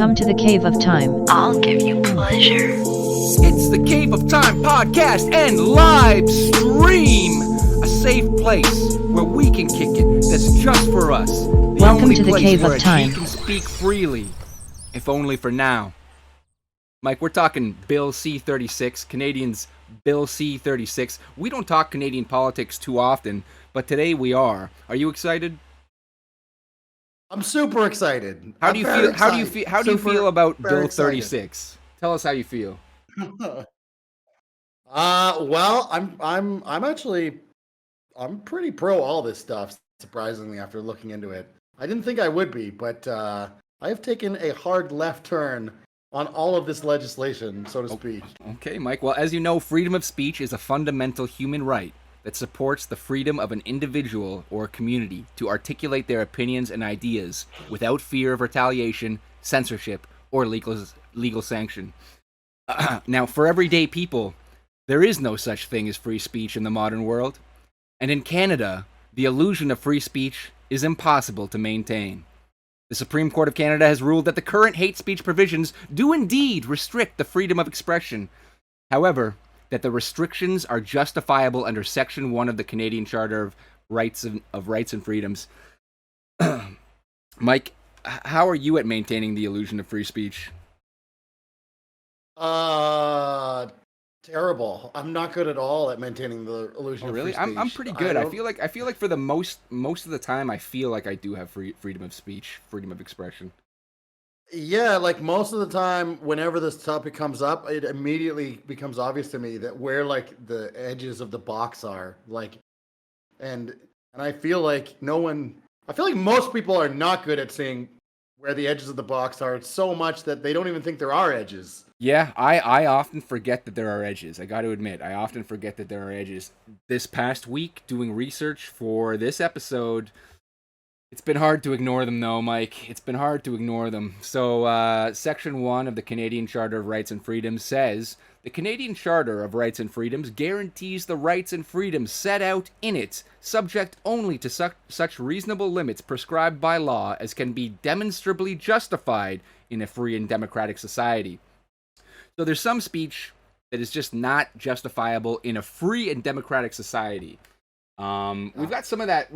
Come to the Cave of Time. I'll give you pleasure. It's the Cave of Time podcast and live stream. A safe place where we can kick it that's just for us. Welcome to the Cave of Time. We can speak freely, if only for now. Mike, we're talking Bill C-36, Canadians Bill C-36. We don't talk Canadian politics too often, but today we are. Are you excited? I'm super excited. How do you feel? How do you feel about Bill 36? Tell us how you feel. Well, I'm pretty pro all this stuff. Surprisingly, after looking into it, I didn't think I would be, but I have taken a hard left turn on all of this legislation, so to speak. Okay, Mike. Well, as you know, freedom of speech is a fundamental human right that supports the freedom of an individual or community to articulate their opinions and ideas without fear of retaliation, censorship, or legal sanction. Now, for everyday people, there is no such thing as free speech in the modern world. And in Canada, the illusion of free speech is impossible to maintain. The Supreme Court of Canada has ruled that the current hate speech provisions do indeed restrict the freedom of expression. However, that the restrictions are justifiable under Section 1 of the Canadian Charter of Rights and Freedoms. Mike, how are you at maintaining the illusion of free speech? Terrible. I'm not good at all at maintaining the illusion of free speech. I'm pretty good. I feel like for the most of the time, I feel like I do have freedom of speech, freedom of expression. Yeah, like most of the time, whenever this topic comes up, it immediately becomes obvious to me that where like the edges of the box are, like, and I feel like most people are not good at seeing where the edges of the box are so much that they don't even think there are edges. Yeah, I often forget that there are edges. I got to admit, I often forget that there are edges. This past week, doing research for this episode, it's been hard to ignore them, though, Mike. It's been hard to ignore them. So, Section 1 of the Canadian Charter of Rights and Freedoms says, the Canadian Charter of Rights and Freedoms guarantees the rights and freedoms set out in it, subject only to such reasonable limits prescribed by law as can be demonstrably justified in a free and democratic society. So there's some speech that is just not justifiable in a free and democratic society. We've got some of that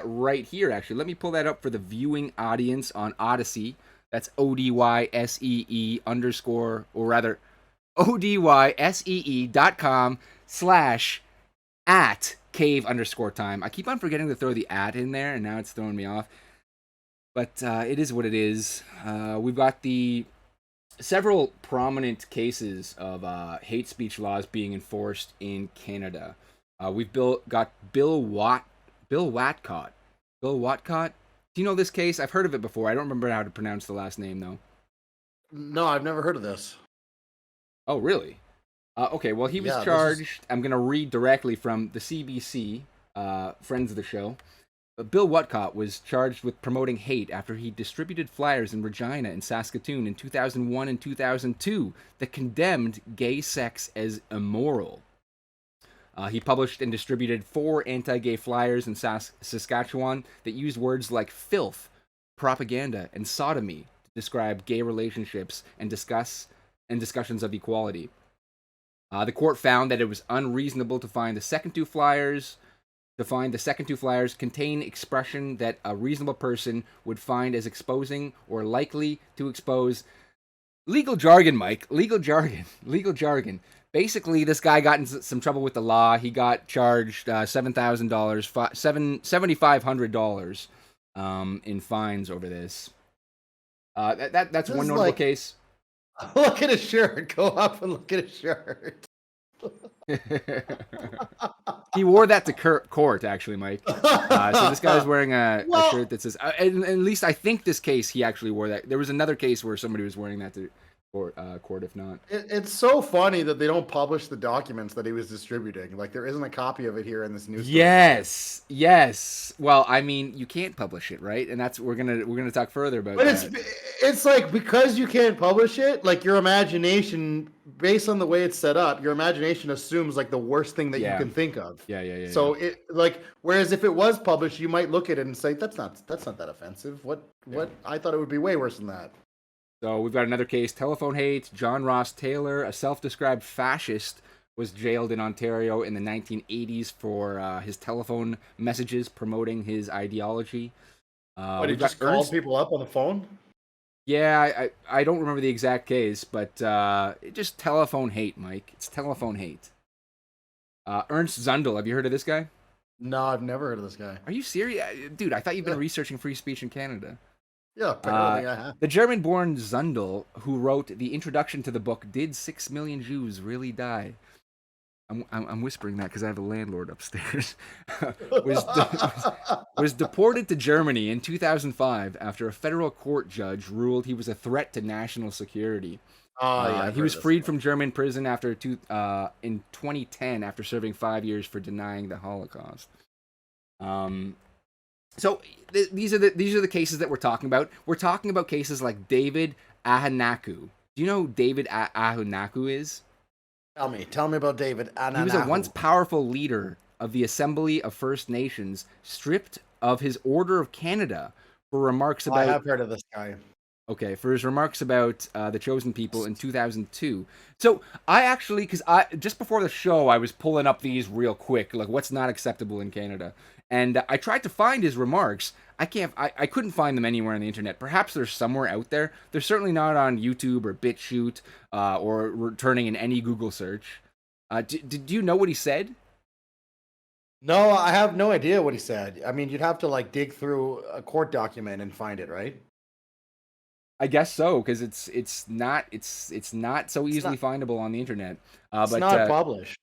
right here, actually. Let me pull that up for the viewing audience on Odyssey. That's odyssee.com/@cave_time. I keep on forgetting to throw the @ in there, and now it's throwing me off. But it is what it is. We've got the several prominent cases of hate speech laws being enforced in Canada. We've got Bill Watcott. Bill Watcott. Do you know this case? I've heard of it before. I don't remember how to pronounce the last name, though. No, I've never heard of this. Oh, really? Okay, well, he was charged. I'm going to read directly from the CBC, friends of the show. Bill Watcott was charged with promoting hate after he distributed flyers in Regina and Saskatoon in 2001 and 2002 that condemned gay sex as immoral. He published and distributed 4 anti-gay flyers in Saskatchewan that used words like filth, propaganda, and sodomy to describe gay relationships and discussions of equality. The court found that it was unreasonable to find the second two flyers contain expression that a reasonable person would find as exposing or likely to expose. Legal jargon, Mike. Legal jargon. Basically, this guy got in some trouble with the law. He got charged $7,500 in fines over this. That's one notable case. Look at his shirt. Go up and look at his shirt. He wore that to court, actually, Mike. So this guy's wearing a shirt that says, and at least I think this case, he actually wore that. There was another case where somebody was wearing that to court, if not. It's so funny that they don't publish the documents that he was distributing. Like, there isn't a copy of it here in this news. Yes. Well, I mean, you can't publish it, right? And that's we're gonna talk further about. But it's like, because you can't publish it, like, your imagination, based on the way it's set up, your imagination assumes like the worst thing that you can think of. Yeah. So it, like, whereas if it was published, you might look at it and say, that's not that offensive. What? I thought it would be way worse than that. So we've got another case, telephone hate. John Ross Taylor, a self-described fascist, was jailed in Ontario in the 1980s for his telephone messages promoting his ideology. What, he We've got just called Ernst. people up on the phone? Yeah, I don't remember the exact case, but just telephone hate, Mike. It's telephone hate. Ernst Zundel, have you heard of this guy? No, I've never heard of this guy. Are you serious? Dude, I thought you've been researching free speech in Canada. Yeah, apparently I have. The German-born Zundel, who wrote the introduction to the book, Did 6 Million Jews Really Die? I'm whispering that because I have a landlord upstairs. was deported to Germany in 2005 after a federal court judge ruled he was a threat to national security. Oh, yeah. I've He heard was this freed one. from German prison in 2010 after serving 5 years for denying the Holocaust. So these are the cases that we're talking about. We're talking about cases like David Ahanaku. Do you know who David Ahanaku is? Tell me about David. He was a once powerful leader of the Assembly of First Nations, stripped of his Order of Canada for remarks I about have heard of this guy. Okay, for his remarks about the chosen people in 2002. So I actually, because I just before the show, I was pulling up these real quick, like what's not acceptable in Canada, and I tried to find his remarks. I couldn't find them anywhere on the internet. Perhaps they're somewhere out there. They're certainly not on YouTube or BitChute or returning in any Google search. Did you know what he said? No, I have no idea what he said. I mean, you'd have to like dig through a court document and find it, right? I guess so, because it's not so easily not- findable on the internet. It's not published.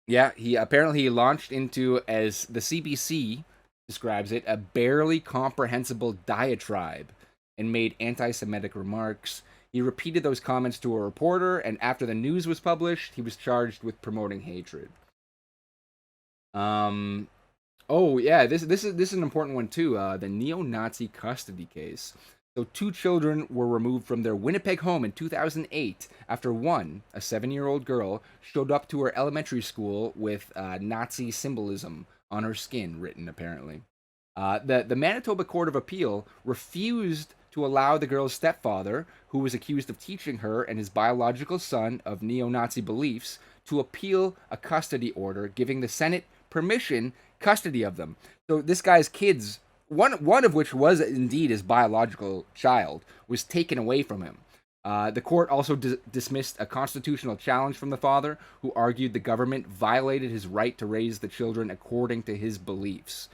Yeah, he apparently launched into, as the CBC describes it, a barely comprehensible diatribe and made anti-Semitic remarks. He repeated those comments to a reporter, and after the news was published, he was charged with promoting hatred. Oh yeah, this is an important one too. The neo-Nazi custody case. So 2 children were removed from their Winnipeg home in 2008 after one, a 7-year-old girl, showed up to her elementary school with Nazi symbolism on her skin written, apparently. The Manitoba Court of Appeal refused to allow the girl's stepfather, who was accused of teaching her and his biological son of neo-Nazi beliefs, to appeal a custody order giving the Senate permission custody of them. So this guy's kids, one of which was indeed his biological child, was taken away from him. The court also dismissed a constitutional challenge from the father, who argued the government violated his right to raise the children according to his beliefs.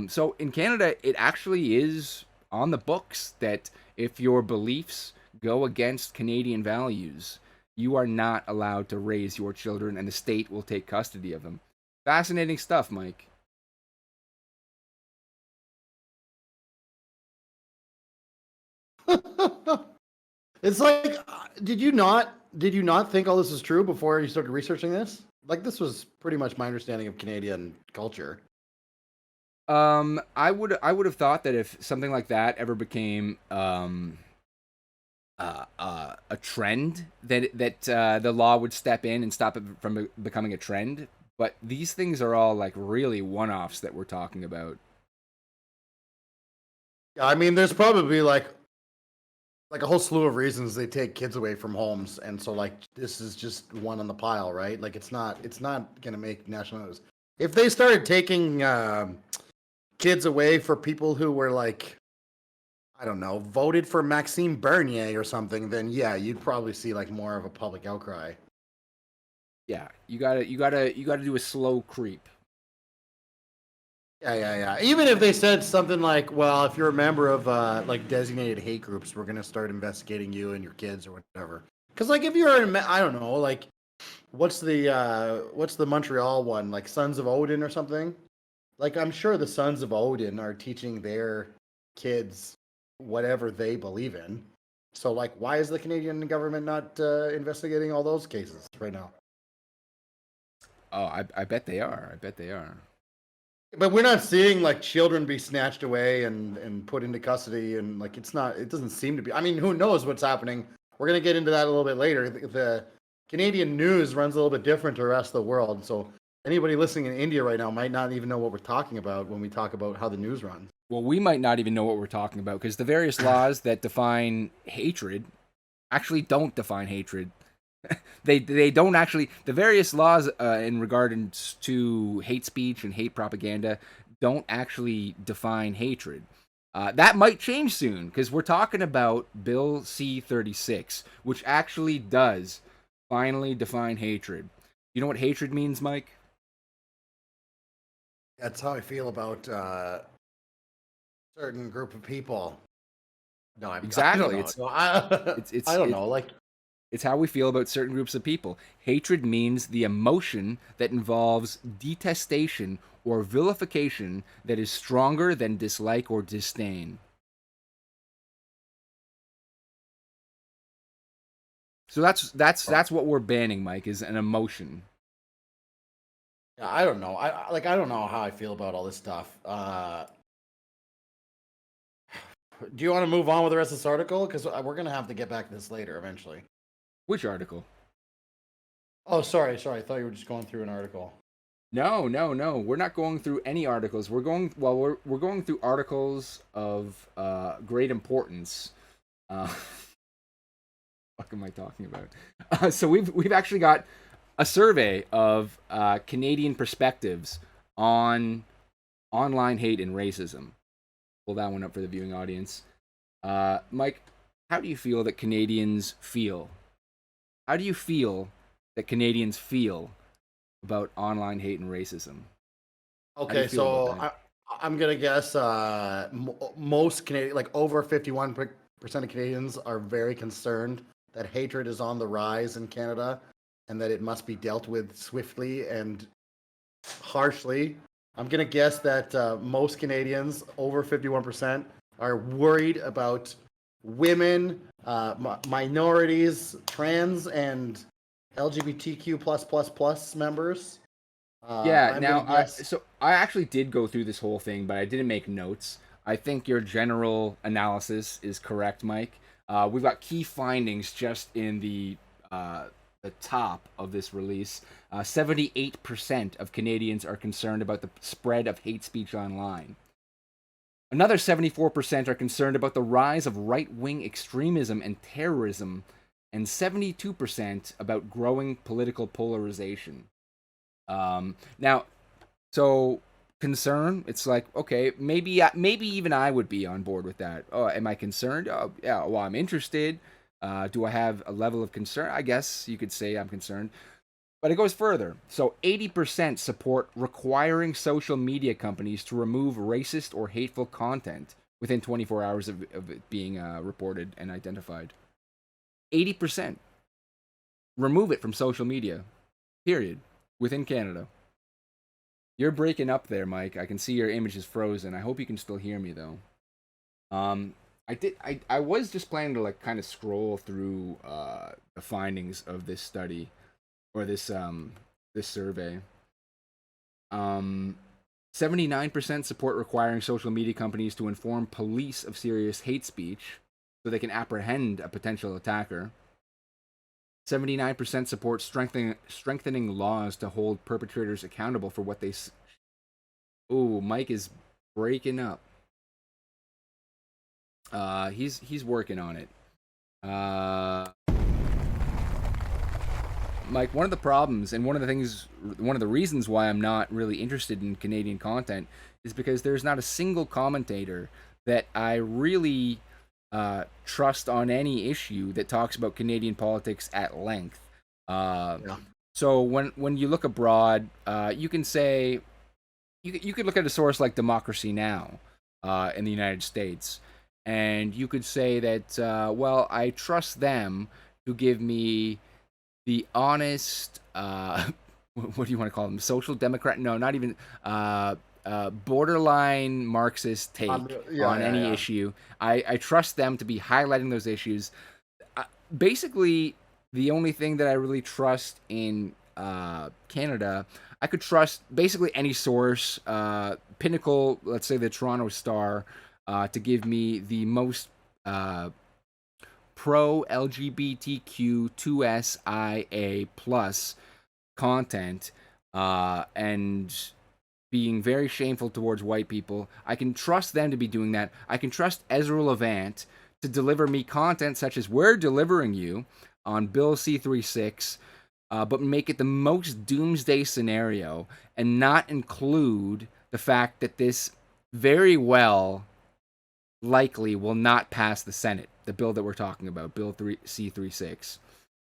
So in Canada, it actually is on the books that if your beliefs go against Canadian values, you are not allowed to raise your children, and the state will take custody of them. Fascinating stuff, Mike. It's like, did you not think all this was true before you started researching this? Like, this was pretty much my understanding of Canadian culture. I would have thought that if something like that ever became a trend, that the law would step in and stop it from becoming a trend. But these things are all like really one-offs that we're talking about. I mean, there's probably like a whole slew of reasons they take kids away from homes, and so like this is just one on the pile, right? Like it's not gonna make national news. If they started taking kids away for people who were like, I don't know, voted for Maxime Bernier or something, then yeah, you'd probably see like more of a public outcry. Yeah, you gotta do a slow creep. Yeah. Even if they said something like, well, if you're a member of like designated hate groups, we're gonna start investigating you and your kids or whatever. Because like if you're in, I don't know, like what's the Montreal one, like Sons of Odin or something? Like I'm sure the Sons of Odin are teaching their kids whatever they believe in. So like, why is the Canadian government not investigating all those cases right now? Oh, I bet they are. I bet they are. But we're not seeing like children be snatched away and put into custody, and like it doesn't seem to be. I mean, who knows what's happening? We're gonna get into that a little bit later. The Canadian news runs a little bit different to the rest of the world, so anybody listening in India right now might not even know what we're talking about when we talk about how the news runs. Well, we might not even know what we're talking about because the various laws that define hatred actually don't define hatred. They don't actually. The various laws in regards to hate speech and hate propaganda don't actually define hatred. That might change soon because we're talking about Bill C-36, which actually does finally define hatred. You know what hatred means, Mike? That's how I feel about certain group of people. No, I don't Exactly. know. It's No, it's I it's don't it's know. Like, It's how we feel about certain groups of people. Hatred means the emotion that involves detestation or vilification that is stronger than dislike or disdain. So that's what we're banning, Mike, is an emotion. yeah, I don't know. I don't know how I feel about all this stuff. Do you want to move on with the rest of this article? Because we're gonna have to get back to this later eventually. Which article? Oh, sorry. I thought you were just going through an article. No, no, no. We're not going through any articles. We're going through articles of great importance. What am I talking about? So we've actually got a survey of Canadian perspectives on online hate and racism. Pull that one up for the viewing audience. Mike, how do you feel that Canadians feel? How do you feel that Canadians feel about online hate and racism? How do you Okay, feel about so that? I'm gonna guess most Canadian, like over 51% of Canadians, are very concerned that hatred is on the rise in Canada, and that it must be dealt with swiftly and harshly. I'm gonna guess that most Canadians, over 51%, are worried about women, minorities, trans, and LGBTQ plus members. Yeah, I'm gonna now guess. I actually did go through this whole thing, but I didn't make notes. I think your general analysis is correct, Mike. We've got key findings just in the top of this release. 78% of Canadians are concerned about the spread of hate speech online. Another 74% are concerned about the rise of right wing extremism and terrorism, and 72% about growing political polarization. Now, so concern, it's like, okay, maybe even I would be on board with that. Oh, am I concerned? Oh, yeah. Well, I'm interested. Do I have a level of concern? I guess you could say I'm concerned. But it goes further. So 80% support requiring social media companies to remove racist or hateful content within 24 hours of it being reported and identified. 80% remove it from social media, period, within Canada. You're breaking up there, Mike. I can see your image is frozen. I hope you can still hear me though. Um, I was just planning to like kind of scroll through the findings of this study or this survey. Um, 79% support requiring social media companies to inform police of serious hate speech so they can apprehend a potential attacker. 79% support strengthening laws to hold perpetrators accountable for what they. Oh, Mike is breaking up. He's working on it. Uh, Mike, one of the problems and one of the reasons why I'm not really interested in Canadian content is because there's not a single commentator that I really trust on any issue that talks about Canadian politics at length. Uh, Yeah. so when you look abroad, you can say you could look at a source like Democracy Now in the United States, and you could say that well, I trust them to give me the honest what do you want to call them, social democrat, no, not even borderline Marxist take Yeah, on yeah, any yeah. issue. I trust them to be highlighting those issues. Basically the only thing that I really trust in Canada, I could trust basically any source, Pinnacle, let's say the Toronto Star, to give me the most pro LGBTQ 2SIA plus content, and being very shameful towards white people. I can trust them to be doing that. I can trust Ezra Levant to deliver me content such as we're delivering you on Bill C-36, but make it the most doomsday scenario and not include the fact that this very well likely will not pass the Senate, the bill that we're talking about, Bill C-36.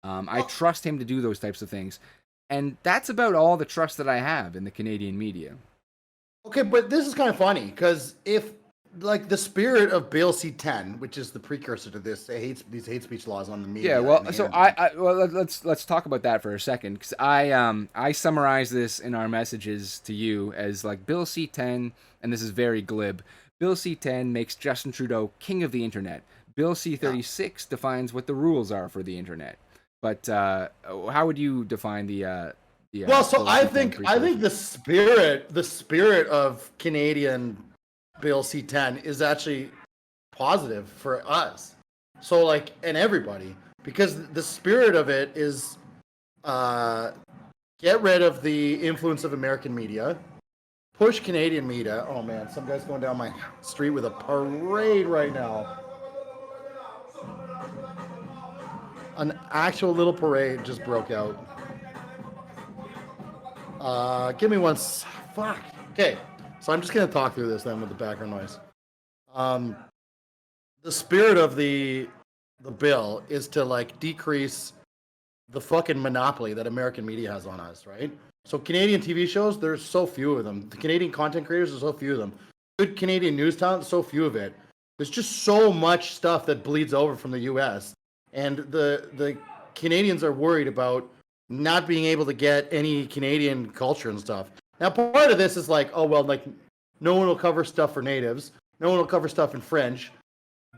I trust him to do those types of things. And that's about all the trust that I have in the Canadian media. Okay, but this is kind of funny because if, like, the spirit of Bill C-10, which is the precursor to this, these hate speech laws on the media. Yeah, well, so let's talk about that for a second, because I summarize this in our messages to you as like Bill C-10, and this is very glib. Bill C-10 makes Justin Trudeau king of the internet. Bill C-36 defines what the rules are for the internet. But how would you define the well, so I think the spirit of Canadian Bill C-10 is actually positive for us. So, like, and everybody, because the spirit of it is get rid of the influence of American media, push Canadian media. Oh man, some guy's going down my street with a parade right now. An actual little parade just broke out. Give me one. Fuck. Okay, so I'm just gonna talk through this then with the background noise. The spirit of the bill is to, like, decrease the fucking monopoly that American media has on us, right? So Canadian TV shows, there's so few of them. The Canadian content creators, there's so few of them. Good Canadian news talent, so few of it. There's just so much stuff that bleeds over from the U.S. And the Canadians are worried about not being able to get any Canadian culture and stuff. Now, part of this is like, oh, well, like, no one will cover stuff for natives. No one will cover stuff in French.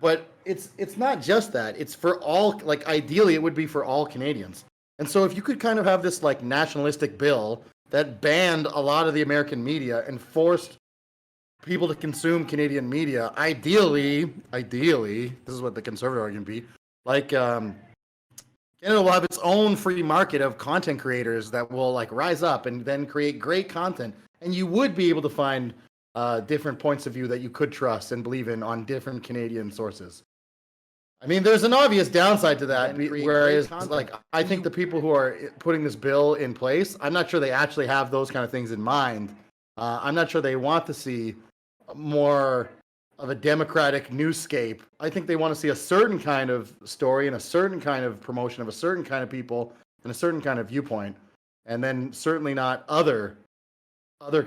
But it's not just that. It's for all, like, ideally it would be for all Canadians. And so if you could kind of have this, like, nationalistic bill that banned a lot of the American media and forced people to consume Canadian media, ideally, this is what the conservative argument would be, like, Canada will have its own free market of content creators that will, like, rise up and then create great content. And you would be able to find different points of view that you could trust and believe in on different Canadian sources. I mean, there's an obvious downside to that, whereas, like, I think the people who are putting this bill in place, I'm not sure they actually have those kind of things in mind. I'm not sure they want to see more of a democratic newscape. I think they want to see a certain kind of story and a certain kind of promotion of a certain kind of people and a certain kind of viewpoint, and then certainly not other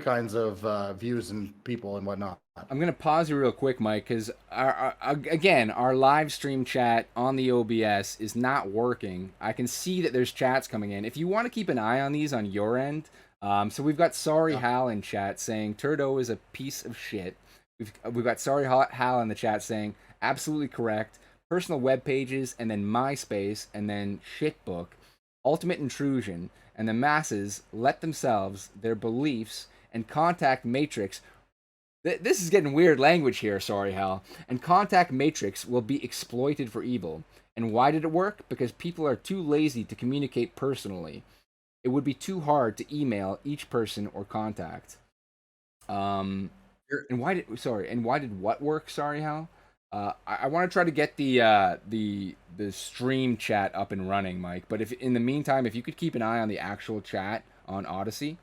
kinds of views and people and whatnot. I'm going to pause you real quick, Mike, because our live stream chat on the OBS is not working. I can see that there's chats coming in. If you want to keep an eye on these on your end, so we've got Sorry Hal in chat saying Trudeau is a piece of shit. We've got Sorry Hal in the chat saying absolutely correct. Personal web pages, and then MySpace, and then Shitbook, ultimate intrusion, and the masses let themselves, their beliefs, and contact matrix. This is getting weird language here, Sorry Hal. And contact matrix will be exploited for evil. And why did it work? Because people are too lazy to communicate personally. It would be too hard to email each person or contact. And why did what work? Sorry, Hal. I want to try to get the stream chat up and running, Mike. But if in the meantime, if you could keep an eye on the actual chat on Odyssey.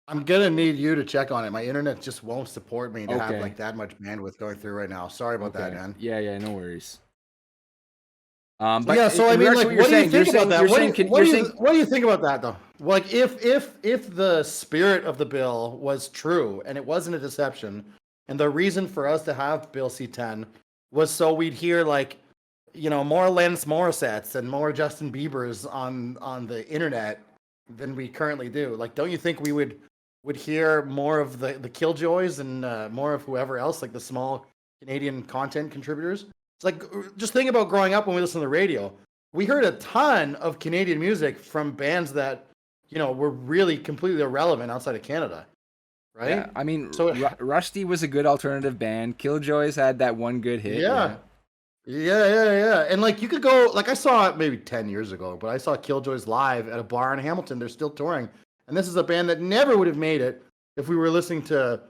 I'm gonna need you to check on it. My internet just won't support me to have, like, that much bandwidth going through right now. Sorry about that, man. Yeah, no worries. But yeah, so I mean, like, what do you think about that? What do you think about that, though? Like, if the spirit of the bill was true and it wasn't a deception, and the reason for us to have Bill C-10 was so we'd hear, like, you know, more Alanis Morissettes and more Justin Biebers on the internet than we currently do. Like, don't you think we would hear more of the Killjoys and more of whoever else, like the small Canadian content contributors? It's like, just think about growing up when we listened to the radio. We heard a ton of Canadian music from bands that, you know, were really completely irrelevant outside of Canada, right? Yeah, I mean, so Rusty was a good alternative band. Killjoys had that one good hit. Yeah. And, like, you could go, like, I saw it maybe 10 years ago, but I saw Killjoys live at a bar in Hamilton. They're still touring. And this is a band that never would have made it if we were listening to,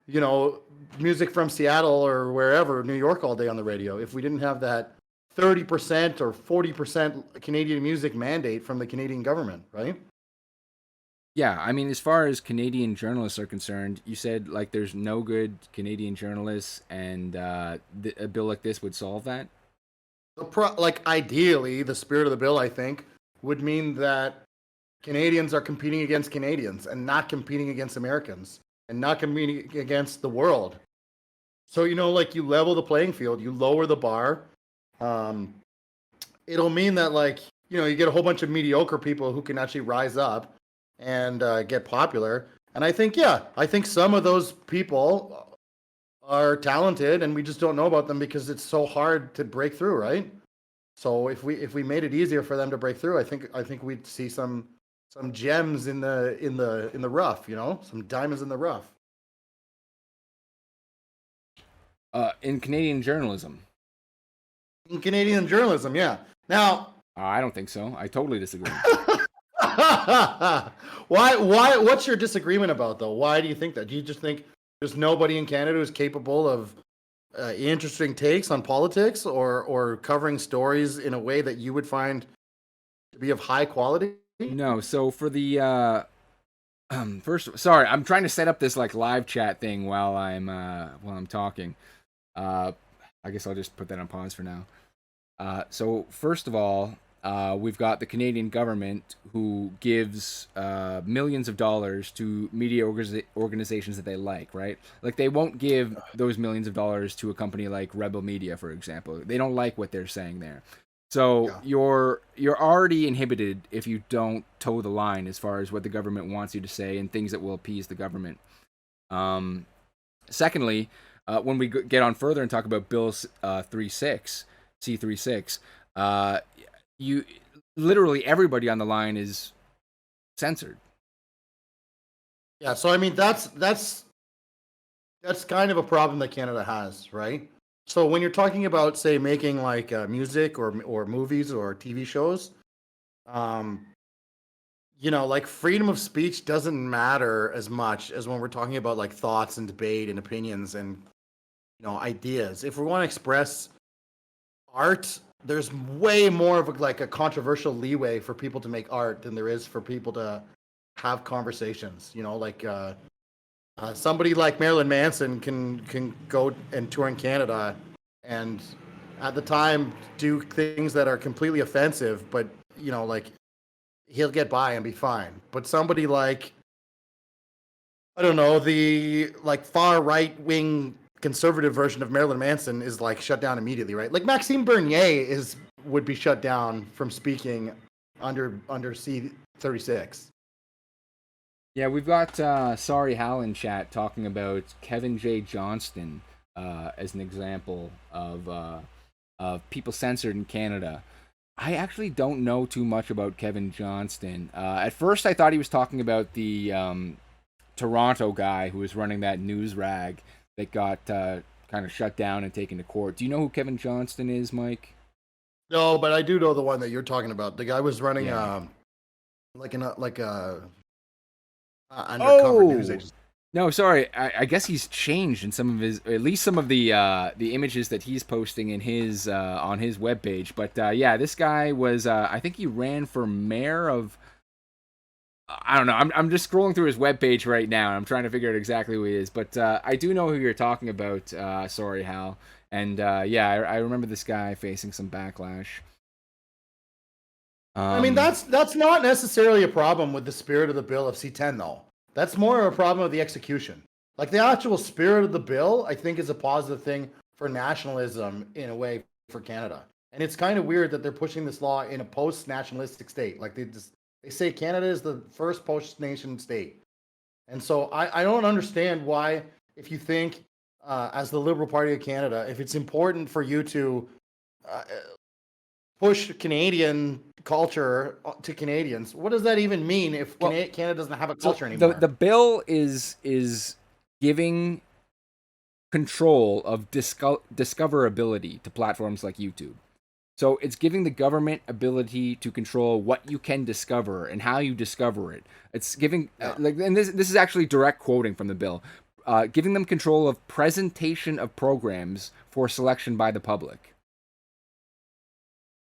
you know, music from Seattle or wherever, New York all day on the radio, if we didn't have that 30% or 40% Canadian music mandate from the Canadian government, right? Yeah, I mean, as far as Canadian journalists are concerned, you said like there's no good Canadian journalists, and a bill like this would solve that. Like ideally, the spirit of the bill, I think, would mean that Canadians are competing against Canadians and not competing against Americans and not competing against the world. So, you know, like you level the playing field, you lower the bar. Um, it'll mean that, like, you know, you get a whole bunch of mediocre people who can actually rise up and get popular. And I think, yeah, I think some of those people are talented and we just don't know about them because it's so hard to break through, right? So if we made it easier for them to break through, I think we'd see some gems in the rough, you know, some diamonds in the rough. In Canadian journalism, In Canadian journalism, yeah. Now, I don't think so. I totally disagree. why what's your disagreement about though? Why do you think that? Do you just think there's nobody in Canada who's capable of interesting takes on politics or covering stories in a way that you would find to be of high quality? No, so for the first, sorry, I'm trying to set up this like live chat thing while I'm talking. I guess I'll just put that on pause for now. So first of all, we've got the Canadian government who gives millions of dollars to media organizations that they like, right? Like they won't give those millions of dollars to a company like Rebel Media, for example. They don't like what they're saying there. So Yeah. you're already inhibited if you don't toe the line as far as what the government wants you to say and things that will appease the government. Secondly, when we get on further and talk about Bill 36, C-36, you literally everybody on the line is censored. Yeah, so I mean that's kind of a problem that Canada has, right? So when you're talking about, say, making like music or movies or TV shows, um, you know, like freedom of speech doesn't matter as much as when we're talking about like thoughts and debate and opinions and, you know, ideas. If we want to express art, there's way more of like a controversial leeway for people to make art than there is for people to have conversations. You know, like somebody like Marilyn Manson can go and tour in Canada and at the time do things that are completely offensive, but you know, like he'll get by and be fine. But somebody like, I don't know, the like far right wing conservative version of Marilyn Manson is like shut down immediately, right? Like Maxime Bernier would be shut down from speaking under C-36. Yeah, we've got Sorry Hal in chat talking about Kevin J. Johnston as an example of people censored in Canada. I actually don't know too much about Kevin Johnston. At first, I thought he was talking about the Toronto guy who was running that news rag that got kind of shut down and taken to court. Do you know who Kevin Johnston is, Mike? No, but I do know the one that you're talking about. The guy was running Yeah. like a undercover news agency. No, sorry. I guess he's changed in some of his, at least some of the images that he's posting in his on his webpage. But yeah, this guy was. I think he ran for mayor of. I don't know. I'm just scrolling through his webpage right now, and I'm trying to figure out exactly who he is. But I do know who you're talking about. Sorry, Hal. And yeah, I remember this guy facing some backlash. I mean, that's not necessarily a problem with the spirit of the bill of C-10, though. That's more of a problem of the execution. Like the actual spirit of the bill, I think, is a positive thing for nationalism in a way for Canada. And it's kind of weird that they're pushing this law in a post-nationalistic state. Like they say Canada is the first post-nation state. And so I don't understand why, if you think, as the Liberal Party of Canada, if it's important for you to push Canadian culture to Canadians, what does that even mean if Canada doesn't have a culture anymore? The bill is giving control of discoverability to platforms like YouTube. So it's giving the government ability to control what you can discover and how you discover it. It's giving Yeah. and this is actually direct quoting from the bill, giving them control of presentation of programs for selection by the public.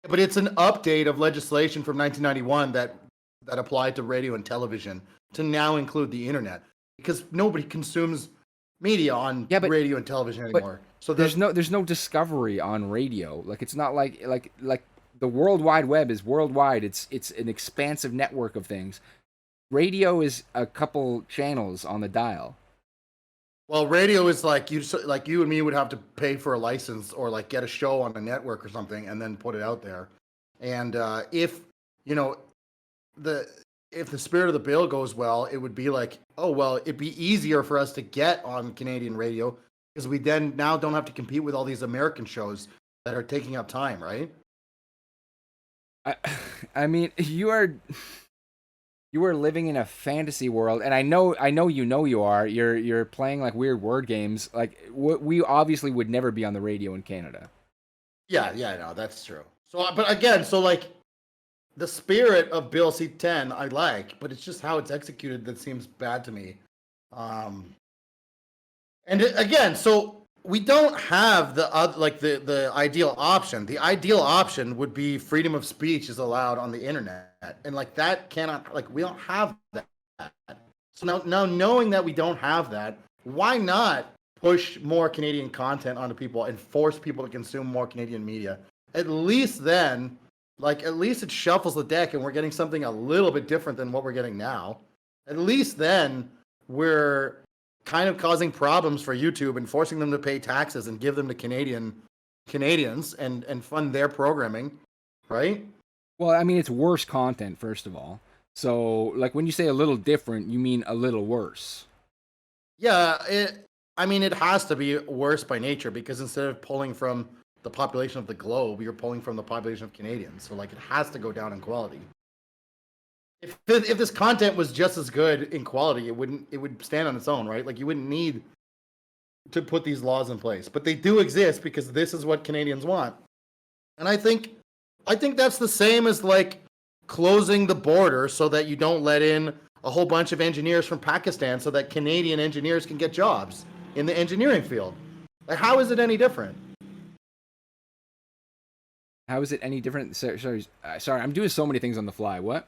But it's an update of legislation from 1991 that applied to radio and television to now include the internet because nobody consumes media on Yeah, but radio and television anymore. So there's no discovery on radio. Like it's not like the World Wide Web is worldwide. It's an expansive network of things. Radio is a couple channels on the dial. well, radio is like you and me would have to pay for a license or like get a show on a network or something and then put it out there. And if you know the if the spirit of the bill goes well, it would be like, oh well, it'd be easier for us to get on Canadian radio because we then now don't have to compete with all these American shows that are taking up time, right? I, I mean, you are living in a fantasy world, and I know you are. You're playing like weird word games. Like we obviously would never be on the radio in Canada. Yeah, no, that's true. So, but again, so like the spirit of Bill C-10, I like, but it's just how it's executed that seems bad to me. Again, so we don't have the ideal option. The ideal option would be freedom of speech is allowed on the internet, and like that cannot we don't have that. So now knowing that we don't have that, why not push more Canadian content onto people and force people to consume more Canadian media? At least then, at least it shuffles the deck and we're getting something a little bit different than what we're getting now. At least then we're kind of causing problems for YouTube and forcing them to pay taxes and give them to Canadians and fund their programming, right? Well, I mean, it's worse content, first of all. So, like, when you say a little different, you mean a little worse. Yeah, it has to be worse by nature because instead of pulling from the population of the globe, you're pulling from the population of Canadians. So, it has to go down in quality. If this content was just as good in quality, it would stand on its own, right? Like you wouldn't need to put these laws in place, but they do exist because this is what Canadians want. And I think that's the same as like closing the border so that you don't let in a whole bunch of engineers from Pakistan so that Canadian engineers can get jobs in the engineering field. Like, how is it any different? How is it any different? Sorry, I'm doing so many things on the fly. What?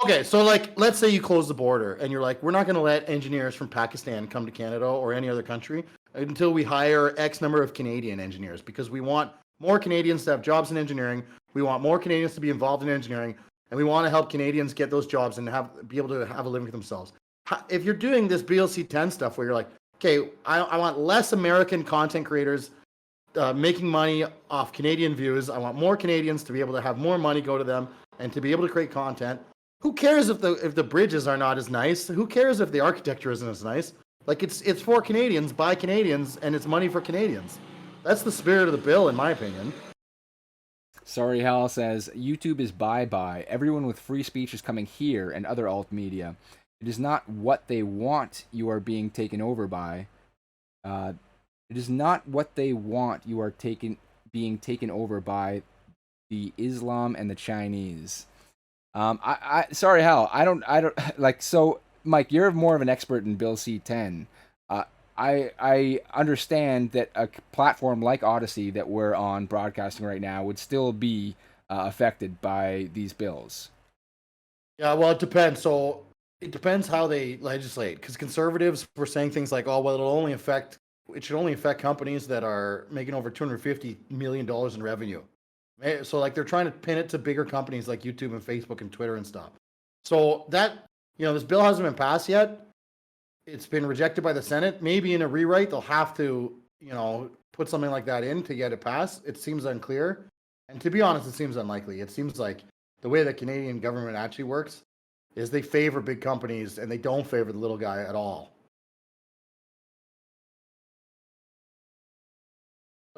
Okay, so let's say you close the border and you're like, we're not going to let engineers from Pakistan come to Canada or any other country until we hire X number of Canadian engineers because we want more Canadians to have jobs in engineering. We want more Canadians to be involved in engineering, and we want to help Canadians get those jobs and be able to have a living for themselves. If you're doing this BLC-10 stuff where you're like, okay, I want less American content creators making money off Canadian views. I want more Canadians to be able to have more money go to them and to be able to create content. Who cares if the bridges are not as nice? Who cares if the architecture isn't as nice? Like it's for Canadians, by Canadians, and it's money for Canadians. That's the spirit of the bill, in my opinion. Sorry, Hal says YouTube is bye-bye. Everyone with free speech is coming here and other alt media. It is not what they want you are being taken over by. It is not what they want you are being taken over by the Islam and the Chinese. Sorry, Hal. I don't like. So, Mike, you're more of an expert in Bill C-10. I understand that a platform like Odyssey that we're on broadcasting right now would still be affected by these bills. Yeah, well, it depends. So it depends how they legislate. Because conservatives were saying things like, "Oh, well, it should only affect companies that are making over $250 million in revenue." So like they're trying to pin it to bigger companies like YouTube and Facebook and Twitter and stuff. So that, this bill hasn't been passed yet. It's been rejected by the Senate. Maybe in a rewrite, they'll have to, put something like that in to get it passed. It seems unclear. And to be honest, it seems unlikely. It seems like the way the Canadian government actually works is they favor big companies and they don't favor the little guy at all.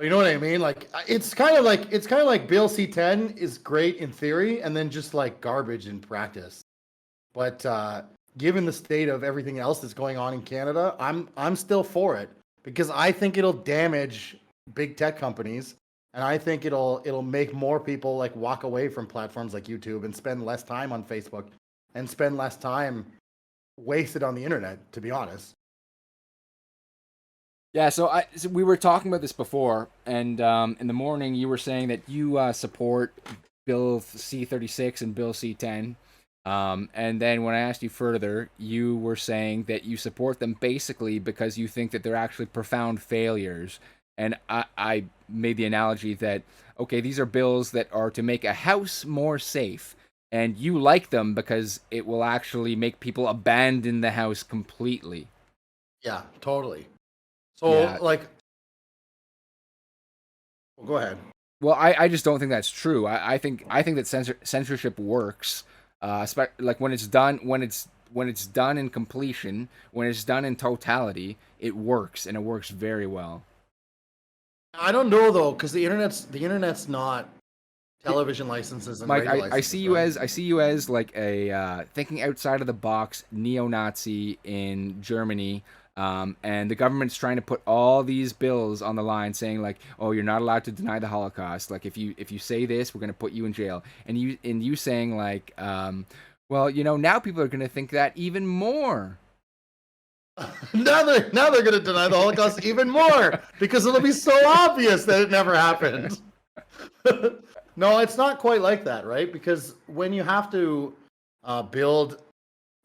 You know what I mean? Like it's kind of like Bill C-10 is great in theory and then just like garbage in practice. But given the state of everything else that's going on in Canada, I'm still for it because I think it'll damage big tech companies And I think it'll make more people like walk away from platforms like YouTube and spend less time on Facebook and spend less time wasted on the internet, to be honest. Yeah, so we were talking about this before, and in the morning you were saying that you support Bill C-36 and Bill C-10, and then when I asked you further, you were saying that you support them basically because you think that they're actually profound failures, and I made the analogy that okay, these are bills that are to make a house more safe, and you like them because it will actually make people abandon the house completely. Yeah, totally. So Yeah, like, well, go ahead. well, I just don't think that's true. I think that censorship works, like when it's done in completion, when it's done in totality, it works and it works very well. I don't know though, because the internet's not television licenses and Mike, radio I see licenses, you right? as like a thinking outside of the box neo-Nazi in Germany, and the government's trying to put all these bills on the line, saying like, "Oh, you're not allowed to deny the Holocaust. Like, if you say this, we're going to put you in jail." And you saying like, "Well, now people are going to think that even more." Now they're going to deny the Holocaust even more because it'll be so obvious that it never happened. No, it's not quite like that, right? Because when you have to build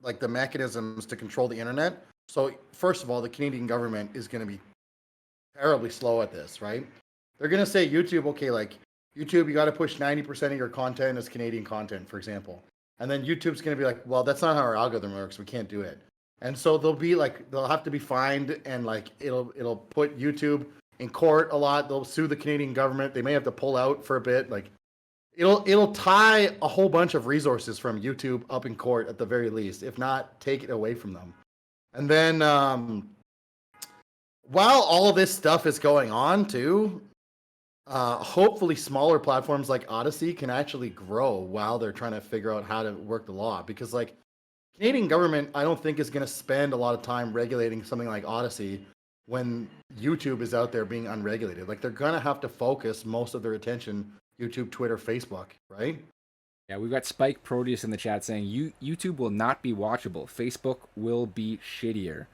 like the mechanisms to control the internet, so first of all, the Canadian government is going to be terribly slow at this, right? They're going to say YouTube, okay, like YouTube, you got to push 90% of your content as Canadian content, for example. And then YouTube's going to be like, well, that's not how our algorithm works. We can't do it. And so they'll have to be fined, and like it'll put YouTube in court a lot. They'll sue the Canadian government. They may have to pull out for a bit. Like it'll tie a whole bunch of resources from YouTube up in court at the very least, if not take it away from them. And then while all of this stuff is going on too, hopefully smaller platforms like Odyssey can actually grow while they're trying to figure out how to work the law. Because like Canadian government, I don't think is going to spend a lot of time regulating something like Odyssey when YouTube is out there being unregulated. Like they're going to have to focus most of their attention YouTube, Twitter, Facebook, right? Yeah, we've got Spike Proteus in the chat saying YouTube will not be watchable. Facebook will be shittier.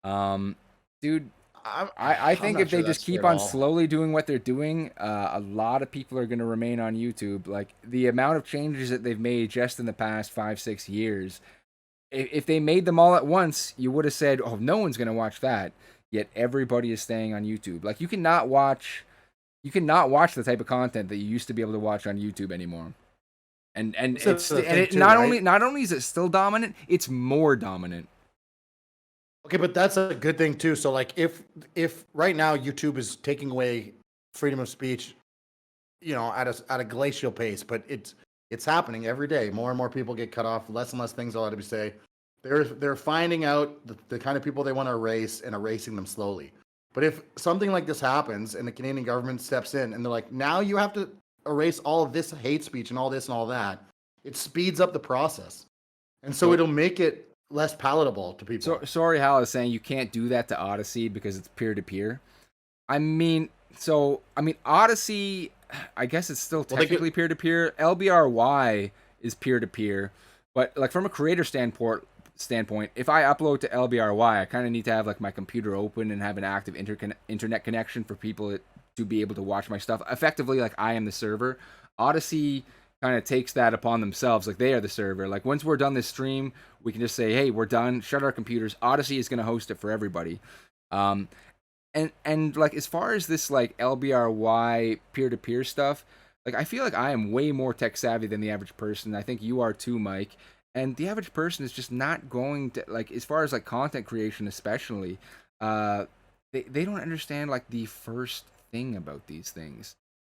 Um, Dude, I I'm think not if they sure just that's true keep at on all. slowly doing what they're doing, a lot of people are going to remain on YouTube. Like the amount of changes that they've made just in the past 5, 6 years, if they made them all at once, you would have said, "Oh, no one's going to watch that." Yet everybody is staying on YouTube. Like you cannot watch the type of content that you used to be able to watch on YouTube anymore. And This is the and thing it too, right? not only is it still dominant, it's more dominant. Okay, but that's a good thing too. So like if right now YouTube is taking away freedom of speech, at a glacial pace, but it's happening every day. More and more people get cut off, less and less things allowed to be said. They're finding out the kind of people they want to erase and erasing them slowly. But if something like this happens and the Canadian government steps in and they're like, now you have to erase all of this hate speech and all that, it speeds up the process. And so So it'll make it less palatable to people. sorry, Hal is saying you can't do that to Odyssey because it's peer to peer. I mean, Odyssey, I guess it's still Well, they technically could, peer to peer. LBRY is peer to peer, but like from a creator standpoint, if I upload to LBRY, I kind of need to have like my computer open and have an active internet connection for people to be able to watch my stuff. Effectively, like I am the server. Odyssey kind of takes that upon themselves, like they are the server. Like once we're done this stream, we can just say, "Hey, we're done. Shut our computers." Odyssey is going to host it for everybody. Um, and like as far as this like LBRY peer to peer stuff, like I feel like I am way more tech savvy than the average person. I think you are too, Mike. And the average person is just not going to like as far as like content creation, especially. Uh, they don't understand like the first thing about these things.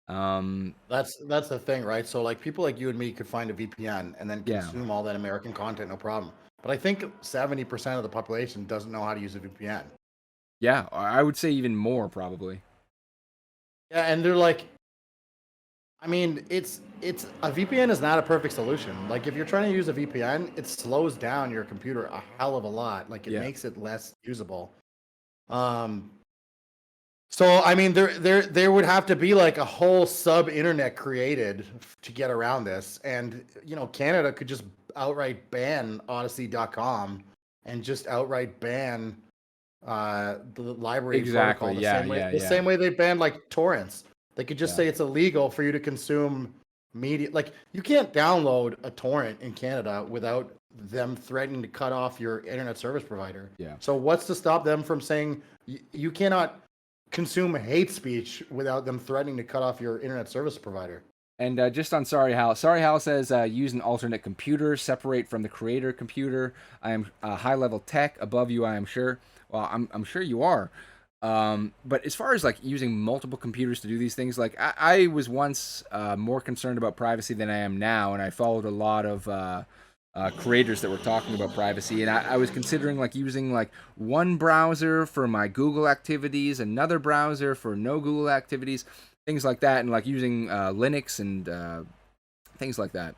Um, that's the thing, right? So like people like you and me could find a VPN and then yeah, consume all that American content, no problem. But I think 70% of the population doesn't know how to use a VPN. yeah, I would say even more probably. Yeah, and they're like, I mean, it's a VPN is not a perfect solution. Like if you're trying to use a VPN, it slows down your computer a hell of a lot. Like it Yeah. makes it less usable. Um, So I mean, there would have to be like a whole sub internet created to get around this, and Canada could just outright ban Odyssey.com and just outright ban the library Exactly. protocol Yeah. Yeah. the Yeah. same way they banned like torrents. They could just Yeah. say it's illegal for you to consume media. Like you can't download a torrent in Canada without them threatening to cut off your internet service provider. Yeah. So what's to stop them from saying you cannot consume hate speech without them threatening to cut off your internet service provider? And just on Sorry Hal says use an alternate computer, separate from the creator computer. I am high level tech above you, I am sure. Well, I'm sure you are. But as far as like using multiple computers to do these things, like I was once more concerned about privacy than I am now, and I followed a lot of creators that were talking about privacy, and I was considering like using like one browser for my Google activities, another browser for no Google activities, things like that, and like using Linux and things like that.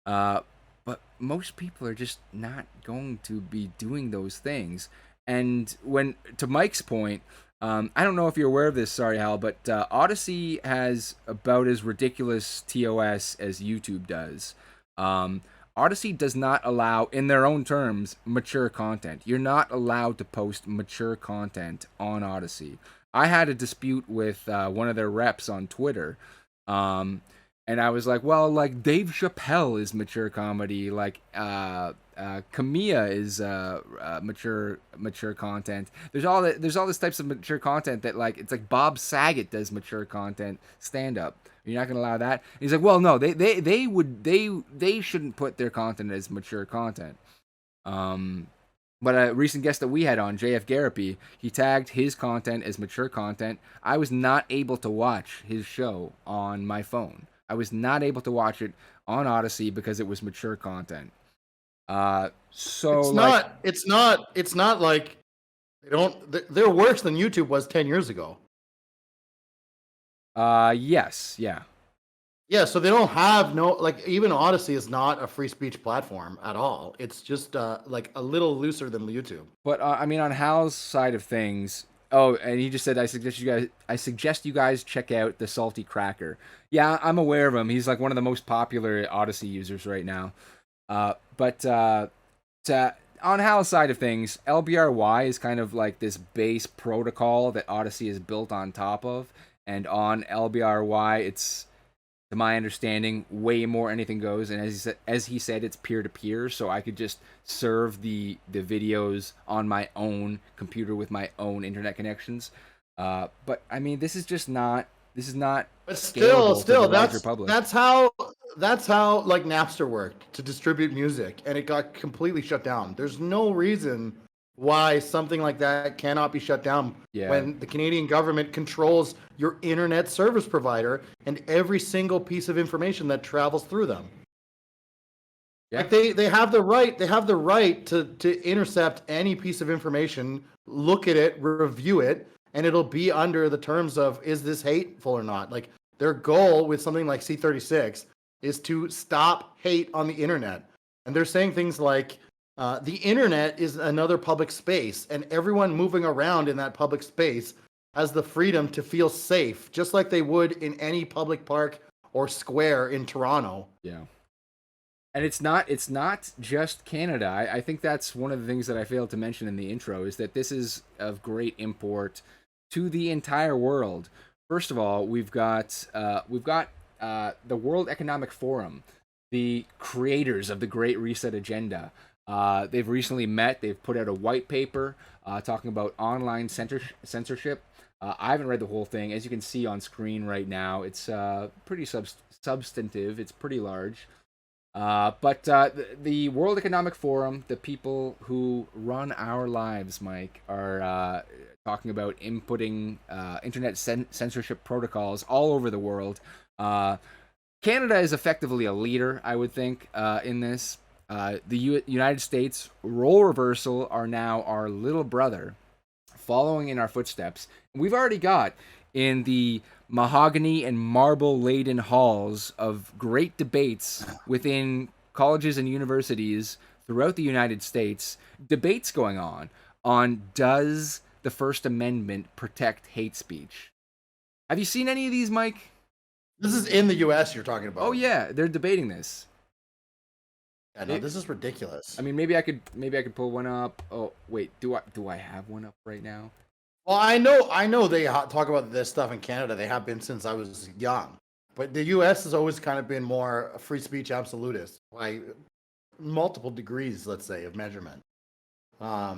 But most people are just not going to be doing those things. And when, to Mike's point, I don't know if you're aware of this, sorry Hal, but Odyssey has about as ridiculous TOS as YouTube does. Odyssey does not allow, in their own terms, mature content. You're not allowed to post mature content on Odyssey. I had a dispute with one of their reps on Twitter, and I was like, well, like Dave Chappelle is mature comedy, like Kamiya is mature content. There's all this types of mature content that like it's like Bob Saget does mature content stand up. You're not gonna allow that. And he's like, well, no, they shouldn't put their content as mature content. But a recent guest that we had on, JF Garapi, he tagged his content as mature content. I was not able to watch his show on my phone. I was not able to watch it on Odyssey because it was mature content. So It's not like they're worse than YouTube was 10 years ago. Yes, yeah. Yeah, so they don't have even Odyssey is not a free speech platform at all. It's just like a little looser than YouTube. But I mean, on Hal's side of things, oh, and he just said, I suggest you guys check out the Salty Cracker. Yeah, I'm aware of him. He's like one of the most popular Odyssey users right now. But on Hal's side of things, LBRY is kind of like this base protocol that Odyssey is built on top of, and on LBRY, it's, to my understanding, way more anything goes. And as he said, it's peer to peer, so I could just serve the videos on my own computer with my own internet connections. But I mean, this is not. But scalable to still, the larger public. that's how like Napster worked to distribute music, and it got completely shut down. There's no reason why something like that cannot be shut down when the Canadian government controls your internet service provider and every single piece of information that travels through them. Yeah. Like they have the right to intercept any piece of information, look at it, review it, and it'll be under the terms of, is this hateful or not? Like their goal with something like C-36 is to stop hate on the internet. And they're saying things like, the internet is another public space, and everyone moving around in that public space has the freedom to feel safe, just like they would in any public park or square in Toronto. Yeah. And it's not just Canada. I think that's one of the things that I failed to mention in the intro, is that this is of great import to the entire world. First of all, we've got the World Economic Forum, the creators of the Great Reset agenda. They've recently met. They've put out a white paper talking about online censorship. I haven't read the whole thing. As you can see on screen right now, it's pretty substantive. It's pretty large. But the World Economic Forum, the people who run our lives, Mike, are talking about inputting internet censorship protocols all over the world. Canada is effectively a leader, I would think, in this. The United States, role reversal, are now our little brother, following in our footsteps. We've already got in the mahogany and marble-laden halls of great debates within colleges and universities throughout the United States, debates going on does the First Amendment protect hate speech? Have you seen any of these, Mike? This is in the U.S. you're talking about. Oh yeah, they're debating this. Yeah, no, this is ridiculous. I mean, maybe I could pull one up. Oh wait, do I have one up right now? Well, I know they talk about this stuff in Canada. They have been since I was young. But the U.S. has always kind of been more free speech absolutist by multiple degrees, let's say, of measurement. Now,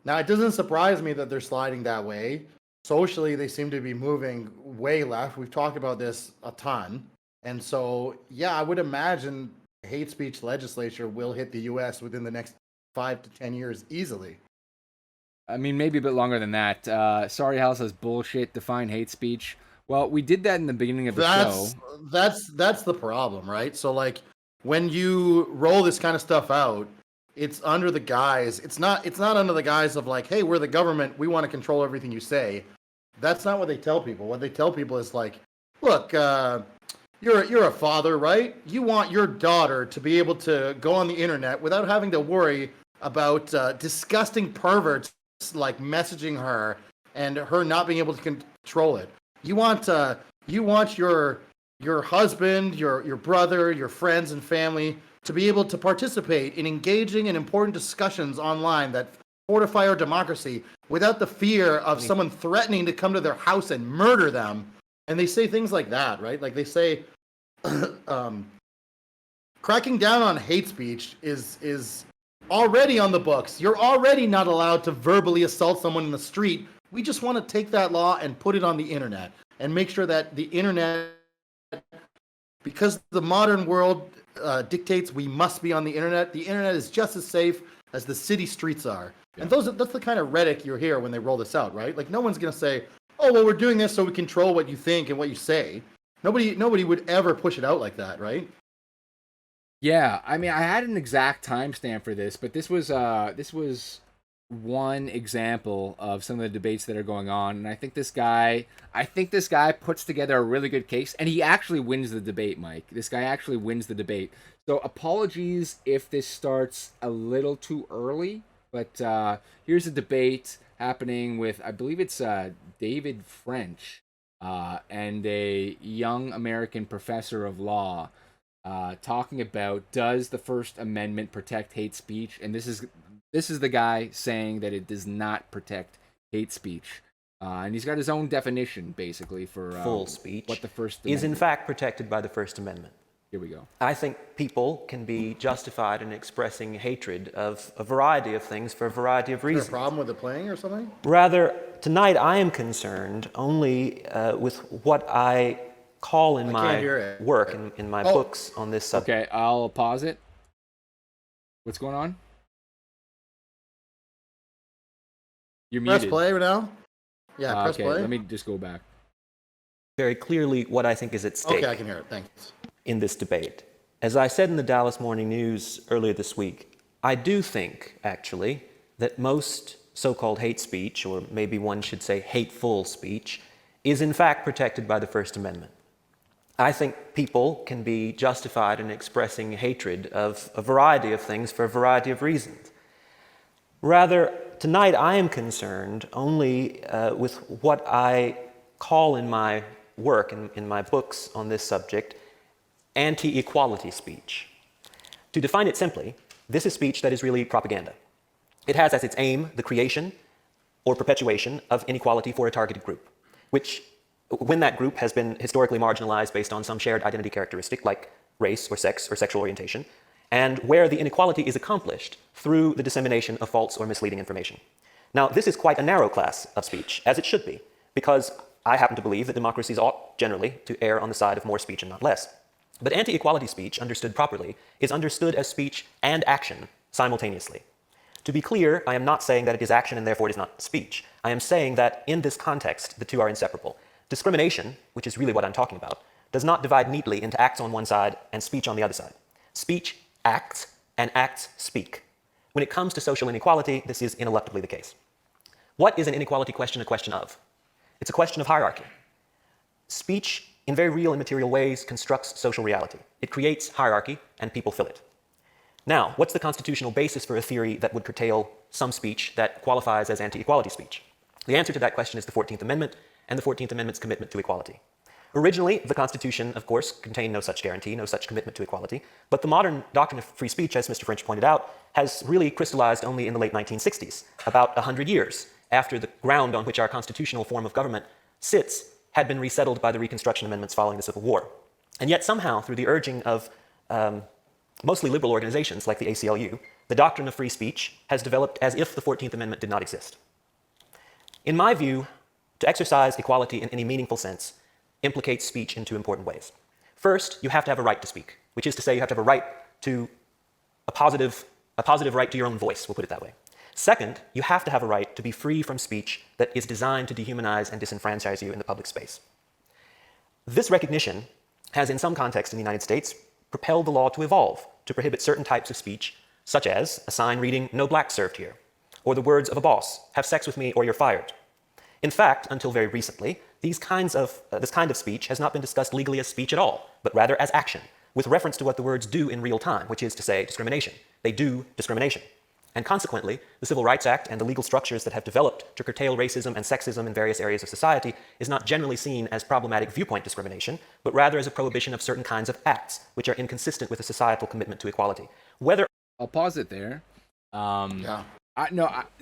it doesn't surprise me that they're sliding that way. Socially, they seem to be moving way left. We've talked about this a ton. And so, yeah, I would imagine hate speech legislature will hit the U.S. within the next 5 to 10 years easily. I mean, maybe a bit longer than that. Sorry Hal says bullshit, define hate speech. Well, we did that in the beginning of the show. That's the problem, right? So, like, when you roll this kind of stuff out, it's under the guise. It's not under the guise of like, hey, we're the government. We want to control everything you say. That's not what they tell people. What they tell people is like, look, you're a father, right? You want your daughter to be able to go on the internet without having to worry about disgusting perverts like messaging her and her not being able to control it. You want your husband, your brother, your friends and family to be able to participate in engaging in important discussions online that fortify our democracy without the fear of someone threatening to come to their house and murder them. And they say things like that, right? Like they say, cracking down on hate speech is already on the books. You're already not allowed to verbally assault someone in the street. We just want to take that law and put it on the internet and make sure that the internet, because the modern world dictates we must be on the internet is just as safe as the city streets are. Yeah. And that's the kind of rhetoric you hear when they roll this out, right? Like no one's going to say, oh, well, we're doing this so we control what you think and what you say. Nobody would ever push it out like that, right? Yeah, I mean, I had an exact timestamp for this, but this was one example of some of the debates that are going on, and I think this guy puts together a really good case, and he actually wins the debate, Mike. This guy actually wins the debate. So apologies if this starts a little too early, but here's a debate happening with, I believe it's David French and a young American professor of law talking about, does the First Amendment protect hate speech? And this is the guy saying that it does not protect hate speech. And he's got his own definition, basically, for full speech what the First is in Amendment fact protected by the First Amendment. Here we go. I think people can be justified in expressing hatred of a variety of things for a variety of reasons. Is there a problem with the playing or something? Rather, tonight I am concerned only with what I call in my work, in my books on this subject. Okay, I'll pause it. What's going on? You're muted. Press play right now? Yeah, press play. Let me just go back. Very clearly what I think is at stake. Okay, I can hear it. Thanks. In this debate. As I said in the Dallas Morning News earlier this week, I do think, actually, that most so-called hate speech, or maybe one should say hateful speech, is in fact protected by the First Amendment. I think people can be justified in expressing hatred of a variety of things for a variety of reasons. Rather, tonight I am concerned only with what I call in my work, in my books on this subject, anti-equality speech. To define it simply, this is speech that is really propaganda. It has as its aim the creation or perpetuation of inequality for a targeted group, which, when that group has been historically marginalized based on some shared identity characteristic like race or sex or sexual orientation, and where the inequality is accomplished through the dissemination of false or misleading information. Now, this is quite a narrow class of speech, as it should be, because I happen to believe that democracies ought generally to err on the side of more speech and not less. But anti-equality speech, understood properly, is understood as speech and action simultaneously. To be clear, I am not saying that it is action and therefore it is not speech. I am saying that in this context, the two are inseparable. Discrimination, which is really what I'm talking about, does not divide neatly into acts on one side and speech on the other side. Speech acts and acts speak. When it comes to social inequality, this is ineluctably the case. What is an inequality question a question of? It's a question of hierarchy. Speech, in very real and material ways, constructs social reality. It creates hierarchy, and people fill it. Now, what's the constitutional basis for a theory that would curtail some speech that qualifies as anti-equality speech? The answer to that question is the 14th Amendment and the 14th Amendment's commitment to equality. Originally, the Constitution, of course, contained no such guarantee, no such commitment to equality, but the modern doctrine of free speech, as Mr. French pointed out, has really crystallized only in the late 1960s, about 100 years after the ground on which our constitutional form of government sits had been resettled by the Reconstruction Amendments following the Civil War. And yet somehow, through the urging of mostly liberal organizations like the ACLU, the doctrine of free speech has developed as if the 14th Amendment did not exist. In my view, to exercise equality in any meaningful sense implicates speech in two important ways. First, you have to have a right to speak, which is to say you have to have a right to a positive right to your own voice, we'll put it that way. Second, you have to have a right to be free from speech that is designed to dehumanize and disenfranchise you in the public space. This recognition has, in some contexts in the United States, propelled the law to evolve to prohibit certain types of speech, such as a sign reading, "No blacks served here," or the words of a boss, "Have sex with me or you're fired." In fact, until very recently, this kind of speech has not been discussed legally as speech at all, but rather as action, with reference to what the words do in real time, which is to say discrimination. They do discrimination. And consequently, the Civil Rights Act and the legal structures that have developed to curtail racism and sexism in various areas of society is not generally seen as problematic viewpoint discrimination, but rather as a prohibition of certain kinds of acts, which are inconsistent with a societal commitment to equality. I'll pause it there. Yeah.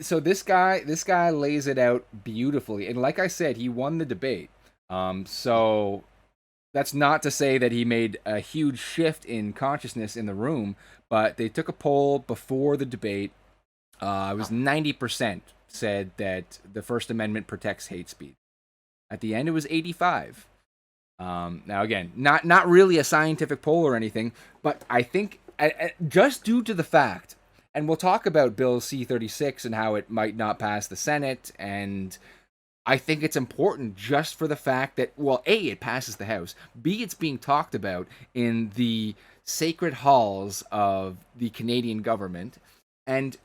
So this guy lays it out beautifully, and like I said, he won the debate. So that's not to say that he made a huge shift in consciousness in the room, but they took a poll before the debate. It was 90% said that the First Amendment protects hate speech. At the end, it was 85. Now again, not really a scientific poll or anything, but I think just due to the fact, and we'll talk about Bill C-36 and how it might not pass the Senate, and I think it's important just for the fact that, well, A, it passes the House, B, it's being talked about in the sacred halls of the Canadian government, and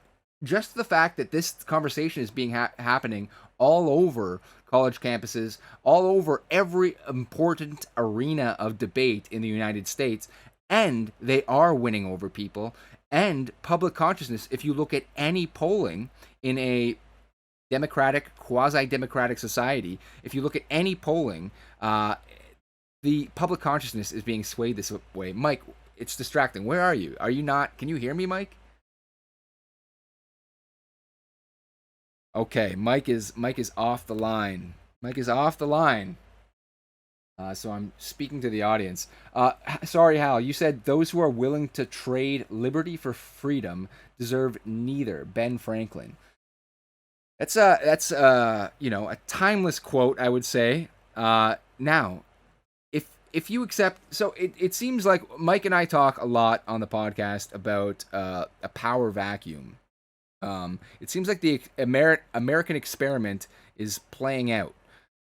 just the fact that this conversation is being happening all over college campuses, all over every important arena of debate in the United States, and they are winning over people, and public consciousness, if you look at any polling in a democratic, quasi-democratic society, if you look at any polling, the public consciousness is being swayed this way. Mike, it's distracting. Where are you? Are you not? Can you hear me, Mike? Okay, Mike is off the line. Mike is off the line. So I'm speaking to the audience. Sorry, Hal. You said those who are willing to trade liberty for freedom deserve neither. Ben Franklin. That's a timeless quote, I would say. Now, if you accept, so it seems like Mike and I talk a lot on the podcast about a power vacuum. It seems like the American experiment is playing out.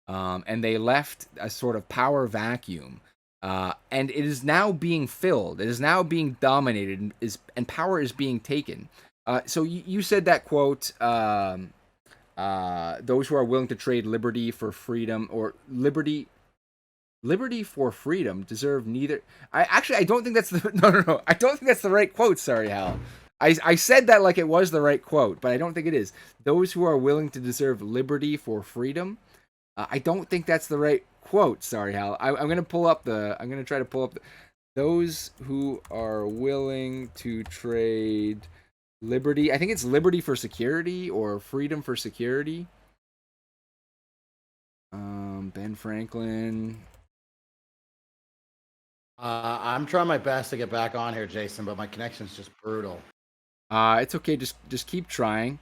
And they left a sort of power vacuum. And it is now being filled. It is now being dominated, and power is being taken. So you said that quote, those who are willing to trade liberty for freedom, or liberty for freedom deserve neither. I don't think that's the, no. I don't think that's the right quote. Sorry, Hal. I said that like it was the right quote, but I don't think it is. Those who are willing to deserve liberty for freedom. I don't think that's the right quote. Sorry, Hal. I'm gonna try to pull up those who are willing to trade liberty. I think it's liberty for security or freedom for security. Ben Franklin. I'm trying my best to get back on here, Jason, but my connection's just brutal. It's okay. Just keep trying.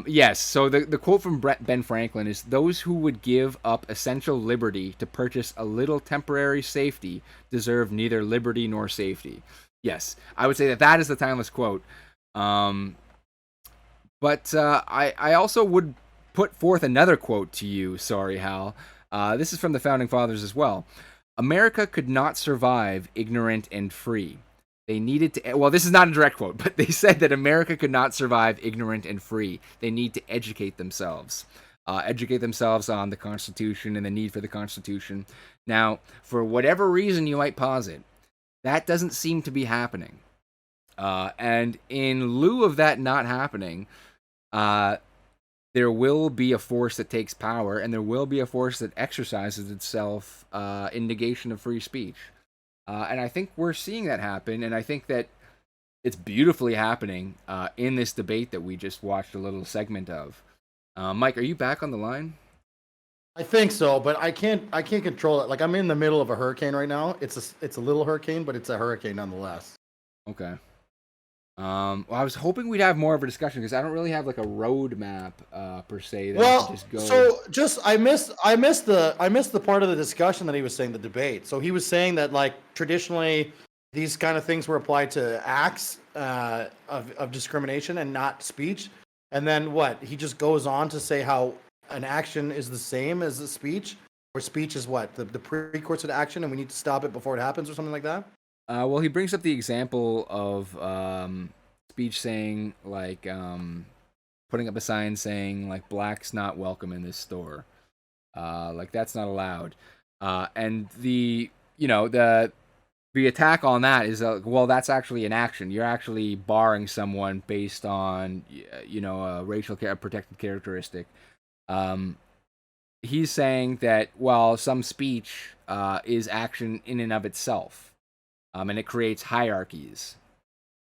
Yes, so the quote from Ben Franklin is, those who would give up essential liberty to purchase a little temporary safety deserve neither liberty nor safety. Yes, I would say that is the timeless quote. But I also would put forth another quote to you, sorry, Hal. This is from the Founding Fathers as well. America could not survive ignorant and free. They needed to, well, this is not a direct quote, but they said that America could not survive ignorant and free. They need to educate themselves. Educate themselves on the Constitution and the need for the Constitution. Now, for whatever reason you might posit, that doesn't seem to be happening. And in lieu of that not happening, there will be a force that takes power, and there will be a force that exercises itself in negation of free speech. And I think we're seeing that happen, and I think that it's beautifully happening in this debate that we just watched a little segment of. Mike, are you back on the line? I think so, but I can't control it. Like, I'm in the middle of a hurricane right now. It's a little hurricane, but it's a hurricane nonetheless. Okay. Well, I was hoping we'd have more of a discussion because I don't really have like a roadmap per se that I Well, can just go. so just I missed the part of the discussion that he was saying, the debate. So he was saying that, like, traditionally these kind of things were applied to acts of discrimination and not speech. And then what? He just goes on to say how an action is the same as a speech, or speech is what? The precursor to action, and we need to stop it before it happens, or something like that? Well, he brings up the example of speech saying, like, putting up a sign saying, like, "Black's not welcome in this store." Like, that's not allowed. And the attack on that is, well, that's actually an action. You're actually barring someone based on, a racial protected characteristic. He's saying that, well, some speech is action in and of itself, and it creates hierarchies,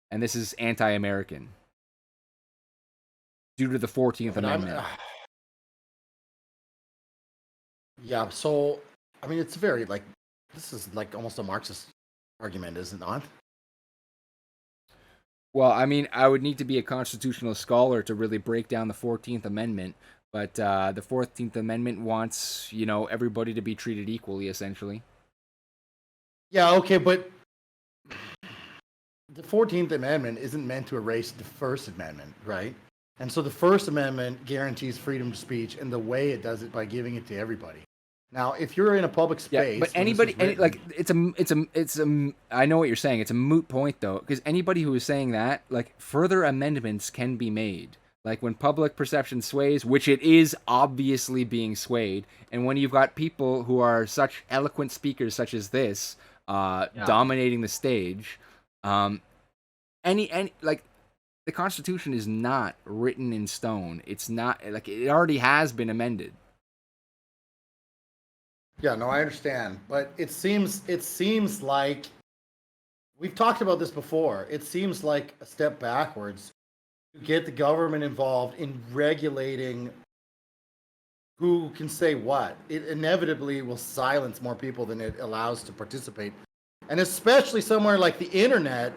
and this is anti-American due to the 14th Amendment. Yeah. So, I mean, it's very, like, this is like almost a Marxist argument, is it not? Well, I mean, I would need to be a constitutional scholar to really break down the 14th Amendment, but the 14th Amendment wants, everybody to be treated equally, essentially. Yeah. Okay, but the 14th Amendment isn't meant to erase the First Amendment, right? And so the First Amendment guarantees freedom of speech, and the way it does it by giving it to everybody. Now, if you're in a public space, Yeah, but anybody, it's a. I know what you're saying. It's a moot point though, because anybody who is saying that, like, further amendments can be made. Like, when public perception sways, which it is obviously being swayed, and when you've got people who are such eloquent speakers, such as this, dominating the stage, any like, the Constitution is not written in stone. It's not, like, it already has been amended. Yeah, no, I understand, but it seems like we've talked about this before. It seems like a step backwards to get the government involved in regulating who can say what. It inevitably will silence more people than it allows to participate, and especially somewhere like the internet,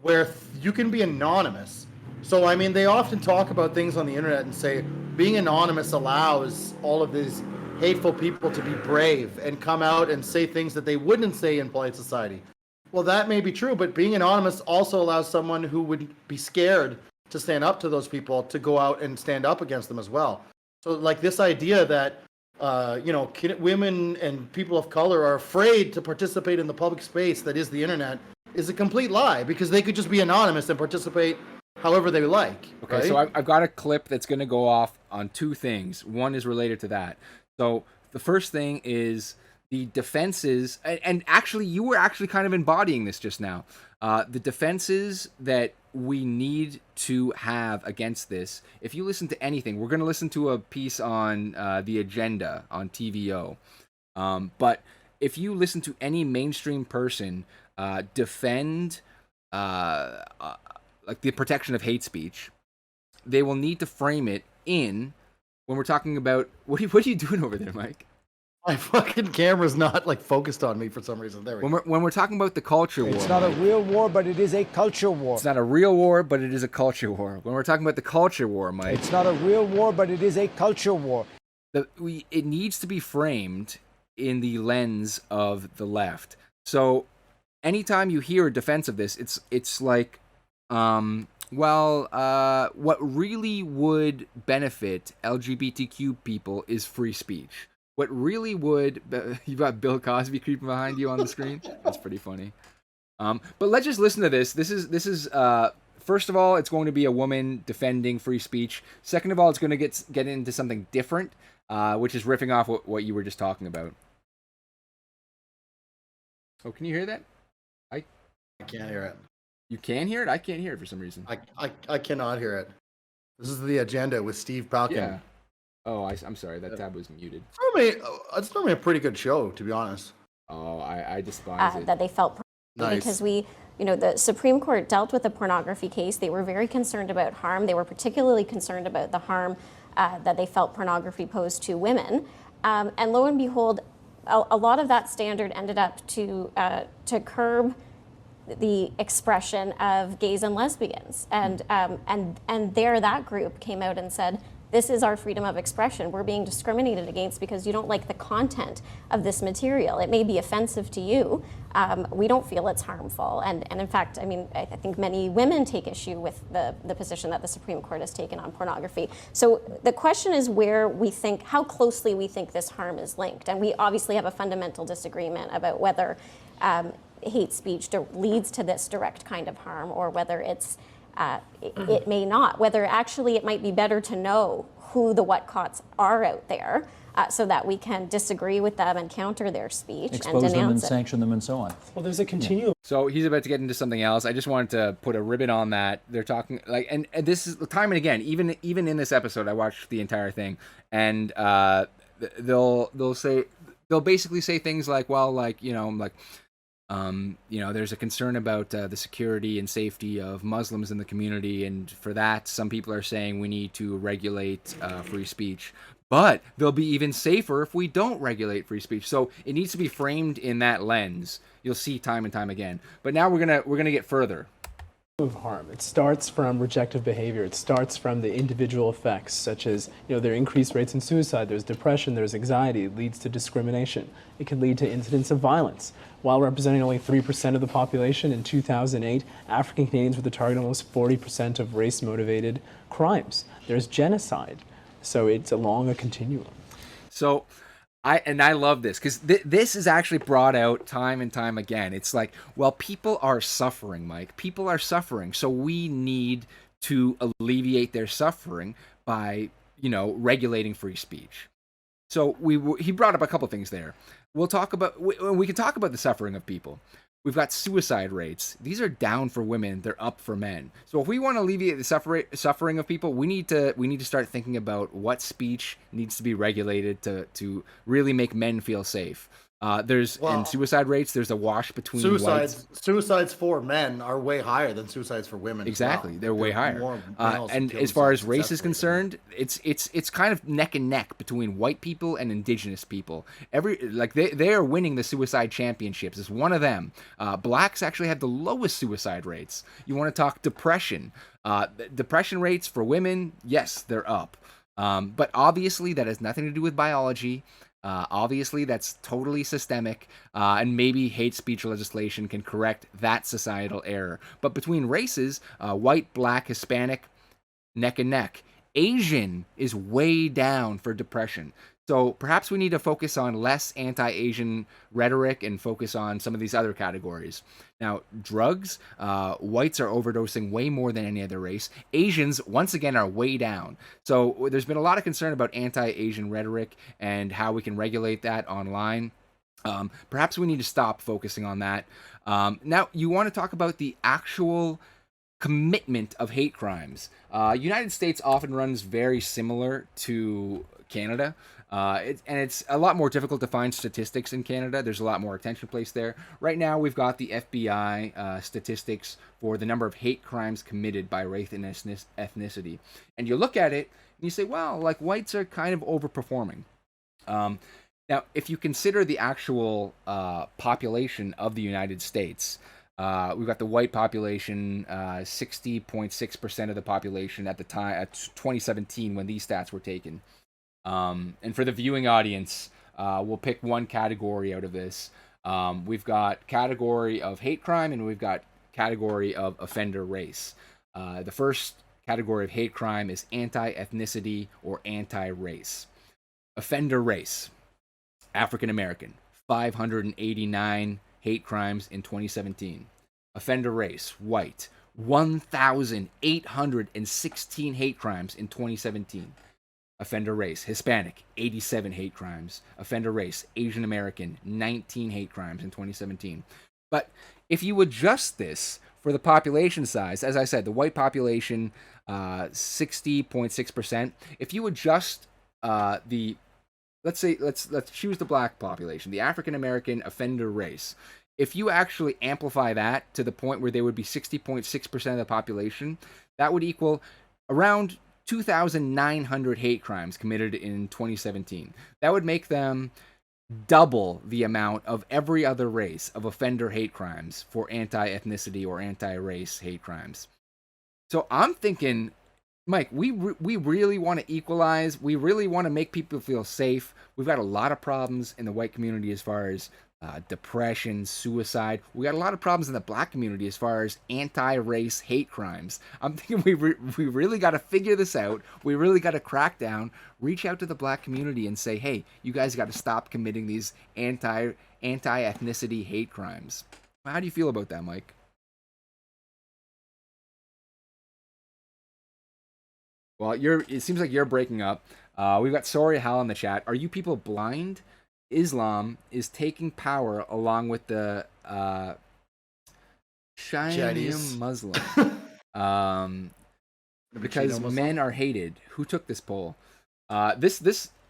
where you can be anonymous. So, I mean, they often talk about things on the internet and say being anonymous allows all of these hateful people to be brave and come out and say things that they wouldn't say in polite society. Well, that may be true, but being anonymous also allows someone who would be scared to stand up to those people to go out and stand up against them as well. So, like, this idea that women and people of color are afraid to participate in the public space that is the internet is a complete lie, because they could just be anonymous and participate however they like. Okay, right? so I've got a clip that's going to go off on two things. One is related to that. So the first thing is the defenses, and actually you were actually kind of embodying this just now. The defenses that we need to have against this. If you listen to anything, we're going to listen to a piece on the agenda on TVO. But if you listen to any mainstream person defend like the protection of hate speech, they will need to frame it in, when we're talking about, what are you doing over there, Mike? My fucking camera's not, like, focused on me for some reason. There we go. When we're talking about the culture war, It's not a real war, but it is a culture war. it's not a real war, but it is a culture war. When we're talking about the culture war, Mike, It's not a real war, but it is a culture war. it needs to be framed in the lens of the left. So anytime you hear a defense of this, it's like, what really would benefit LGBTQ people is free speech. What really would, you've got Bill Cosby creeping behind you on the screen. That's pretty funny. But let's just listen to this. This is first of all, it's going to be a woman defending free speech. Second of all, it's going to get into something different, which is riffing off what you were just talking about. Oh, can you hear that? I can't hear it. You can hear it? I can't hear it for some reason. I cannot hear it. This is the agenda with Steve Falcon. Yeah. Oh, I'm sorry. That tab was muted. It's normally a pretty good show, to be honest. Oh, I despise it. that they felt Nice. because the Supreme Court dealt with the pornography case. They were very concerned about harm. They were particularly concerned about the harm that they felt pornography posed to women. And lo and behold, a lot of that standard ended up to curb the expression of gays and lesbians, and there that group came out and said, this is our freedom of expression. We're being discriminated against because you don't like the content of this material. It may be offensive to you. We don't feel it's harmful. And in fact, I mean, I think many women take issue with the position that the Supreme Court has taken on pornography. So the question is how closely we think this harm is linked. And we obviously have a fundamental disagreement about whether hate speech leads to this direct kind of harm or whether it may not, whether actually it might be better to know who the whatcots are out there so that we can disagree with them and counter their speech expose and denounce them and it. sanction them and so on. Well, there's a continuum. So he's about to get into something else. I just wanted to put a ribbon on that. They're talking and this is time and again, even in this episode, I watched the entire thing, and they'll basically say things like, well, there's a concern about the security and safety of Muslims in the community, and for that, some people are saying we need to regulate free speech. But they'll be even safer if we don't regulate free speech. So it needs to be framed in that lens. You'll see time and time again. But now we're gonna get further. Of harm. It starts from rejective behavior. It starts from the individual effects, such as there are increased rates in suicide, there's depression, there's anxiety. It leads to discrimination. It can lead to incidents of violence. While representing only 3% of the population in 2008, African Canadians were the target of almost 40% of race-motivated crimes. There's genocide. So it's along a continuum. So I love this because this is actually brought out time and time again. It's like, well, people are suffering, Mike. People are suffering. So we need to alleviate their suffering by, regulating free speech. So he brought up a couple things there. We can talk about the suffering of people. We've got suicide rates. These are down for women. They're up for men. So if we want to alleviate the suffering of people, we need to start thinking about what speech needs to be regulated to really make men feel safe. In suicide rates, there's a wash between suicides for men are way higher than suicides for women. Exactly, they're way higher. And as far as race is concerned, it's kind of neck and neck between white people and indigenous people. They are winning the suicide championships. It's one of them. Blacks actually have the lowest suicide rates. You want to talk depression? Depression rates for women, yes, they're up. But obviously that has nothing to do with biology. Obviously, that's totally systemic, and maybe hate speech legislation can correct that societal error. But between races, white, black, Hispanic, neck and neck. Asian is way down for depression. So perhaps we need to focus on less anti-Asian rhetoric and focus on some of these other categories. Now, drugs, whites are overdosing way more than any other race. Asians, once again, are way down. So there's been a lot of concern about anti-Asian rhetoric and how we can regulate that online. Perhaps we need to stop focusing on that. Now, you want to talk about the actual commitment of hate crimes. United States often runs very similar to Canada. It's a lot more difficult to find statistics in Canada. There's a lot more attention placed there. Right now, we've got the FBI statistics for the number of hate crimes committed by race and ethnicity. And you look at it, and you say, well, whites are kind of overperforming. Now, if you consider the actual population of the United States, we've got the white population, 60.6% of the population at the time, at 2017 when these stats were taken. And for the viewing audience, we'll pick one category out of this. We've got category of hate crime and we've got category of offender race. The first category of hate crime is anti-ethnicity or anti-race. Offender race, African American, 589 hate crimes in 2017. Offender race, white, 1,816 hate crimes in 2017. Offender race, Hispanic, 87 hate crimes. Offender race, Asian American, 19 hate crimes in 2017. But if you adjust this for the population size, as I said, the white population, 60.6%. If you adjust the, let's choose the black population, the African American offender race. If you actually amplify that to the point where they would be 60.6% of the population, that would equal around 2,900 hate crimes committed in 2017. That would make them double the amount of every other race of offender hate crimes for anti-ethnicity or anti-race hate crimes. So I'm thinking, Mike, we really want to equalize. We really want to make people feel safe. We've got a lot of problems in the white community as far as depression, suicide. We got a lot of problems in the black community as far as anti-race hate crimes. I'm thinking we really got to figure this out. We really got to crack down, reach out to the black community and say, hey, you guys got to stop committing these anti-ethnicity hate crimes. How do you feel about that, Mike? Well, it seems like you're breaking up. We've got Sorry Hal in the chat. Are you people blind? Islam is taking power along with the Shiite Muslim. Because men are hated. Who took this poll? This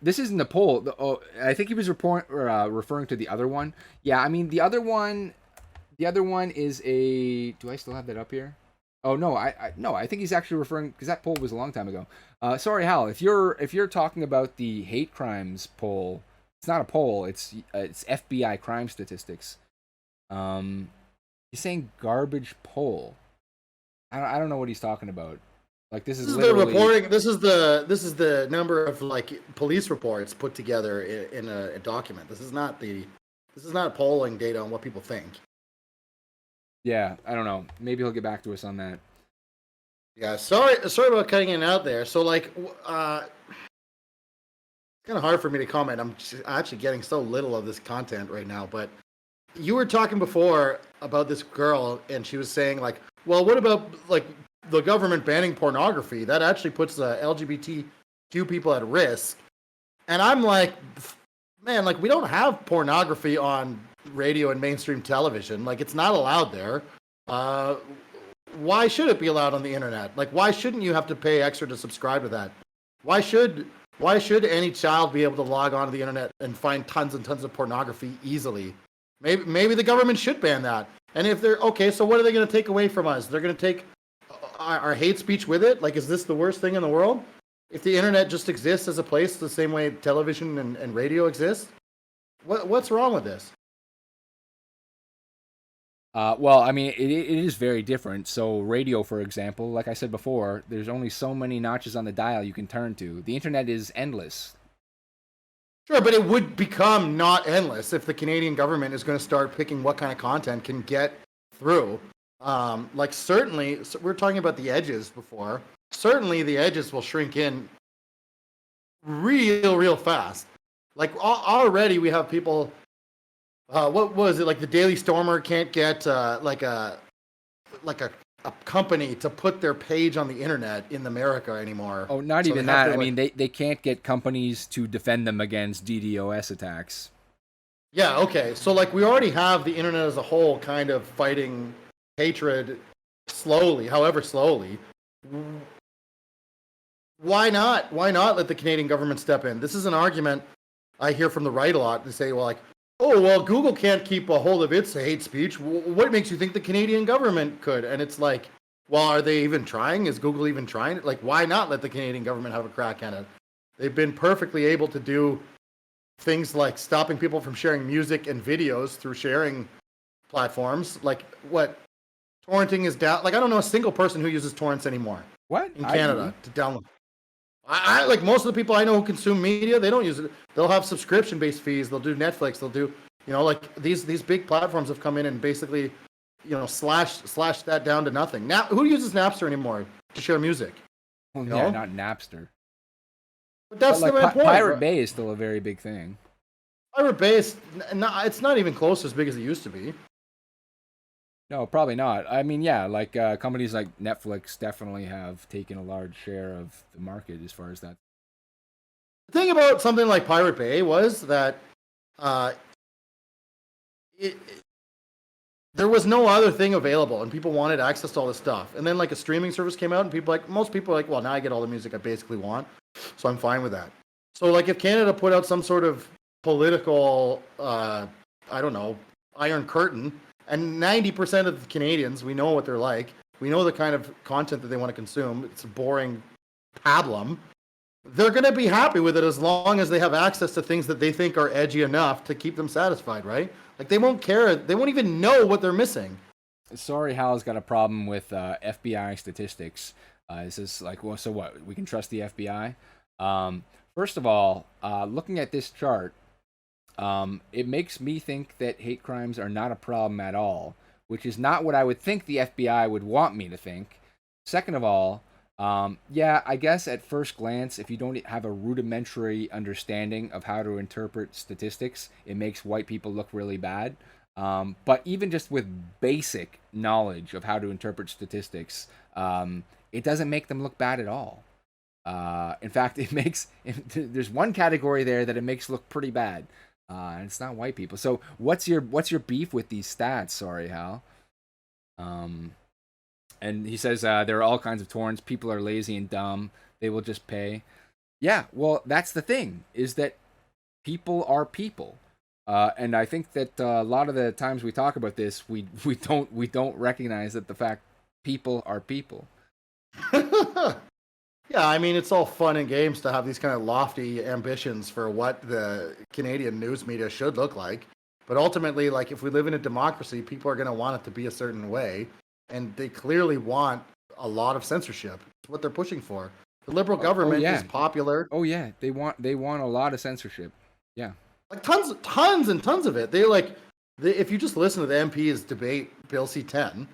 isn't a poll. I think he was referring to the other one. Yeah, I mean the other one is a. Do I still have that up here? Oh no, I think he's actually referring, because that poll was a long time ago. Sorry, Hal, if you're talking about the hate crimes poll, it's not a poll. It's FBI crime statistics. He's saying garbage poll. I don't know what he's talking about. Like this is literally the reporting. This is the number of like police reports put together in a document. This is not polling data on what people think. Yeah, I don't know. Maybe he'll get back to us on that. Yeah, sorry about cutting in and out there. So like, it's kind of hard for me to comment. I'm actually getting so little of this content right now. But you were talking before about this girl, and she was saying like, well, what about like the government banning pornography? That actually puts LGBTQ people at risk. And I'm like, man, like we don't have pornography on radio and mainstream television. Like it's not allowed there. Why should it be allowed on the internet? Like why shouldn't you have to pay extra to subscribe to that? Why should any child be able to log onto the internet and find tons and tons of pornography easily? Maybe the government should ban that. And if they're okay, so what are they going to take away from us? They're going to take our hate speech with it? Like is this the worst thing in the world? If the internet just exists as a place the same way television and radio exist, what's wrong with this? Well, I mean, it is very different. So radio, for example, like I said before, there's only so many notches on the dial you can turn to. The internet is endless. Sure, but it would become not endless if the Canadian government is going to start picking what kind of content can get through. Like certainly, so we're talking about the edges before. Certainly the edges will shrink in real fast. Like already we have people. What was it like? The Daily Stormer can't get like a company to put their page on the internet in America anymore. Oh, not even that. I mean, they can't get companies to defend them against DDoS attacks. Yeah. Okay. So like we already have the internet as a whole kind of fighting hatred slowly, however slowly. Why not? Why not let the Canadian government step in? This is an argument I hear from the right a lot. They say, well, like, oh, well, Google can't keep a hold of its hate speech. What makes you think the Canadian government could? And it's like, well, are they even trying? Is Google even trying? Like, why not let the Canadian government have a crack at it? They've been perfectly able to do things like stopping people from sharing music and videos through sharing platforms. Like, what? Torrenting is down. Like, I don't know a single person who uses torrents anymore. What? In Canada to download. I like most of the people I know who consume media, they don't use it. They'll have subscription-based fees. They'll do Netflix. They'll do, like these big platforms have come in and basically, slash that down to nothing. Now, who uses Napster anymore to share music? Well, yeah, not Napster. But that's but the point. Pirate Bay is still a very big thing. Pirate Bay is it's not even close to as big as it used to be. No, probably not. I mean, yeah, like companies like Netflix definitely have taken a large share of the market as far as that. The thing about something like Pirate Bay was that there was no other thing available, and people wanted access to all this stuff. And then like a streaming service came out, and most people are like, well, now I get all the music I basically want, so I'm fine with that. So like if Canada put out some sort of political, I don't know, iron curtain, and 90% of the Canadians, we know what they're like. We know the kind of content that they want to consume. It's boring pablum. They're going to be happy with it as long as they have access to things that they think are edgy enough to keep them satisfied, right? Like they won't care. They won't even know what they're missing. Sorry, Hal's got a problem with FBI statistics. This is like, well, so what? We can trust the FBI? First of all, looking at this chart, it makes me think that hate crimes are not a problem at all, which is not what I would think the FBI would want me to think. Second of all, yeah, I guess at first glance, if you don't have a rudimentary understanding of how to interpret statistics, it makes white people look really bad. But even just with basic knowledge of how to interpret statistics, it doesn't make them look bad at all. In fact, there's one category there that it makes look pretty bad. And it's not white people. So what's your beef with these stats? Sorry, Hal. And he says there are all kinds of torrents. People are lazy and dumb. They will just pay. Yeah, well, that's the thing, is that people are people. And I think that a lot of the times we talk about this, we don't recognize that the fact people are people. Yeah, I mean, it's all fun and games to have these kind of lofty ambitions for what the Canadian news media should look like. But ultimately, like, if we live in a democracy, people are going to want it to be a certain way. And they clearly want a lot of censorship. It's what they're pushing for. The Liberal government is popular. Oh, yeah. They want a lot of censorship. Yeah. Like, tons and tons of it. If you just listen to the MPs debate Bill C-10,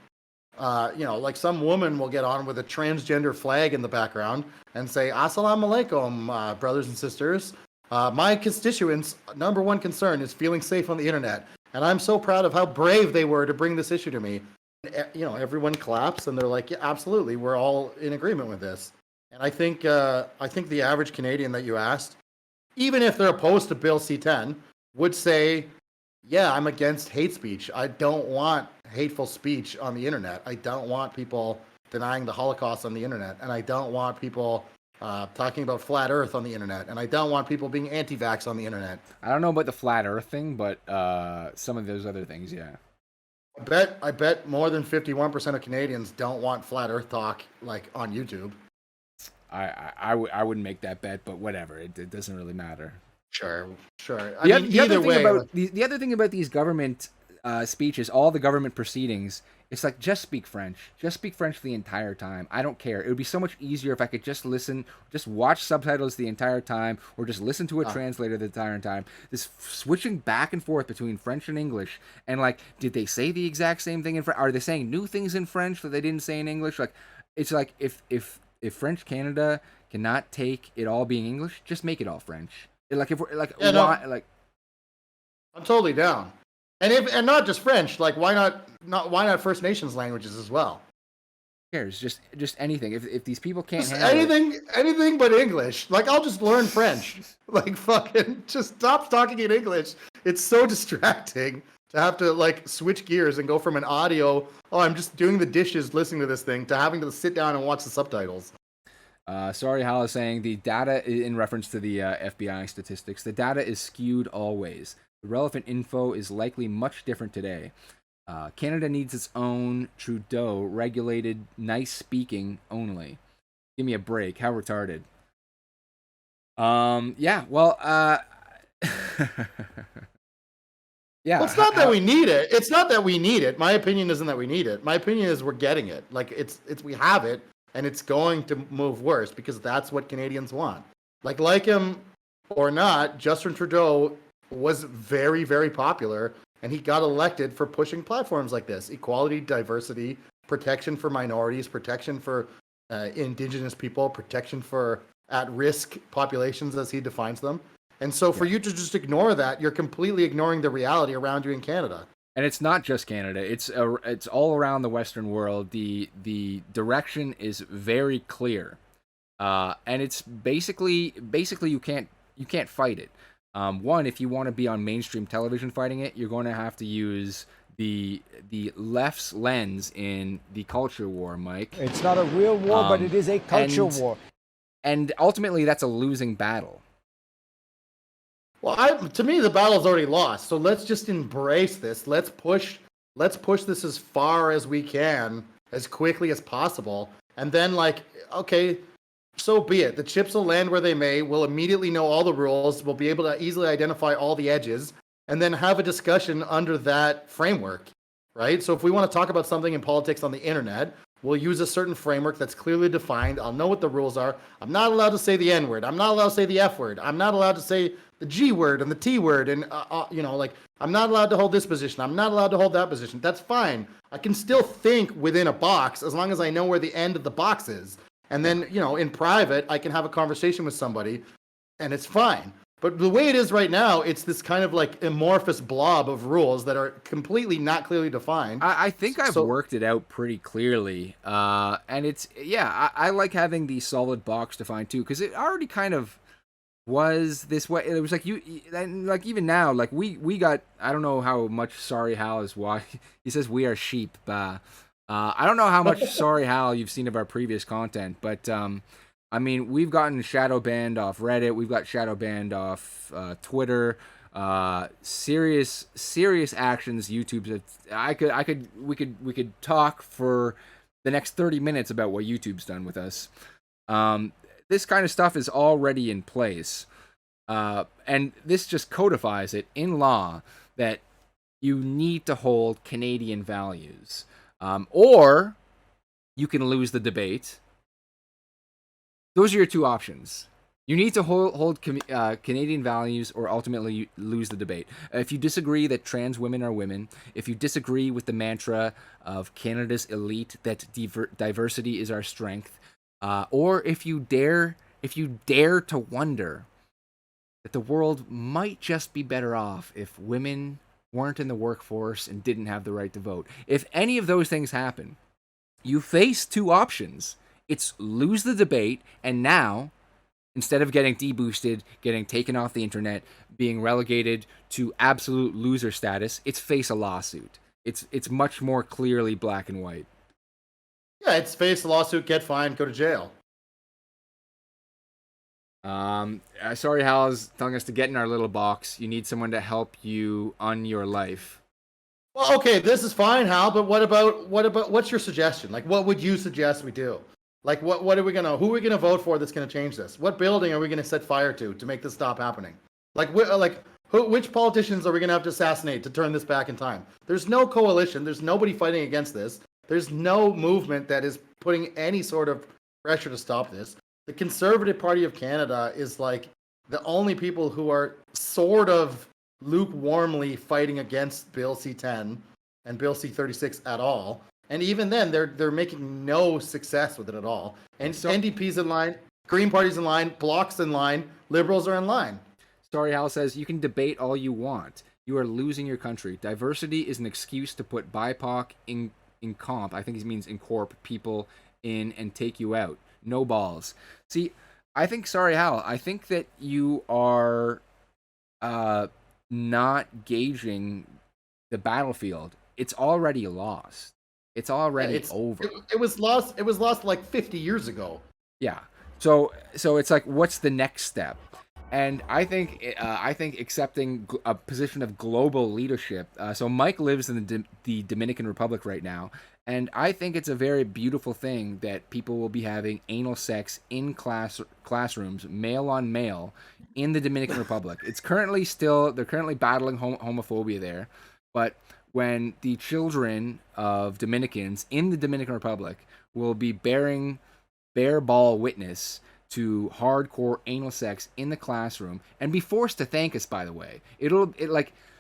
like some woman will get on with a transgender flag in the background and say, Assalamu alaikum, brothers and sisters. My constituents' number one concern is feeling safe on the internet. And I'm so proud of how brave they were to bring this issue to me. Everyone claps and they're like, yeah, absolutely. We're all in agreement with this. And I think the average Canadian that you asked, even if they're opposed to Bill C-10, would say, yeah, I'm against hate speech. I don't want hateful speech on the internet. I don't want people denying the Holocaust on the internet. And I don't want people talking about flat earth on the internet. And I don't want people being anti-vax on the internet. I don't know about the flat earth thing, but some of those other things, yeah. I bet more than 51% of Canadians don't want flat earth talk like on YouTube. I wouldn't make that bet, but whatever. It doesn't really matter. Sure. The other thing about these government speeches, all the government proceedings, it's like, just speak French. Just speak French the entire time. I don't care. It would be so much easier if I could just watch subtitles the entire time, or just listen to a translator the entire time. This switching back and forth between French and English, and like, did they say the exact same thing in French? Are they saying new things in French that they didn't say in English? Like, it's like, if French Canada cannot take it all being English, just make it all French. Like, if we're like, I'm totally down. And not just French, like why not First Nations languages as well? Who cares? Just anything. If these people can't just handle anything but English. Like, I'll just learn French. Like, fucking just stop talking in English. It's so distracting to have to like switch gears and go from an audio, I'm just doing the dishes listening to this thing, to having to sit down and watch the subtitles. Sorry, Hal is saying the data in reference to the FBI statistics. The data is skewed always. The relevant info is likely much different today. Canada needs its own Trudeau regulated nice speaking only. Give me a break. How retarded. Yeah, well, yeah. Well, it's not that we need it. It's not that we need it. My opinion isn't that we need it. My opinion is we're getting it. Like, it's we have it, and it's going to move worse because that's what Canadians want. Like him or not, Justin Trudeau was very, very popular, and he got elected for pushing platforms like this: equality, diversity, protection for minorities, protection for Indigenous people, protection for at-risk populations as he defines them. And so for you to just ignore that, you're completely ignoring the reality around you in Canada. And it's not just Canada. It's all around the Western world. The direction is very clear. And it's basically you can't fight it. One, if you want to be on mainstream television fighting it, you're going to have to use the left's lens in the culture war, Mike. It's not a real war, but it is a culture war. And ultimately, that's a losing battle. Well, to me, the battle's already lost. So let's just embrace this. Let's push this as far as we can, as quickly as possible. And then, like, okay, so be it. The chips will land where they may. We'll immediately know all the rules. We'll be able to easily identify all the edges and then have a discussion under that framework, right? So if we want to talk about something in politics on the internet, we'll use a certain framework that's clearly defined. I'll know what the rules are. I'm not allowed to say the N word. I'm not allowed to say the F word. I'm not allowed to say the G word and the T word. And, like, I'm not allowed to hold this position. I'm not allowed to hold that position. That's fine. I can still think within a box as long as I know where the end of the box is. And then, in private, I can have a conversation with somebody and it's fine. But the way it is right now, it's this kind of like amorphous blob of rules that are completely not clearly defined. I think I've worked it out pretty clearly. And it's, I like having the solid box defined too, because it already kind of was this way. It was like like even now, like we got, I don't know how much Sorry Hal is watching. He says we are sheep. I don't know how much Sorry Hal you've seen of our previous content, but I mean, we've gotten shadow banned off Reddit. We've got shadow banned off Twitter. Serious actions. YouTube's. We could talk for the next 30 minutes about what YouTube's done with us. This kind of stuff is already in place, and this just codifies it in law that you need to hold Canadian values, or you can lose the debate. Those are your two options. You need to hold Canadian values or ultimately lose the debate. If you disagree that trans women are women, if you disagree with the mantra of Canada's elite that diversity is our strength, or if you dare to wonder that the world might just be better off if women weren't in the workforce and didn't have the right to vote. If any of those things happen, you face two options. It's lose the debate, and now, instead of getting deboosted, getting taken off the internet, being relegated to absolute loser status, it's face a lawsuit. It's much more clearly black and white. Yeah, it's face a lawsuit, get fined, go to jail. Sorry, Hal is telling us to get in our little box. You need someone to help you on your life. Well, okay, this is fine, Hal, but what about what's your suggestion? Like, what would you suggest we do? Like, who are we gonna vote for that's gonna change this? What building are we gonna set fire to make this stop happening? Which politicians are we gonna have to assassinate to turn this back in time? There's no coalition. There's nobody fighting against this. There's no movement that is putting any sort of pressure to stop this. The Conservative Party of Canada is like the only people who are sort of lukewarmly fighting against Bill C-10 and Bill C-36 at all. And even then, they're making no success with it at all. And so, NDP's in line, Green Party's in line, Bloc's in line, Liberals are in line. Sorry, Hal says, you can debate all you want. You are losing your country. Diversity is an excuse to put BIPOC in comp. I think he means in corp people in and take you out. No balls. See, I think, sorry, Hal, I think that you are not gauging the battlefield. It's already lost. It's already over. It was lost. It was lost like 50 years ago. Yeah. So it's like, what's the next step? And I think accepting a position of global leadership. So Mike lives in the Dominican Republic right now, and I think it's a very beautiful thing that people will be having anal sex in classrooms, male on male, in the Dominican Republic. They're currently battling homophobia there, but when the children of Dominicans in the Dominican Republic will be bearing bare ball witness to hardcore anal sex in the classroom and be forced to thank us, by the way.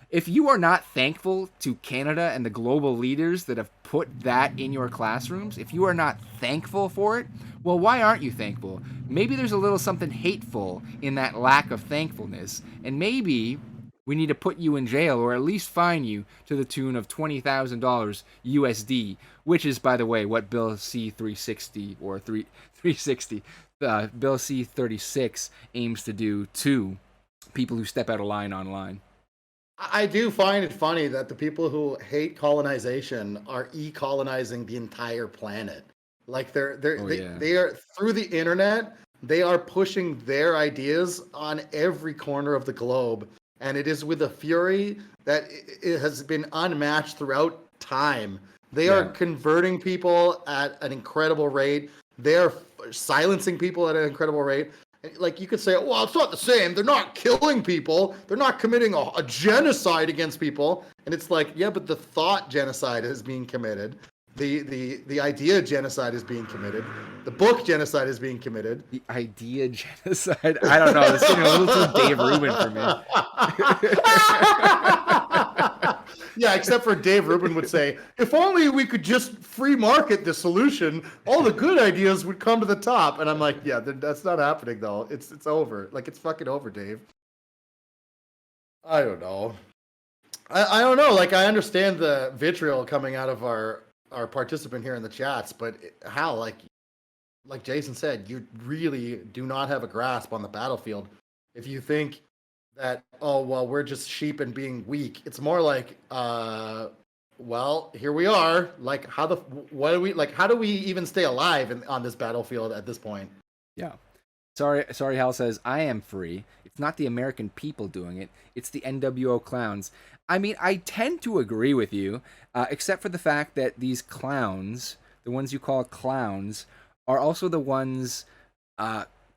If you are not thankful to Canada and the global leaders that have put that in your classrooms, if you are not thankful for it, well, why aren't you thankful? Maybe there's a little something hateful in that lack of thankfulness, and maybe we need to put you in jail or at least fine you to the tune of $20,000 USD, which is, by the way, what Bill C-360 or 360, Bill C-36 aims to do to people who step out of line online. I do find it funny that the people who hate colonization are colonizing the entire planet. Like Oh yeah. they are through the internet. They are pushing their ideas on every corner of the globe, and it is with a fury that it has been unmatched throughout time. They are Yeah. converting people at an incredible rate. They are silencing people at an incredible rate. Like you could say, well, it's not the same. They're not killing people. They're not committing a genocide against people. And it's like, yeah, but the thought genocide is being committed. The idea genocide is being committed. The book genocide is being committed. The idea genocide. I don't know. This is getting a little too Dave Rubin for me. Yeah, except for Dave Rubin would say, if only we could just free market the solution, all the good ideas would come to the top. And I'm like, yeah, that's not happening though. It's over. Like it's fucking over, Dave. I don't know. I don't know. Like I understand the vitriol coming out of our participant here in the chats, but how like Jason said, you really do not have a grasp on the battlefield if you think that, oh well, we're just sheep and being weak. It's more like well, here we are. Like how do we even stay alive on this battlefield at this point? Yeah. Sorry, Hal says, I am free. It's not the American people doing it. It's the NWO clowns. I mean, I tend to agree with you, except for the fact that these clowns, the ones you call clowns, are also the ones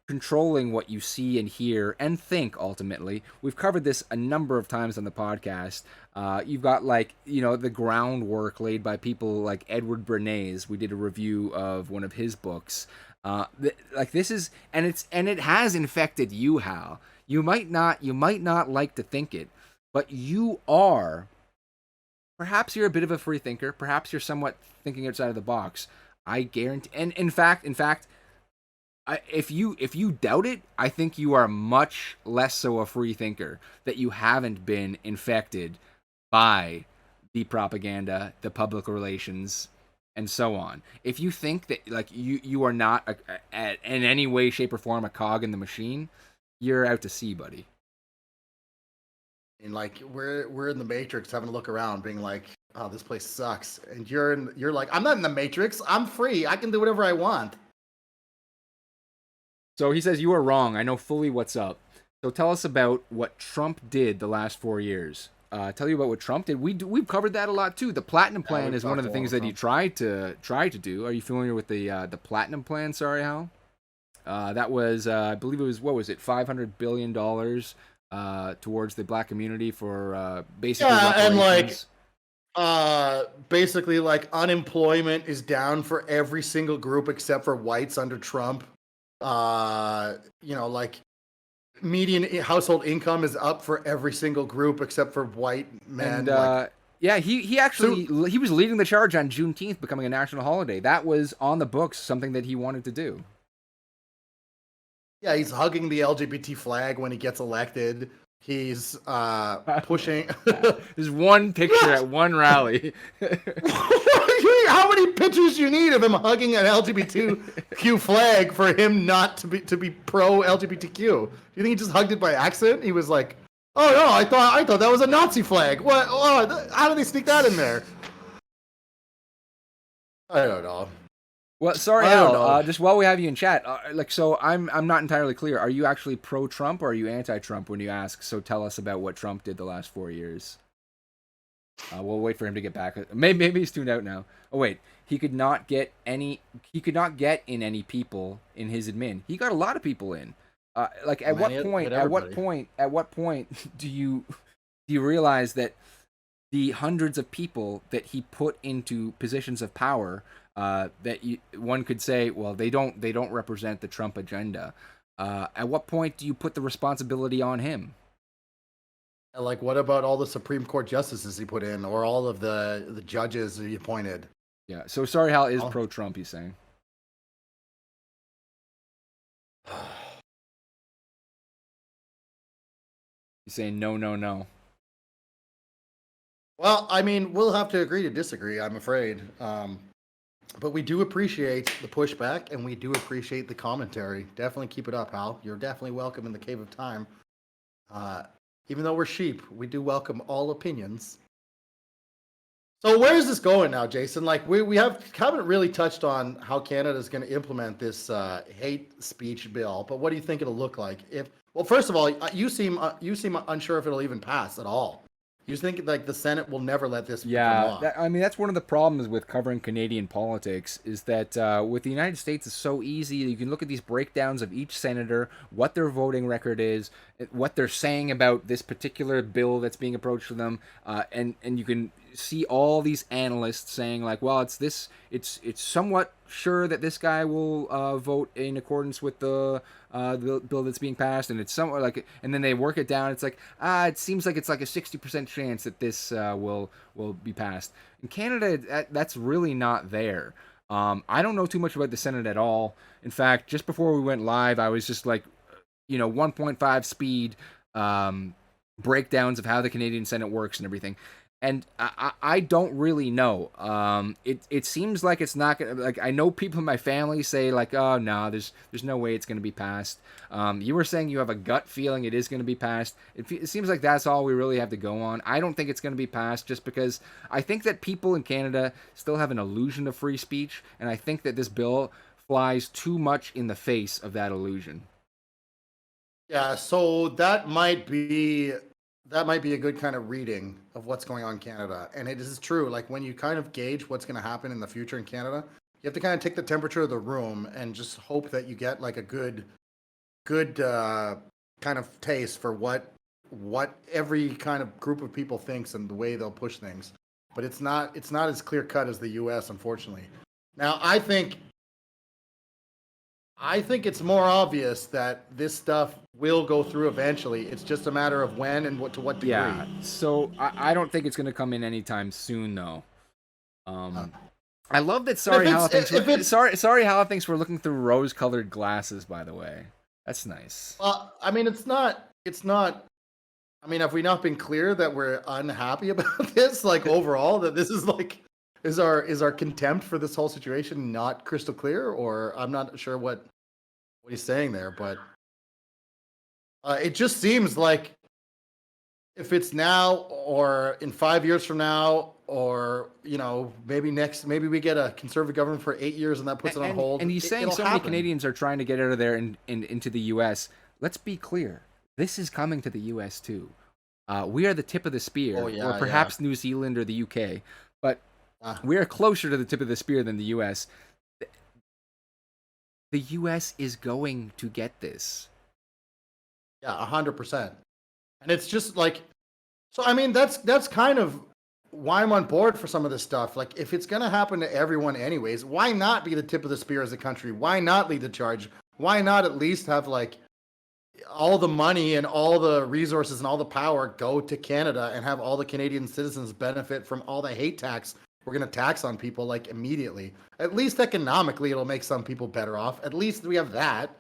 controlling what you see and hear and think, ultimately. We've covered this a number of times on the podcast. You've got, like, you know, the groundwork laid by people like Edward Bernays. We did a review of one of his books. Like this is, and it has infected you, Hal. You might not like to think it, but you are. Perhaps you're a bit of a free thinker. Perhaps you're somewhat thinking outside of the box. I guarantee. And in fact, if you doubt it, I think you are much less so a free thinker, that you haven't been infected by the propaganda, the public relations, and so on. If you think that like you are not in any way, shape, or form a cog in the machine, you're out to sea, buddy. And like we're in the Matrix, having a look around, being like, "Oh, this place sucks," and you're like, "I'm not in the Matrix. I'm free. I can do whatever I want." So he says you are wrong. I know fully what's up. So tell us about what Trump did the last 4 years. Tell you about what Trump did. We've covered that a lot too. The Platinum Plan is one of the things that he tried to do. Are you familiar with the Platinum Plan? Sorry, Hal. That was I believe it was, what was it, $500 billion towards the black community for basically reparations. And basically like unemployment is down for every single group except for whites under Trump. You know, like median household income is up for every single group except for white men. And yeah, he actually he was leading the charge on Juneteenth becoming a national holiday. That was on the books, something that he wanted to do. Yeah, he's hugging the LGBT flag when he gets elected. He's pushing. There's one picture at one rally. How many pictures do you need of him hugging an LGBTQ flag for him not to be pro LGBTQ? Do you think he just hugged it by accident? He was like, "Oh no, I thought that was a Nazi flag. What? How did they sneak that in there?" I don't know. Well, sorry, Al. Just while we have you in chat, so I'm not entirely clear. Are you actually pro-Trump or are you anti-Trump when you ask? So tell us about what Trump did the last 4 years. We'll wait for him to get back. Maybe he's tuned out now. Oh wait, he could not get in any people in his admin. He got a lot of people in. Like at what point do you realize that the hundreds of people that he put into positions of power, one could say, well, they don't represent the Trump agenda. At what point do you put the responsibility on him? Like, what about all the Supreme Court justices he put in, or all of the judges he appointed? Yeah. So sorry, Hal is pro-Trump. He's saying. He's saying no, no, no. Well, I mean, we'll have to agree to disagree, I'm afraid. But we do appreciate the pushback, and we do appreciate the commentary. Definitely keep it up, Hal. You're definitely welcome in the Cave of Time. Even though we're sheep, we do welcome all opinions. So where is this going now, Jason? Like haven't really touched on how Canada is going to implement this hate speech bill. But what do you think it'll look like? Well, first of all, you seem unsure if it'll even pass at all. You think like the Senate will never let this become law? I mean, that's one of the problems with covering Canadian politics is that with the United States, it's so easy. You can look at these breakdowns of each senator, what their voting record is, what they're saying about this particular bill that's being approached to them, and you can see all these analysts saying like, well, it's somewhat sure that this guy will vote in accordance with the bill that's being passed, and it's somewhat like, and then they work it down. It's like, it seems like it's like a 60% chance that this will be passed. In Canada, that's really not there. I don't know too much about the Senate at all. In fact, just before we went live, I was just like, 1.5 speed breakdowns of how the Canadian Senate works and everything. And I don't really know. It seems like it's not gonna, like, I know people in my family say like, oh no, there's no way it's gonna be passed. You were saying you have a gut feeling it is gonna be passed. It seems like that's all we really have to go on. I don't think it's gonna be passed just because I think that people in Canada still have an illusion of free speech, and I think that this bill flies too much in the face of that illusion. Yeah, so that might be a good kind of reading of what's going on in Canada. And it is true. Like when you kind of gauge what's going to happen in the future in Canada, you have to kind of take the temperature of the room and just hope that you get like a good kind of taste for what every kind of group of people thinks and the way they'll push things. But it's not as clear cut as the US, unfortunately. Now, I think it's more obvious that this stuff will go through eventually. It's just a matter of when and to what degree. Yeah, so I don't think it's going to come in anytime soon, though. I love that. Sorry Hala thinks we're looking through rose-colored glasses. By the way, that's nice. Well, I mean, it's not. I mean, have we not been clear that we're unhappy about this? Like overall, that this is like. Is our contempt for this whole situation not crystal clear, or I'm not sure what he's saying there, but it just seems like if it's now or in 5 years from now, or maybe we get a conservative government for 8 years and that puts it on hold. And he's saying so many Canadians are trying to get out of there and into the U.S. Let's be clear, this is coming to the U.S. too. We are the tip of the spear, or perhaps New Zealand or the U.K., but we are closer to the tip of the spear than the U.S. The U.S. is going to get this. Yeah, 100%. And it's just like, so I mean, that's kind of why I'm on board for some of this stuff. Like, if it's going to happen to everyone anyways, why not be the tip of the spear as a country? Why not lead the charge? Why not at least have like all the money and all the resources and all the power go to Canada and have all the Canadian citizens benefit from all the hate tax we're going to tax on people like immediately? At least economically, it'll make some people better off. At least we have that.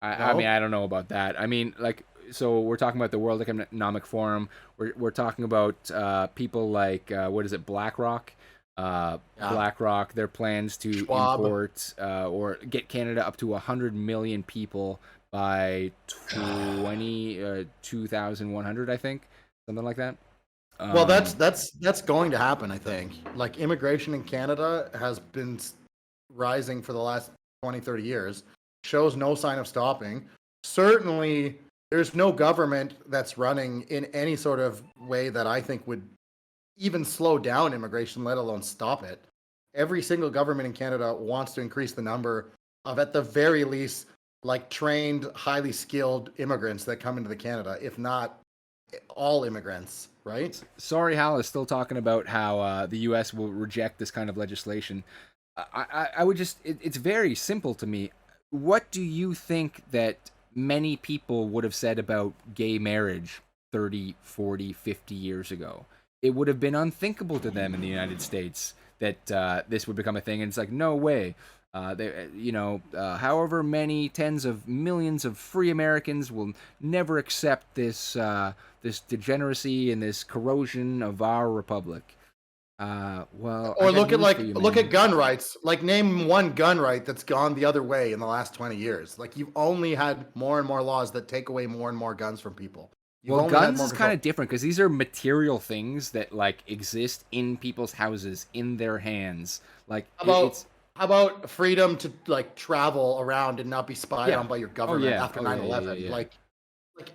I mean, I don't know about that. I mean, like, so we're talking about the World Economic Forum. We're talking about people like, what is it, BlackRock? BlackRock, their plans to import or get Canada up to 100 million people by 2100, I think. Something like that. Well, that's going to happen, I think. Like, immigration in Canada has been rising for the last 20, 30 years. Shows no sign of stopping. Certainly, there's no government that's running in any sort of way that I think would even slow down immigration, let alone stop it. Every single government in Canada wants to increase the number of, at the very least, like trained, highly skilled immigrants that come into Canada, if not all immigrants, right? Sorry, Hal is still talking about how the U.S. will reject this kind of legislation. I would just, it's very simple to me. What do you think that many people would have said about gay marriage 30, 40, 50 years ago? It would have been unthinkable to them in the United States that this would become a thing. And it's like, no way. However many tens of millions of free Americans will never accept this this degeneracy and this corrosion of our republic. Or look at gun rights. Like, name one gun right that's gone the other way in the last 20 years. Like, you've only had more and more laws that take away more and more guns from people. You've Well, only had guns more is kind control. of different because these are material things that like exist in people's houses, in their hands. Like How about it's how about freedom to like travel around and not be spied yeah. on by your Oh government yeah. after Oh yeah. Yeah. 9/11? Yeah. Yeah. Like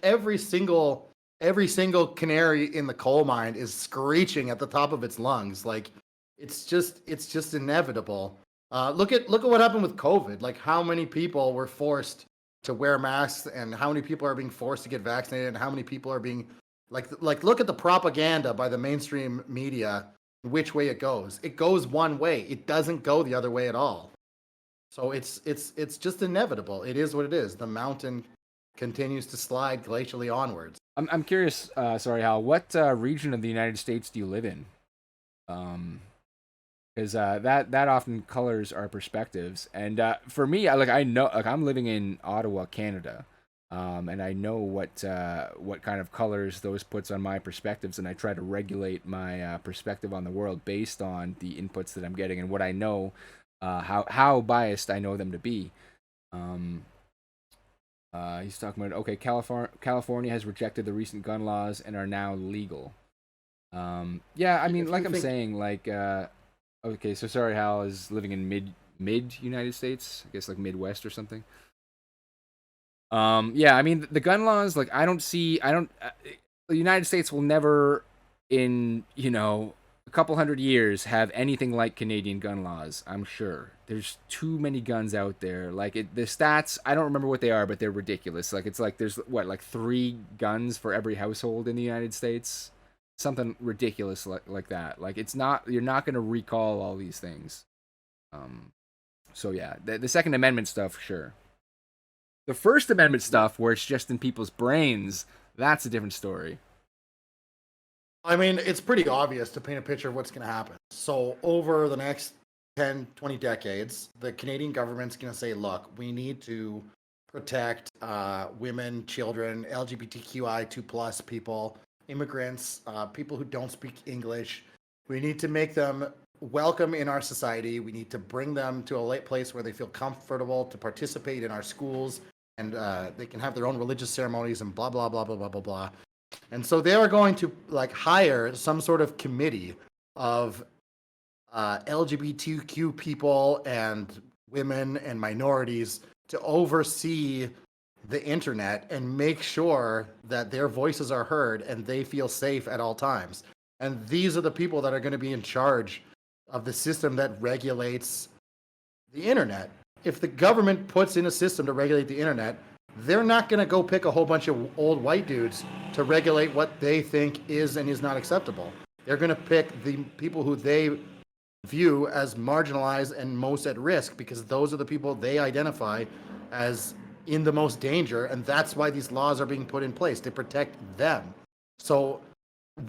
every single canary in the coal mine is screeching at the top of its lungs. Like it's just inevitable. Look at what happened with COVID. Like how many people were forced to wear masks, and how many people are being forced to get vaccinated, and how many people are being like look at the propaganda by the mainstream media. Which way it goes? It goes one way. It doesn't go the other way at all. So it's just inevitable. It is what it is. The mountain continues to slide glacially onwards. I'm curious. Sorry, Hal. What region of the United States do you live in? Because that often colors our perspectives. And for me, I know like I'm living in Ottawa, Canada, and I know what kind of colors those puts on my perspectives, and I try to regulate my perspective on the world based on the inputs that I'm getting and what I know, how biased I know them to be. Um, he's talking about okay, California has rejected the recent gun laws and are now legal. Yeah, I mean, If like you I'm think saying, like okay, so sorry, Hal is living in mid United States, I guess like Midwest or something. Yeah, I mean the gun laws, like I don't. The United States will never, in a couple hundred years, have anything like Canadian gun laws. I'm sure there's too many guns out there. Like the stats, I don't remember what they are, but they're ridiculous. Like it's like there's what like 3 guns for every household in the United States, something ridiculous like that. Like it's not you're not gonna recall all these things. So yeah, the Second Amendment stuff, sure. The First Amendment stuff, where it's just in people's brains, that's a different story. I mean, it's pretty obvious to paint a picture of what's going to happen. So, over the next 10, 20 decades, the Canadian government's going to say, look, we need to protect women, children, LGBTQI2 plus people, immigrants, people who don't speak English. We need to make them welcome in our society. We need to bring them to a place where they feel comfortable to participate in our schools, and they can have their own religious ceremonies and blah, blah, blah, blah, blah, blah, blah. And so they are going to like hire some sort of committee of LGBTQ people and women and minorities to oversee the internet and make sure that their voices are heard and they feel safe at all times. And these are the people that are going to be in charge of the system that regulates the internet. If the government puts in a system to regulate the internet, they're not going to go pick a whole bunch of old white dudes to regulate what they think is and is not acceptable. They're going to pick the people who they view as marginalized and most at risk, because those are the people they identify as in the most danger, and that's why these laws are being put in place to protect them. So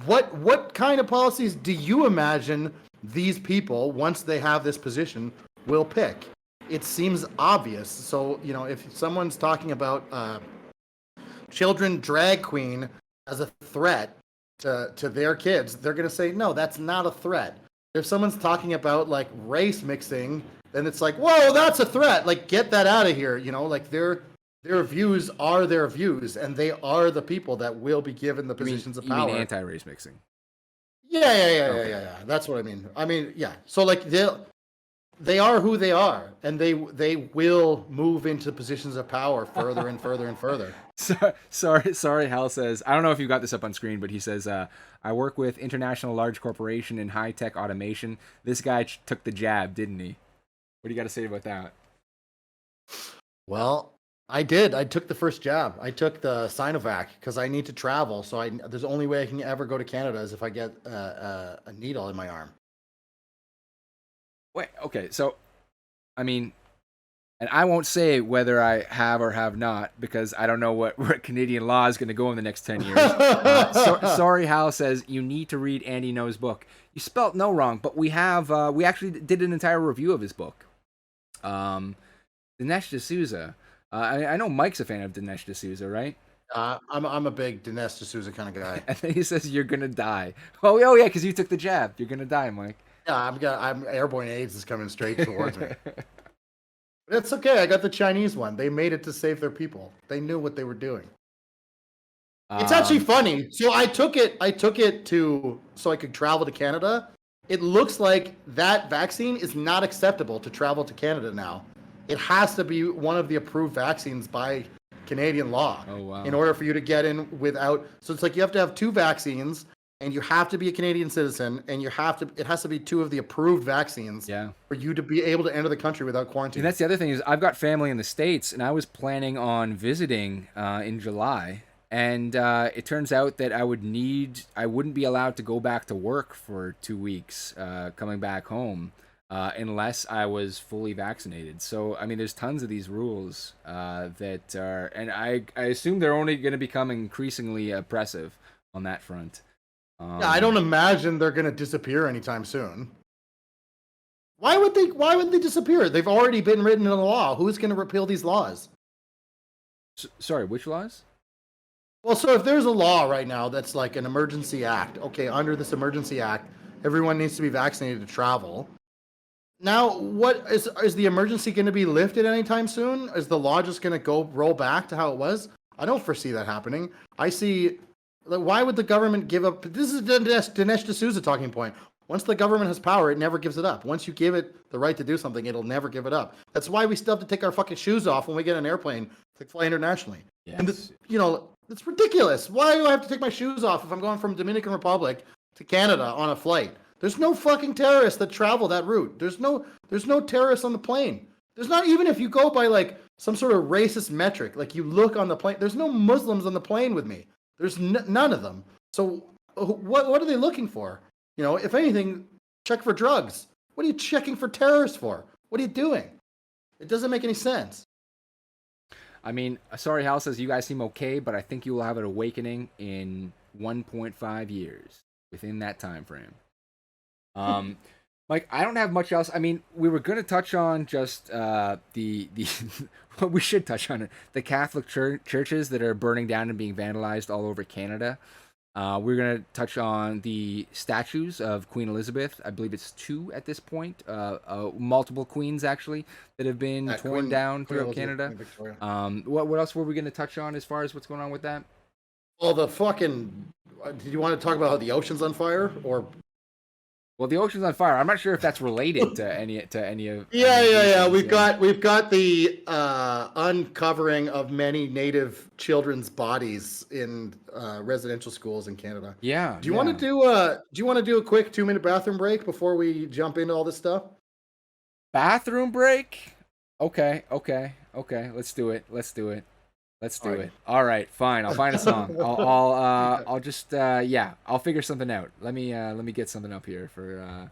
what kind of policies do you imagine these people, once they have this position, will pick? It seems obvious. So, if someone's talking about children drag queen as a threat to their kids, they're going to say, no, that's not a threat. If someone's talking about like race mixing, then it's like, whoa, that's a threat. Like, get that out of here. Like their views are their views, and they are the people that will be given the positions of power. You mean anti-race mixing? Yeah. That's what I mean. Yeah. So like they are who they are, and they will move into positions of power further and further and further. Sorry. Hal says, I don't know if you got this up on screen, but he says, I work with international large corporation in high tech automation. This guy took the jab, didn't he? What do you got to say about that? Well, I did. I took the first jab. I took the Sinovac because I need to travel. So there's the only way I can ever go to Canada is if I get a needle in my arm. Wait, okay, so, I mean, and I won't say whether I have or have not, because I don't know what Canadian law is going to go in the next 10 years. Sorry, Hal says, you need to read Andy No's book. You spelt no wrong, but we actually did an entire review of his book. Dinesh D'Souza. I know Mike's a fan of Dinesh D'Souza, right? I'm a big Dinesh D'Souza kind of guy. And then he says, you're going to die. Oh yeah, because you took the jab. You're going to die, Mike. Yeah, I'm airborne AIDS is coming straight towards me. But it's okay. I got the Chinese one. They made it to save their people. They knew what they were doing. It's actually funny. So I took it to so I could travel to Canada. It looks like that vaccine is not acceptable to travel to Canada now. It has to be one of the approved vaccines by Canadian law in order for you to get in without. So it's like you have to have 2 vaccines, and you have to be a Canadian citizen, and it has to be 2 of the approved vaccines for you to be able to enter the country without quarantine. And that's the other thing is I've got family in the States, and I was planning on visiting in July. And it turns out that I wouldn't be allowed to go back to work for 2 weeks coming back home unless I was fully vaccinated. So, I mean, there's tons of these rules that are, and I assume they're only going to become increasingly oppressive on that front. Yeah, I don't imagine they're going to disappear anytime soon. Why would they disappear? They've already been written in the law. Who's going to repeal these laws? Sorry, which laws? Well, so if there's a law right now that's like an emergency act, okay, under this emergency act, everyone needs to be vaccinated to travel. Now, what is the emergency going to be lifted anytime roll Is the law just going to roll back to how it was? I don't foresee that happening. I see, like, why would the government give up? This is Dinesh D'Souza talking point. Once the government has power, it never gives it up. Once you give it the right to do something, it'll never give it up. That's why we still have to take our fucking shoes off when we get on an airplane to fly internationally. Yes. And it's ridiculous. Why do I have to take my shoes off if I'm going from Dominican Republic to Canada on a flight? There's no fucking terrorists that travel that route. There's no terrorists on the plane. There's not, even if you go by like some sort of racist metric, like you look on the plane, there's no Muslims on the plane with me. There's none of them. So what are they looking for? If anything, check for drugs. What are you checking for terrorists for? What are you doing? It doesn't make any sense. I mean, Sorry Hal says you guys seem okay, but I think you will have an awakening in 1.5 years within that time frame. Mike, I don't have much else. I mean, we were going to touch on just the we should touch on it. The Catholic churches that are burning down and being vandalized all over Canada. We're going to touch on the statues of Queen Elizabeth. I believe it's 2 at this point. Multiple queens, actually, that have been torn down throughout Canada. What else were we going to touch on as far as what's going on with that? Well, the fucking... Did you want to talk about how the ocean's on fire? Or... Well, the ocean's on fire. I'm not sure if that's related to any of. Yeah. We've got the uncovering of many Native children's bodies in residential schools in Canada. Yeah. Do you want to do a quick 2-minute bathroom break before we jump into all this stuff? Bathroom break? Okay. Let's do it. All right, fine. I'll find a song. I'll just I'll figure something out. Let me get something up here for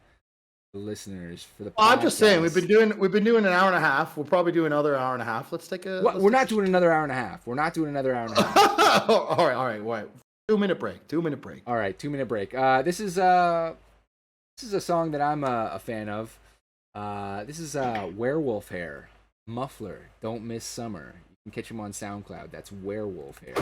the listeners for the. I'm just saying we've been doing an hour and a half. We'll probably do another hour and a half. Let's take a. We're not doing another hour and a half. All right. Wait. 2-minute break. 2-minute break. All right, 2-minute break. This is a song that I'm a fan of. This is Werewolf Hair, Muffler, Don't Miss Summer. You can catch him on SoundCloud. That's Werewolf Hair.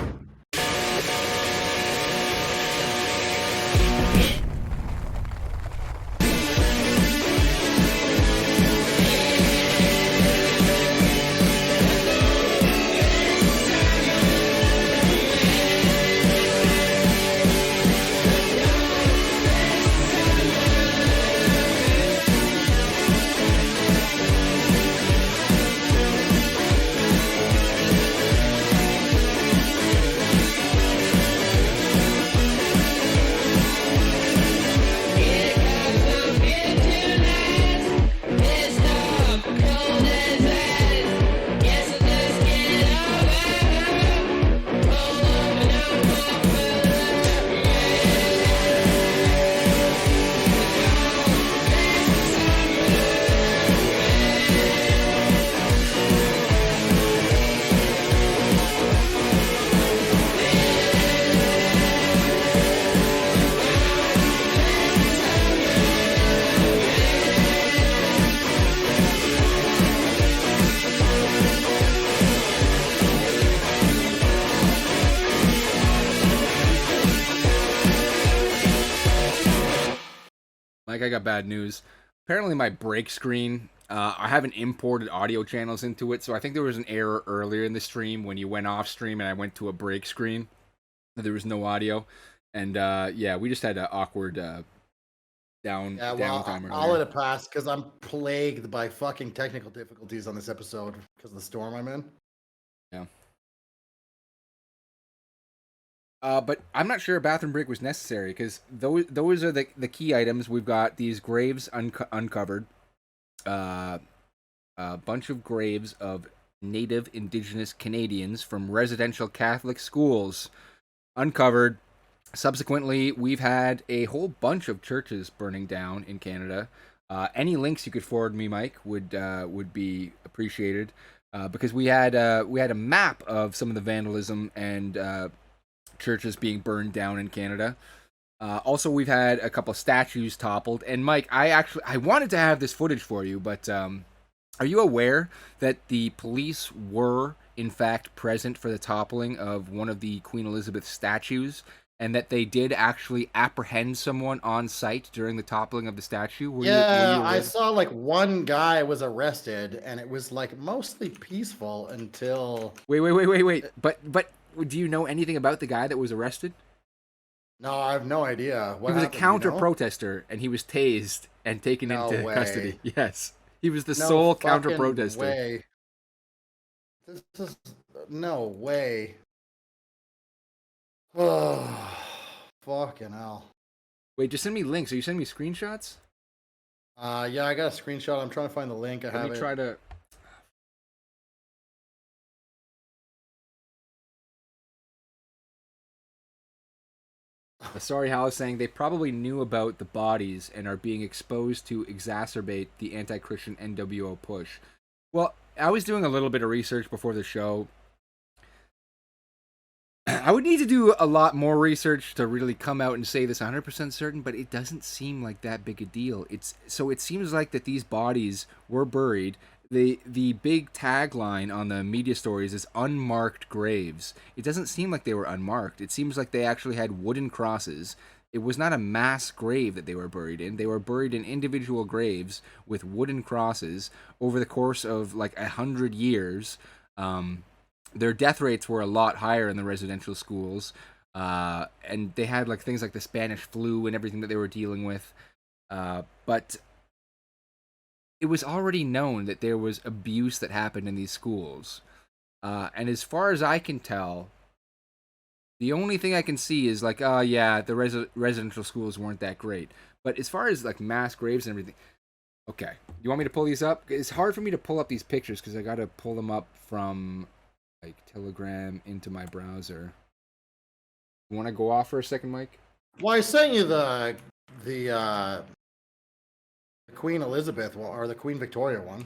Mike, I got bad news. Apparently my break screen, I haven't imported audio channels into it, so I think there was an error earlier in the stream when you went off stream and I went to a break screen. There was no audio, and we just had an awkward downtime I'll earlier. let it pass because I'm plagued by fucking technical difficulties on this episode because of the storm I'm in. Yeah. But I'm not sure a bathroom break was necessary because those are the key items. We've got these graves uncovered, a bunch of graves of Native Indigenous Canadians from residential Catholic schools uncovered. Subsequently, we've had a whole bunch of churches burning down in Canada. Any links you could forward me, Mike, would be appreciated because we had a map of some of the vandalism and churches being burned down in Canada. Also, we've had a couple statues toppled. And Mike, I wanted to have this footage for you, but are you aware that the police were in fact present for the toppling of one of the Queen Elizabeth statues, and that they did actually apprehend someone on site during the toppling of the statue? Were you I saw like one guy was arrested, and it was like mostly peaceful until. Wait. But do you know anything about the guy that was arrested? No, I have no idea. What he was happened, a counter-protester, and he was tased and taken into custody. Yes. He was the sole counter-protester. Way. This is no way. Oh, fucking hell. Wait, just send me links. Are you sending me screenshots? Yeah, I got a screenshot. I'm trying to find the link. Let me try to. Sorry, Hal is saying they probably knew about the bodies and are being exposed to exacerbate the anti-Christian NWO push. Well, I was doing a little bit of research before the show. I would need to do a lot more research to really come out and say this 100% certain, but it doesn't seem like that big a deal. It seems like that these bodies were buried. The big tagline on the media stories is unmarked graves. It doesn't seem like they were unmarked. It seems like they actually had wooden crosses. It was not a mass grave that they were buried in. They were buried in individual graves with wooden crosses over the course of like 100 years. Their death rates were a lot higher in the residential schools, and they had like things like the Spanish flu and everything that they were dealing with. But it was already known that there was abuse that happened in these schools. And as far as I can tell, the only thing I can see is like, oh yeah, the residential schools weren't that great. But as far as like mass graves and everything, okay. You want me to pull these up? It's hard for me to pull up these pictures because I got to pull them up from like Telegram into my browser. You want to go off for a second, Mike? Well, I sent you the Queen Elizabeth or the Queen Victoria one.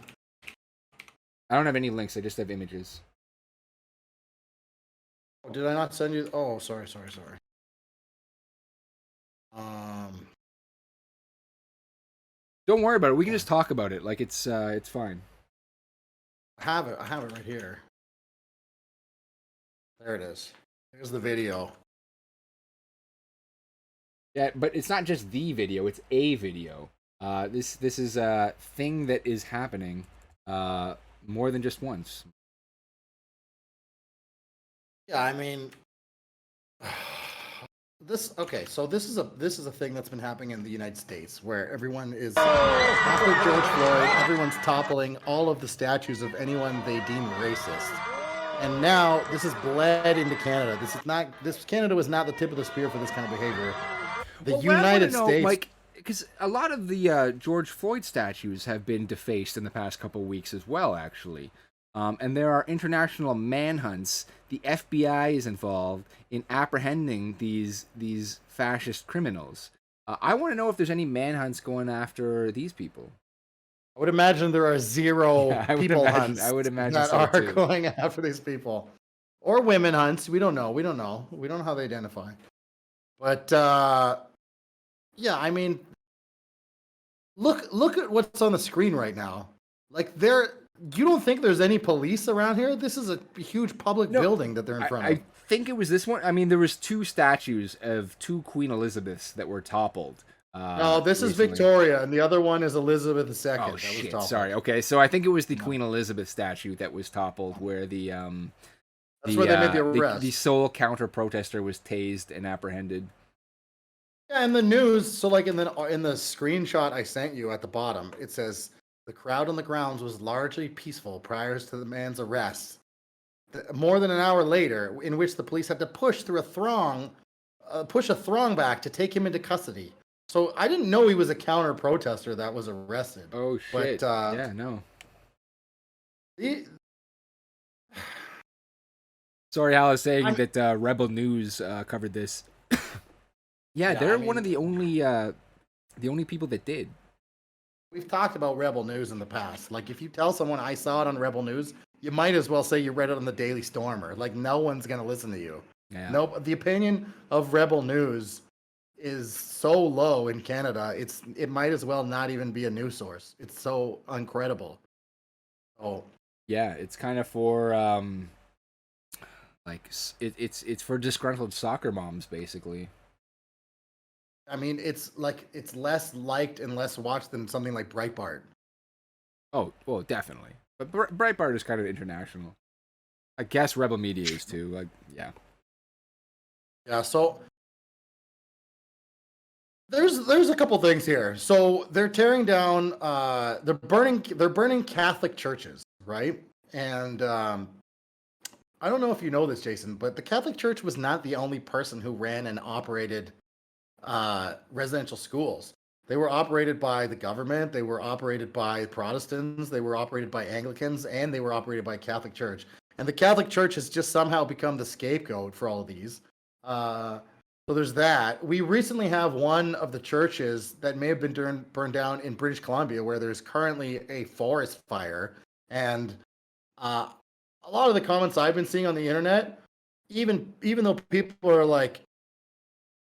I don't have any links. I just have images. Did I not send you? Oh, sorry. Don't worry about it. We can just talk about it. Like it's fine. I have it right here. There it is. Here's the video. Yeah, but it's not just the video, it's a video. This is a thing that is happening more than just once. Yeah, I mean, so this is a thing that's been happening in the United States where everyone is after George Floyd, everyone's toppling all of the statues of anyone they deem racist. And now this is bled into Canada. Canada was not the tip of the spear for this kind of behavior. The United States, like, because a lot of the George Floyd statues have been defaced in the past couple of weeks as well, actually. And there are international manhunts. The FBI is involved in apprehending these fascist criminals. I want to know if there's any manhunts going after these people. I would imagine there are zero people hunts that so are too. going after these people, or women hunts. We don't know. We don't know how they identify. But yeah, I mean, look at what's on the screen right now. Like you don't think there's any police around here? This is a huge public building that they're in front of. I think it was this one. I mean, there was two statues of two Queen Elizabeths that were toppled. No, this is Victoria, and the other one is Elizabeth II. Oh, shit. Sorry. Okay, so I think it was the Queen Elizabeth statue that was toppled, where the That's where they made the arrest. The sole counter protester was tased and apprehended. Yeah, in the news, so like in the screenshot I sent you at the bottom, it says the crowd on the grounds was largely peaceful prior to the man's arrest. More than an hour later, in which the police had to push a throng back to take him into custody. So I didn't know he was a counter protester that was arrested. Oh shit! But, yeah, no. The, Sorry, I was saying that Rebel News covered this. Yeah, they're one of the only people that did. We've talked about Rebel News in the past. Like, if you tell someone I saw it on Rebel News, you might as well say you read it on the Daily Stormer. Like, no one's gonna listen to you. Yeah. Nope. The opinion of Rebel News is so low in Canada. It might as well not even be a news source. It's so uncredible. Oh. Yeah, it's kind of for it's for disgruntled soccer moms, basically. I mean, it's less liked and less watched than something like Breitbart. Oh, well, definitely. But Breitbart is kind of international. I guess Rebel Media is too. Like, yeah. Yeah. So there's a couple things here. So they're tearing down. They're burning Catholic churches, right? And I don't know if you know this, Jason, but the Catholic Church was not the only person who ran and operated residential schools. They were operated by the government, they were operated by Protestants, they were operated by Anglicans, and they were operated by Catholic Church. And the Catholic Church has just somehow become the scapegoat for all of these. So there's that. We recently have one of the churches that may have been burned down in British Columbia, where there's currently a forest fire. And a lot of the comments I've been seeing on the internet, even though people are like,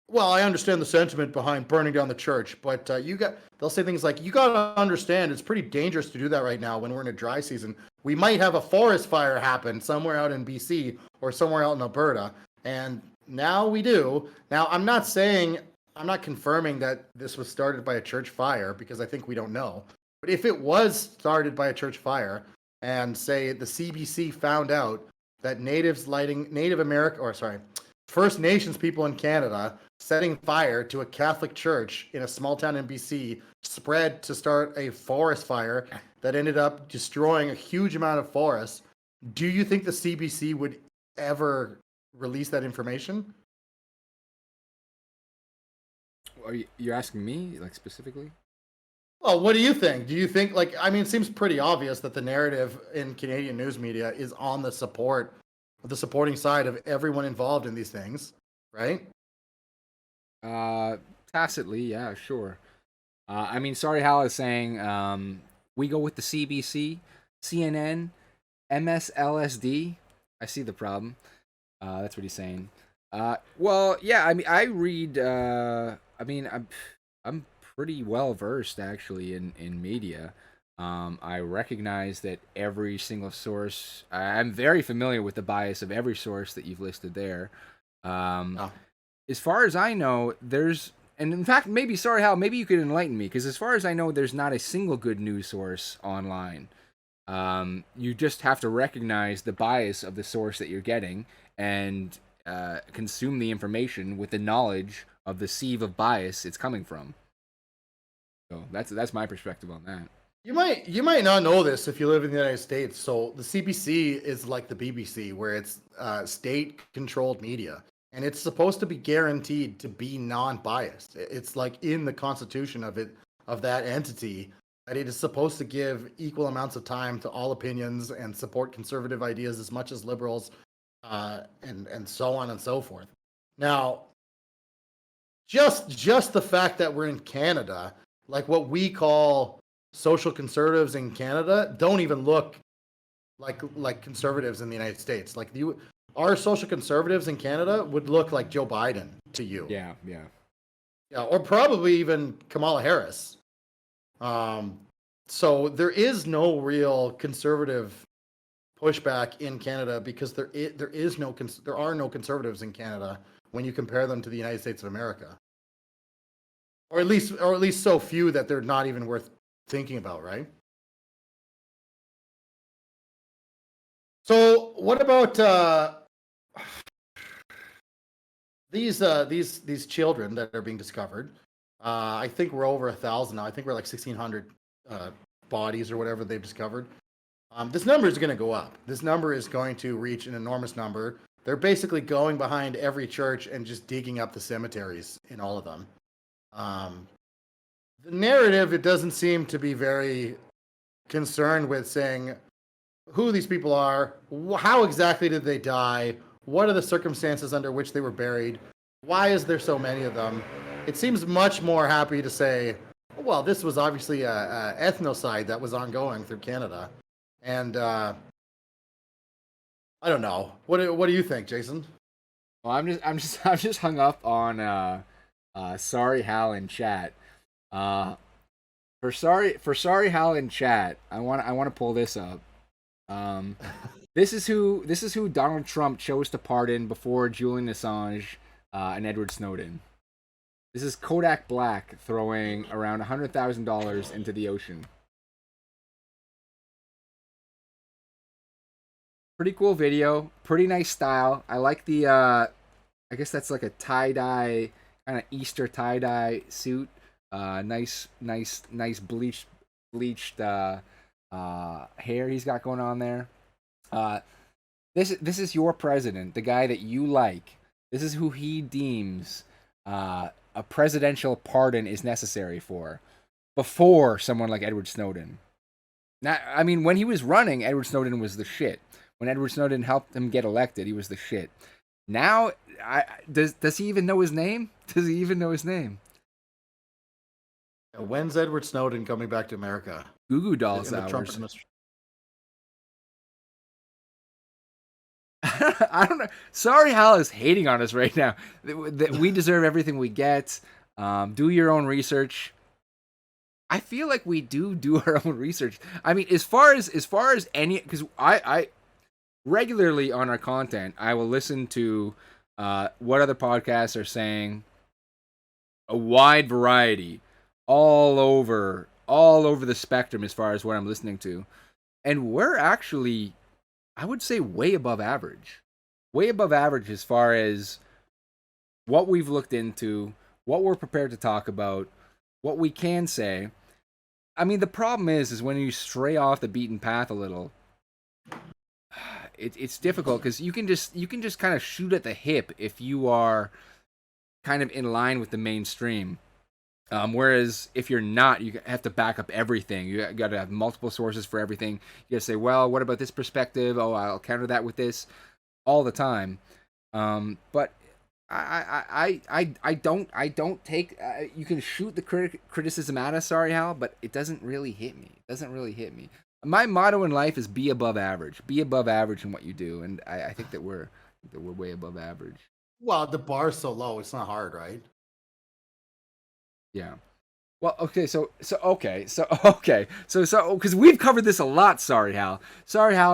well, I understand the sentiment behind burning down the church, but they'll say things like, you got to understand, it's pretty dangerous to do that right now when we're in a dry season. We might have a forest fire happen somewhere out in BC or somewhere out in Alberta. And now we do. Now, I'm not confirming that this was started by a church fire, because I think we don't know. But if it was started by a church fire, and say the CBC found out that First Nations people in Canada setting fire to a Catholic church in a small town in BC spread to start a forest fire that ended up destroying a huge amount of forests, do you think the CBC would ever release that information? Are you're asking me, like, specifically? Well, what do you think? Do you think, it seems pretty obvious that the narrative in Canadian news media is on the supporting side of everyone involved in these things, right? Tacitly, yeah, sure. Sorry, Hal is saying we go with the CBC, CNN, MSLSD. I see the problem. That's what he's saying. Well, yeah, I read. I'm pretty well versed actually in media. I recognize that every single source. I'm very familiar with the bias of every source that you've listed there. As far as I know, and in fact, maybe, sorry, Hal, maybe you could enlighten me, because as far as I know, there's not a single good news source online. You just have to recognize the bias of the source that you're getting and consume the information with the knowledge of the sieve of bias it's coming from. So that's my perspective on that. You might not know this if you live in the United States. So the CBC is like the BBC, where it's state-controlled media, and it's supposed to be guaranteed to be non-biased. It's like in the constitution of that entity that it is supposed to give equal amounts of time to all opinions and support conservative ideas as much as liberals, and so on and so forth. Now, just the fact that we're in Canada, like what we call social conservatives in Canada, don't even look like conservatives in the United States. Like our social conservatives in Canada would look like Joe Biden to you. Yeah, or probably even Kamala Harris. So there is no real conservative pushback in Canada, because there are no conservatives in Canada when you compare them to the United States of America. Or at least so few that they're not even worth thinking about, right? So what about these children that are being discovered, I think we're over 1,000 now. I think we're like 1,600 bodies or whatever they've discovered. This number is going to go up. This number is going to reach an enormous number. They're basically going behind every church and just digging up the cemeteries in all of them. The narrative, it doesn't seem to be very concerned with saying who these people are, how exactly did they die, what are the circumstances under which they were buried, why is there so many of them. It seems much more happy to say, well, this was obviously a ethnocide that was ongoing through Canada. And I don't know. What do you think, Jason? Well, I'm just hung up on sorry Hal in chat. For sorry Hal in chat, I want to pull this up. This is who Donald Trump chose to pardon before Julian Assange and Edward Snowden. This is Kodak Black throwing around $100,000 into the ocean. Pretty cool video, pretty nice style. I like the I guess that's like a tie-dye kind of Easter tie-dye suit. Nice bleached hair he's got going on there. This is your president, the guy that you like. This is who he deems a presidential pardon is necessary for, before someone like Edward Snowden. Now, I mean, when he was running, Edward Snowden was the shit. When Edward Snowden helped him get elected, he was the shit. Now, does he even know his name? Does he even know his name? When's Edward Snowden coming back to America? Goo Goo Dolls In the Trump hours. administration. I don't know. Sorry, Hal is hating on us right now. We deserve everything we get. Do your own research. I feel like we do our own research. I mean, as far as any, because I regularly on our content, I will listen to what other podcasts are saying. A wide variety, all over the spectrum as far as what I'm listening to, and we're actually, I would say, way above average as far as what we've looked into, what we're prepared to talk about, what we can say. I mean, the problem is when you stray off the beaten path a little, it's difficult because you can just kind of shoot at the hip if you are kind of in line with the mainstream. Whereas if you're not, you have to back up everything. You got to have multiple sources for everything. You got to say, well, what about this perspective? Oh, I'll counter that with this, all the time. But I don't take. You can shoot the criticism at us, sorry Hal, but it doesn't really hit me. My motto in life is be above average. Be above average in what you do, and I think that we're way above average. Well, the bar's so low, it's not hard, right? Yeah. Well, okay, so because we've covered this a lot. Sorry Hal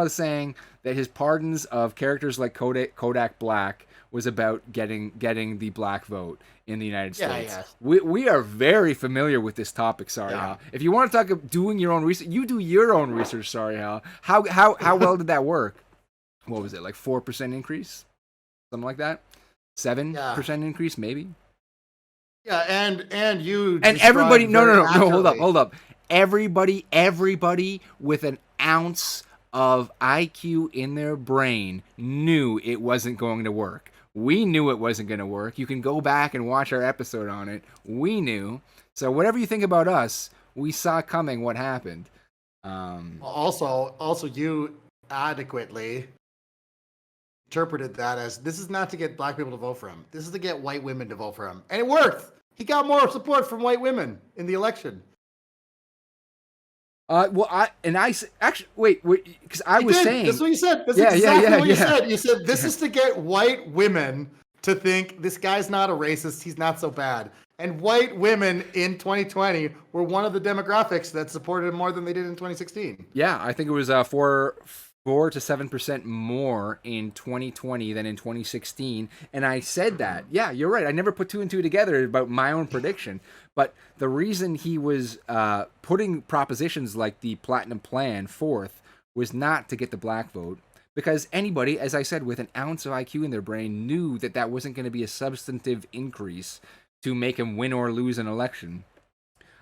is saying that his pardons of characters like Kodak Black was about getting the black vote in the United States. Yeah. We are very familiar with this topic, sorry Hal. If you want to talk about doing your own research, you do your own research, sorry Hal. How well did that work? What was it, like 4% increase? Something like that? 7% increase, maybe? Yeah, and you and everybody no, hold up. Everybody with an ounce of IQ in their brain knew it wasn't going to work. We knew it wasn't going to work. You can go back and watch our episode on it. We knew. So whatever you think about us, we saw coming what happened. Also you adequately interpreted that as, this is not to get black people to vote for him. This is to get white women to vote for him. And it worked. He got more support from white women in the election. Actually, wait, because I was saying that's what you said. That's exactly what you said. You said this is to get white women to think this guy's not a racist. He's not so bad. And white women in 2020 were one of the demographics that supported him more than they did in 2016. Yeah, I think it was 4 to 7% more in 2020 than in 2016, and I said that. Yeah, you're right. I never put two and two together about my own prediction. But the reason he was putting propositions like the Platinum Plan forth was not to get the black vote, because anybody, as I said, with an ounce of IQ in their brain knew that that wasn't going to be a substantive increase to make him win or lose an election.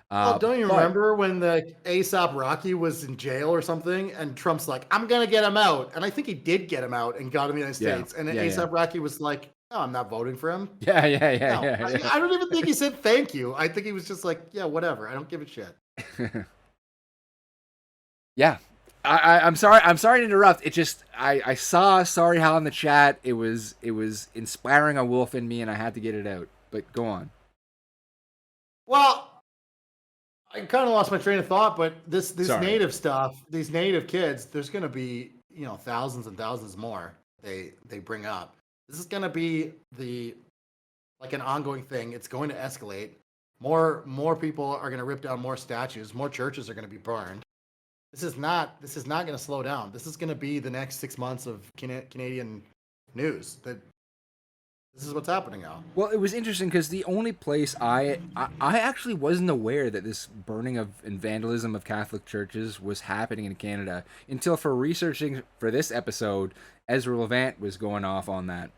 Well, don't you But- remember when the ASAP Rocky was in jail or something, and Trump's like, "I'm gonna get him out," and I think he did get him out and got him in the United Yeah, States, and yeah, ASAP Rocky was like, "No, I'm not voting for him." Yeah, yeah, yeah, No, yeah. I don't even think he said thank you. I think he was just like, "Yeah, whatever. I don't give a shit." Yeah. I'm sorry. I'm sorry to interrupt. It just I saw Sorry Hal in the chat. It was inspiring a wolf in me, and I had to get it out. But go on. Well, I kind of lost my train of thought, but this Sorry. native stuff, these native kids, there's going to be thousands and thousands more they bring up. This is going to be like an ongoing thing. It's going to escalate. More people are going to rip down more statues. More churches are going to be burned. This is not going to slow down. This is going to be the next 6 months of Canadian news. That this is what's happening now. Well, it was interesting because the only place I actually wasn't aware that this burning of and vandalism of Catholic churches was happening in Canada until for researching for this episode, Ezra Levant was going off on that.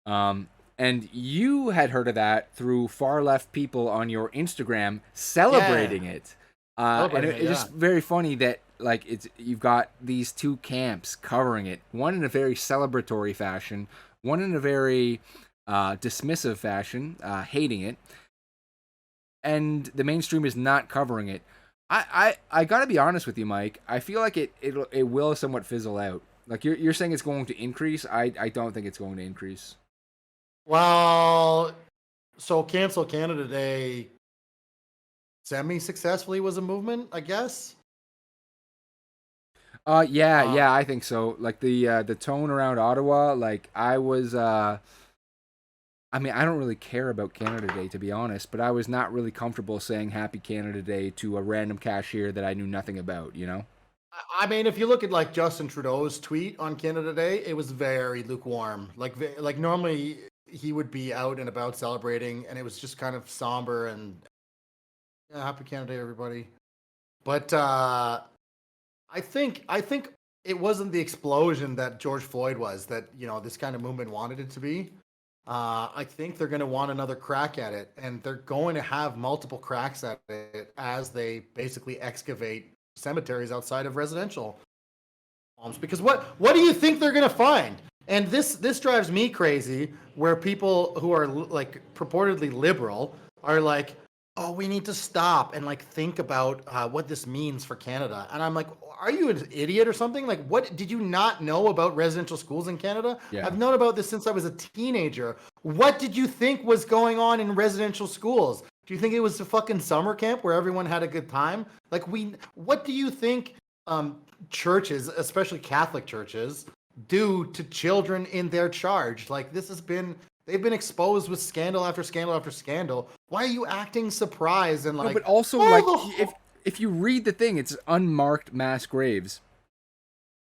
And you had heard of that through far left people on your Instagram celebrating it. And it's just very funny that like you've got these two camps covering it. One in a very celebratory fashion, one in a very dismissive fashion, hating it, and the mainstream is not covering it. I gotta be honest with you, Mike. I feel like it will somewhat fizzle out. Like you're saying it's going to increase. I don't think it's going to increase. Well, so Cancel Canada Day semi-successfully was a movement, I guess. Yeah, I think so. Like the tone around Ottawa, like I was I mean, I don't really care about Canada Day, to be honest, but I was not really comfortable saying Happy Canada Day to a random cashier that I knew nothing about, you know? I mean, if you look at like Justin Trudeau's tweet on Canada Day, it was very lukewarm. Like normally he would be out and about celebrating, and it was just kind of somber and Happy Canada Day, everybody. But I think it wasn't the explosion that George Floyd was that this kind of movement wanted it to be. I think they're going to want another crack at it, and they're going to have multiple cracks at it as they basically excavate cemeteries outside of residential homes. Because what do you think they're going to find? And this drives me crazy, where people who are like purportedly liberal are like, "Oh, we need to stop and like think about what this means for Canada." And I'm like, are you an idiot or something? Like, what did you not know about residential schools in Canada? Yeah. I've known about this since I was a teenager. What did you think was going on in residential schools? Do you think it was a fucking summer camp where everyone had a good time? Like, what do you think churches, especially Catholic churches, do to children in their charge? Like, they've been exposed with scandal after scandal after scandal. Why are you acting surprised and like? No, but also if you read the thing, it's unmarked mass graves.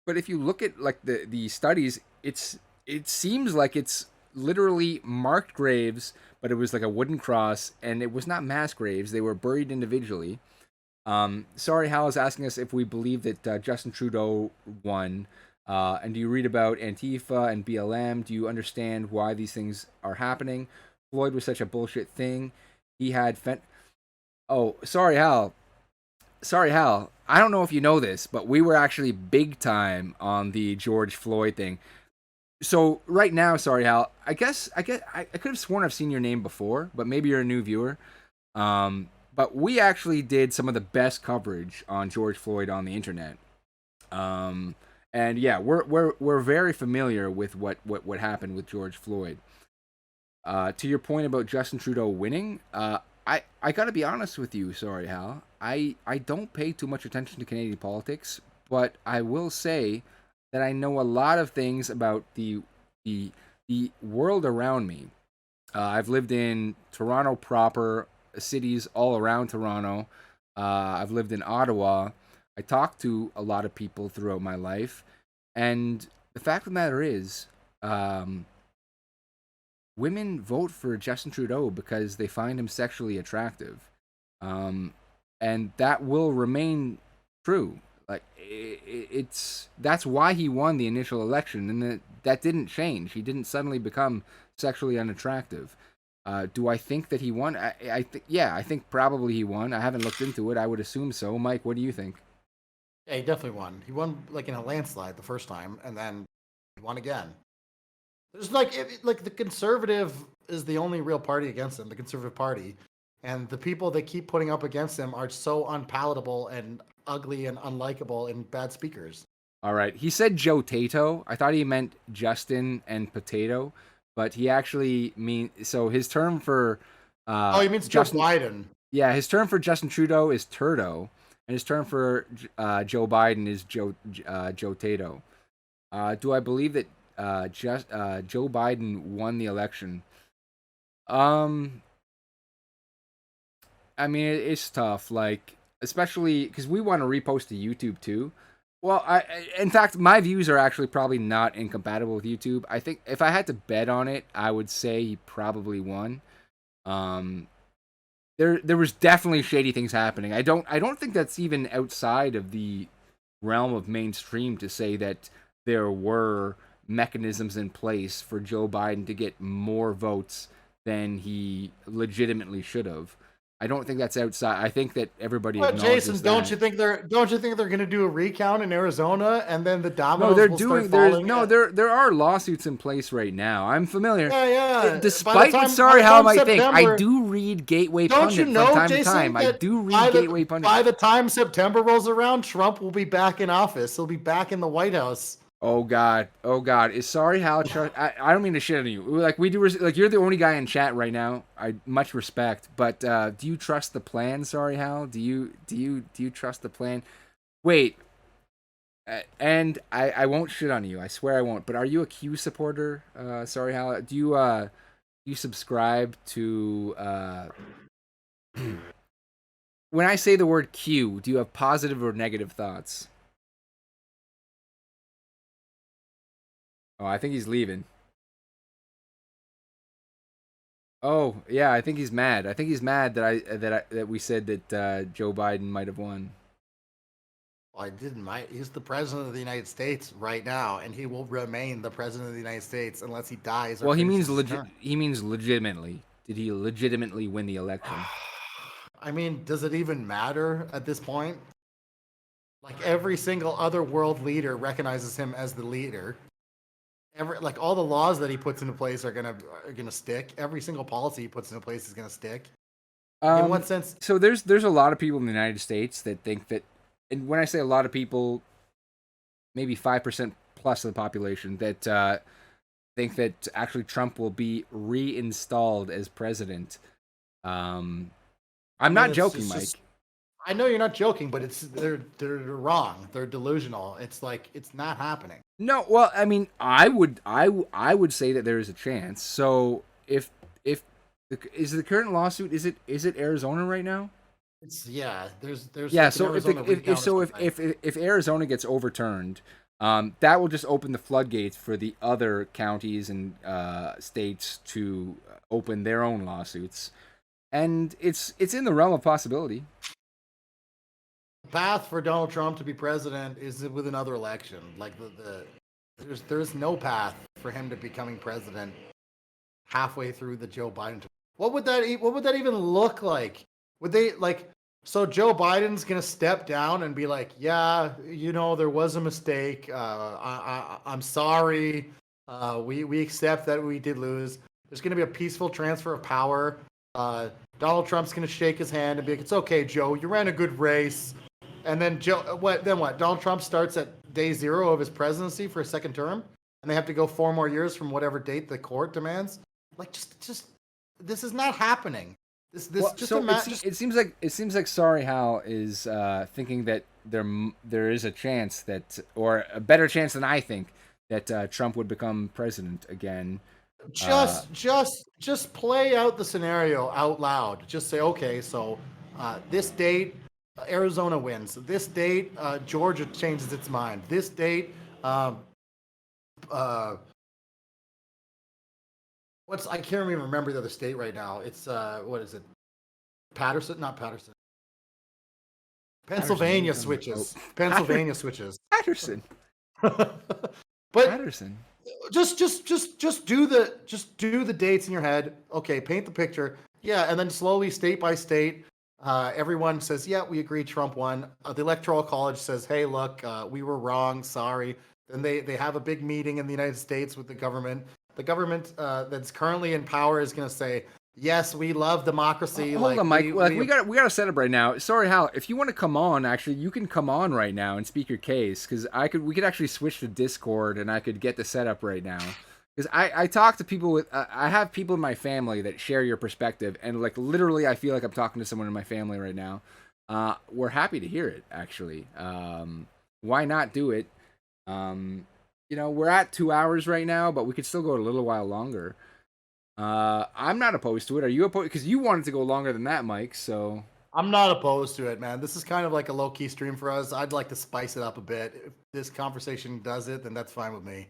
But if you look at like the studies, it seems like it's literally marked graves, but it was like a wooden cross, and it was not mass graves. They were buried individually. Sorry, Hal is asking us if we believe that Justin Trudeau won. And do you read about Antifa and BLM? Do you understand why these things are happening? Floyd was such a bullshit thing. He had Oh, sorry, Hal. I don't know if you know this, but we were actually big time on the George Floyd thing. So right now, sorry, Hal, I guess I could have sworn I've seen your name before, but maybe you're a new viewer. But we actually did some of the best coverage on George Floyd on the internet. And yeah, we're very familiar with what happened with George Floyd. To your point about Justin Trudeau winning, I gotta be honest with you, sorry, Hal. I don't pay too much attention to Canadian politics, but I will say that I know a lot of things about the world around me. I've lived in Toronto proper, cities all around Toronto. I've lived in Ottawa. I talked to a lot of people throughout my life, and the fact of the matter is, women vote for Justin Trudeau because they find him sexually attractive. And that will remain true. Like that's why he won the initial election, and that didn't change. He didn't suddenly become sexually unattractive. Do I think that he won? Yeah, I think probably he won. I haven't looked into it. I would assume so. Mike, what do you think? Yeah, he definitely won. He won like in a landslide the first time, and then he won again. There's like the conservative is the only real party against him, the Conservative Party, and the people they keep putting up against him are so unpalatable and ugly and unlikable and bad speakers. All right. He said Joe Tato. I thought he meant Justin and Potato, but he actually so his term for He means Justin Joe Biden. Yeah, his term for Justin Trudeau is Turdo, and his term for Joe Biden is Joe Tato. Do I believe that Joe Biden won the election? I mean, it's tough, like, especially because we want to repost to YouTube too. Well, in fact, my views are actually probably not incompatible with YouTube. I think if I had to bet on it, I would say he probably won. Um, there was definitely shady things happening. I don't think that's even outside of the realm of mainstream to say that there were mechanisms in place for Joe Biden to get more votes than he legitimately should have. I don't think that's outside. I think that everybody But acknowledges Jason, that. don't you think they're going to do a recount in Arizona and then the No, dominoes they're will doing. start There's falling? no. There are lawsuits in place right now. I'm familiar. Yeah. Despite what by Sorry the How time might think, I September- do read Gateway Don't you Pundit know, from time Jason, to time. I that do read Gateway Pundit. by the time September rolls around, Trump will be back in office. He'll be back in the White House. Oh God! Is Sorry How? I don't mean to shit on you. Like we do. Like you're the only guy in chat right now. I much respect, but do you trust the plan, Sorry How? Do you trust the plan? Wait. And I won't shit on you. I swear I won't. But are you a Q supporter? Sorry How? Do you subscribe to when I say the word Q? Do you have positive or negative thoughts? Oh, I think he's leaving. Oh, yeah, I think he's mad. I think he's mad that we said that Joe Biden might have won. Well, I didn't. He's the president of the United States right now, and he will remain the president of the United States unless he dies. Or Well, he means finishes his term. He means legitimately. Did he legitimately win the election? I mean, does it even matter at this point? Like every single other world leader recognizes him as the leader. Like all the laws that he puts into place are gonna stick. Every single policy he puts into place is gonna stick. In what sense? So there's a lot of people in the United States that think that, and when I say a lot of people, maybe 5% plus of the population that think that actually Trump will be reinstalled as president. I'm not joking, Mike. I know you're not joking, but they're wrong. They're delusional. It's like it's not happening. No, well, I mean, I would say that there is a chance. So if is the current lawsuit, is it Arizona right now? There's Yeah. like So if Arizona gets overturned, that will just open the floodgates for the other counties and states to open their own lawsuits, and it's in the realm of possibility. The path for Donald Trump to be president is with another election. Like there's no path for him to becoming president halfway through the Joe Biden. What would that even look like? Would they like? So Joe Biden's gonna step down and be like, "Yeah, there was a mistake. I'm sorry. We accept that we did lose. There's gonna be a peaceful transfer of power. Donald Trump's gonna shake his hand and be like, "It's okay, Joe. You ran a good race." And then what? Donald Trump starts at day 0 of his presidency for a second term, and they have to go 4 more years from whatever date the court demands. Like, just this is not happening. It seems like Sorry How is thinking that there is a chance that, or a better chance than I think, that Trump would become president again. Just play out the scenario out loud. Just say, okay, so this date Arizona wins. This date Georgia changes its mind. This date I can't even remember the other state right now. It's what is it? Not Patterson. Pennsylvania Patterson. switches. Oh. Pennsylvania switches. Patterson. But Patterson. just do the dates in your head. Okay, paint the picture. Yeah, and then slowly, state by state, everyone says, "Yeah, we agree. Trump won." The Electoral College says, "Hey, look, we were wrong. Sorry." Then they have a big meeting in the United States with the government. The government that's currently in power is going to say, "Yes, we love democracy." Hold on, Mike. We got to set up right now. Sorry, Hal. If you want to come on, actually, you can come on right now and speak your case, because we could actually switch to Discord and I could get the setup right now. Because I talk to people with I have people in my family that share your perspective, and like literally, I feel like I'm talking to someone in my family right now. We're happy to hear it. Actually, why not do it? We're at 2 hours right now, but we could still go a little while longer. I'm not opposed to it. Are you opposed? Because you wanted to go longer than that, Mike. So I'm not opposed to it, man. This is kind of like a low key stream for us. I'd like to spice it up a bit. If this conversation does it, then that's fine with me.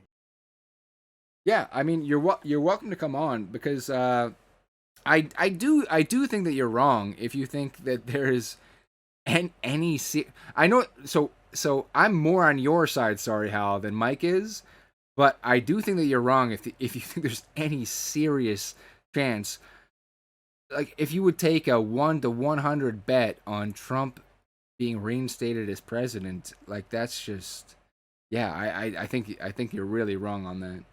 yeah, I mean, you're welcome to come on, because I do think that you're wrong if you think that there is any I know. So I'm more on your side, sorry, Hal, than Mike is. But I do think that you're wrong if you think there's any serious chance. Like, if you would take a 1 to 100 bet on Trump being reinstated as president, like, that's just, yeah, I think you're really wrong on that.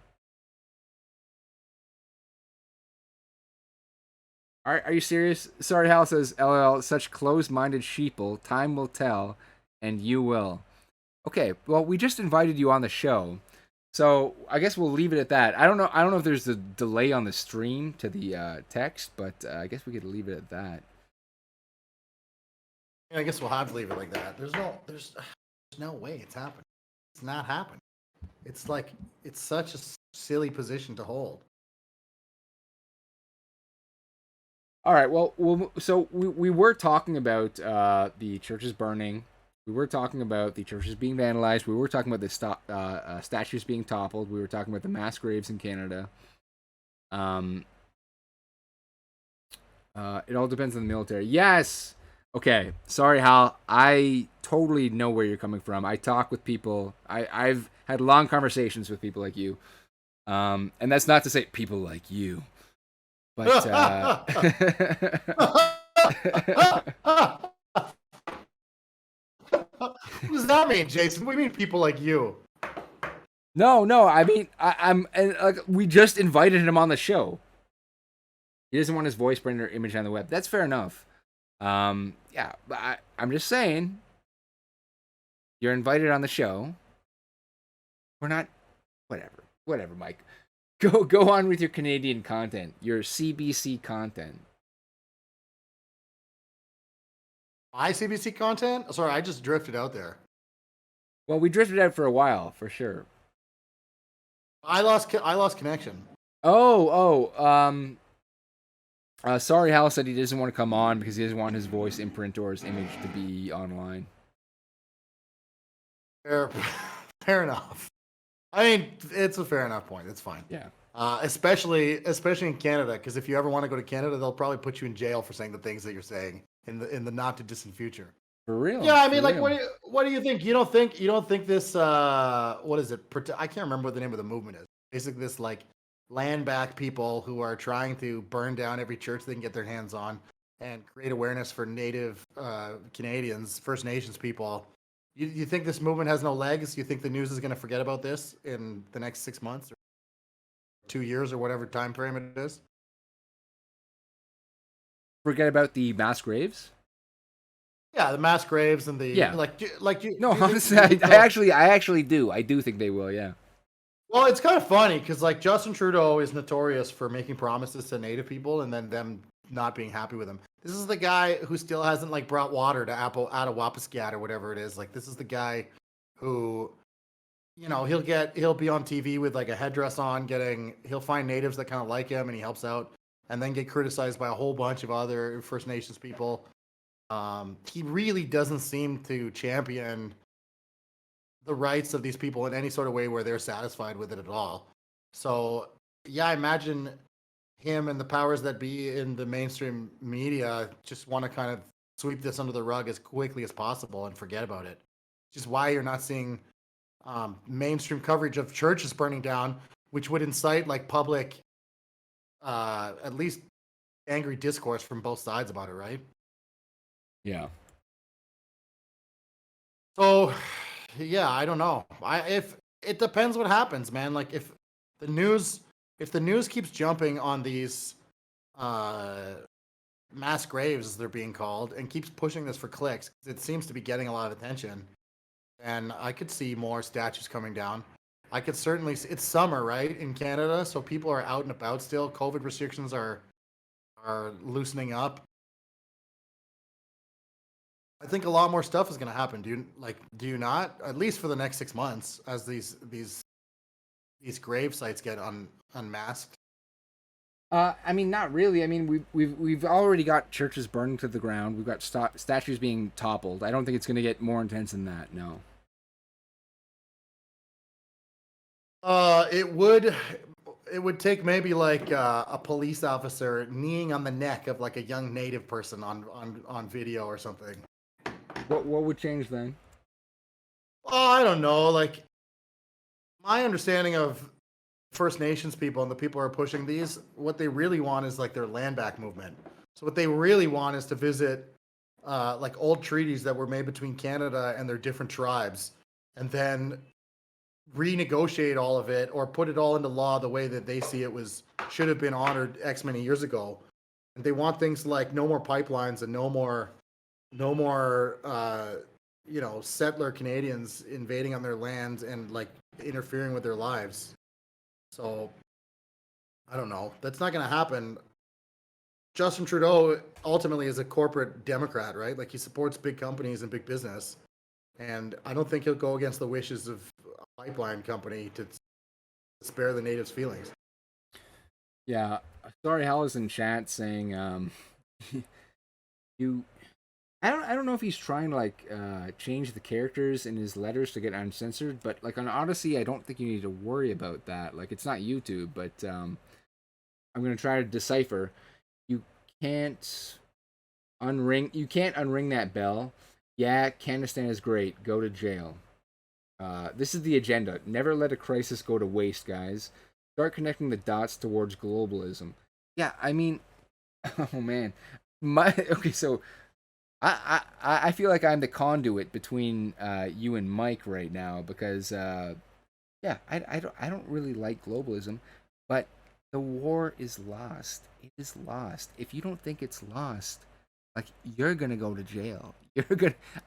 Are you serious? Sorry, Hal says, LOL, such closed-minded sheeple. Time will tell, and you will. Okay, well, we just invited you on the show. So I guess we'll leave it at that. I don't know if there's a delay on the stream to the text, but I guess we could leave it at that. I guess we'll have to leave it like that. There's no way it's happening. It's not happening. It's like, it's such a silly position to hold. All right. Well, so we were talking about the churches burning. We were talking about the churches being vandalized. We were talking about the statues being toppled. We were talking about the mass graves in Canada. It all depends on the military. Yes. Okay. Sorry, Hal. I totally know where you're coming from. I talk with people. I've had long conversations with people like you. And that's not to say people like you. But What does that mean, Jason? What do you mean people like you? No. I mean, we just invited him on the show. He doesn't want his voice brand or image on the web. That's fair enough. Yeah, but I'm just saying, you're invited on the show. We're not, whatever, Mike. Go on with your Canadian content, your CBC content. My CBC content? Sorry, I just drifted out there. Well, we drifted out for a while, for sure. I lost connection. Sorry, Hal said he doesn't want to come on because he doesn't want his voice imprint or his image to be online. Fair enough. I mean, it's a fair enough point. It's fine. Yeah. Especially in Canada, because if you ever want to go to Canada, they'll probably put you in jail for saying the things that you're saying in the not too distant future. For real? Yeah, I mean, like, what do you think? You don't think this? What is it? I can't remember what the name of the movement is. Basically, this like land back people who are trying to burn down every church they can get their hands on and create awareness for Native Canadians, First Nations people. You think this movement has no legs? You think the news is going to forget about this in the next 6 months or 2 years or whatever time frame it is? Forget about the mass graves? Yeah, the mass graves and the No, honestly, I actually do. I do think they will. Yeah. Well, it's kind of funny because like Justin Trudeau is notorious for making promises to Native people and then them not being happy with him. This is the guy who still hasn't like brought water to out of Wapiskat or whatever it is. Like this is the guy who, he'll be on TV with like a headdress on, he'll find natives that kind of like him and he helps out, and then get criticized by a whole bunch of other First Nations people. He really doesn't seem to champion the rights of these people in any sort of way where they're satisfied with it at all. So yeah, I imagine him and the powers that be in the mainstream media just want to kind of sweep this under the rug as quickly as possible and forget about it. Which is why you're not seeing mainstream coverage of churches burning down, which would incite like public, at least angry discourse from both sides about it, right? Yeah. So, yeah, I don't know. If it depends what happens, man. Like if the news keeps jumping on these mass graves, as they're being called, and keeps pushing this for clicks, it seems to be getting a lot of attention. And I could see more statues coming down. I could certainly see, it's summer, right, in Canada, so people are out and about still. COVID restrictions are loosening up. I think a lot more stuff is going to happen. Do you not? At least for the next 6 months, as these grave sites get unmasked. I mean, not really. I mean, we've already got churches burning to the ground. We've got statues being toppled. I don't think it's going to get more intense than that. No. It would take maybe like a police officer kneeing on the neck of like a young native person on video or something. What would change then? Oh, I don't know. Like my understanding of First Nations people and the people who are pushing these, what they really want is like their land back movement. So what they really want is to visit like old treaties that were made between Canada and their different tribes, and then renegotiate all of it or put it all into law the way that they see it should have been honored X many years ago. And they want things like no more pipelines and no more settler Canadians invading on their lands and like interfering with their lives. So I don't know. That's not going to happen. Justin Trudeau ultimately is a corporate Democrat, right? Like he supports big companies and big business. And I don't think he'll go against the wishes of a pipeline company to spare the natives' feelings. Yeah. Sorry, Hal is in chat saying I don't know if he's trying to like change the characters in his letters to get uncensored, but like on Odyssey, I don't think you need to worry about that. Like it's not YouTube, but I'm gonna try to decipher. You can't unring that bell. Yeah, Kanistan is great. Go to jail. This is the agenda. Never let a crisis go to waste, guys. Start connecting the dots towards globalism. Yeah, I mean, oh man, okay, so. I feel like I'm the conduit between you and Mike right now because I don't really like globalism, but the war is lost. It is lost. If you don't think it's lost, like you're gonna go to jail.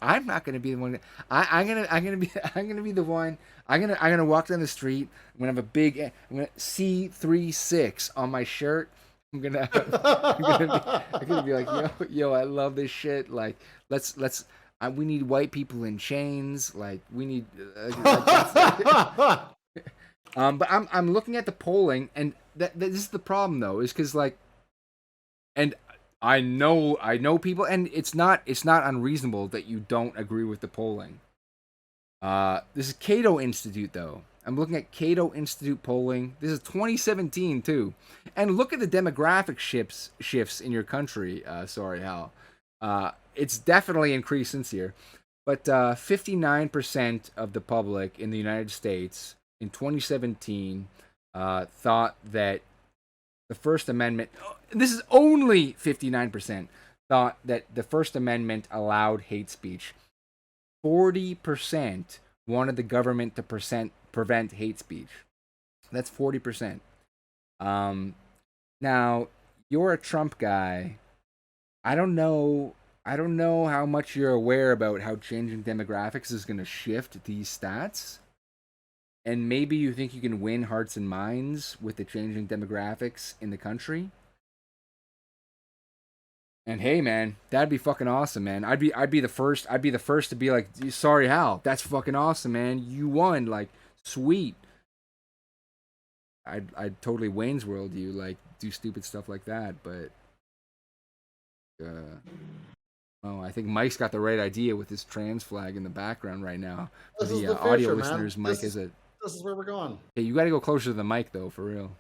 I'm not gonna be the one. I'm gonna be the one. I'm gonna walk down the street. I'm gonna have I'm gonna C-36 on my shirt. I'm gonna be like, yo, I love this shit. Like, we need white people in chains. Like, we need. But I'm looking at the polling, and this is the problem though, is because like, and I know people, and it's not unreasonable that you don't agree with the polling. This is Cato Institute though. I'm looking at Cato Institute polling. This is 2017 too, and look at the demographic shifts in your country. Sorry, Hal. It's definitely increased since here, but 59% of the public in the United States in 2017 thought that the First Amendment. This is only 59% thought that the First Amendment allowed hate speech. 40% wanted the government to prevent hate speech. That's 40%. Now you're a Trump guy. I don't know how much you're aware about how changing demographics is going to shift these stats. And maybe you think you can win hearts and minds with the changing demographics in the country. And hey, man, that'd be fucking awesome, man. I'd be the first to be like, sorry, Hal, that's fucking awesome, man. You won, like, sweet. I'd totally Wayne's World you, like, do stupid stuff like that, but I think Mike's got the right idea with his trans flag in the background right now. For the audio future, listeners, man. Mike this is where we're going. Hey, you got to go closer to the mic though, for real.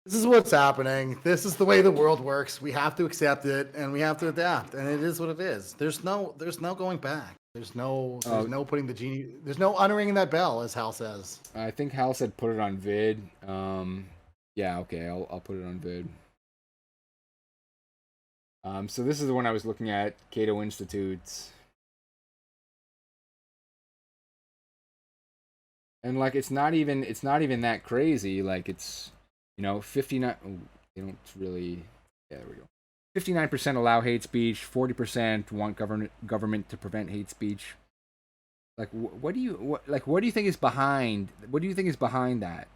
This is what's happening. This is the way the world works. We have to accept it and we have to adapt. And it is what it is. There's no going back. There's no putting the genie. There's no unringing that bell, as Hal says. I think Hal said put it on vid. Yeah, okay, I'll put it on vid. So this is the one I was looking at, Cato Institute's. And like it's not even that crazy. Like it's 59. Oh, they don't really. Yeah, there we go. 59% allow hate speech. 40% want government to prevent hate speech. Like what do you think is behind? What do you think is behind that?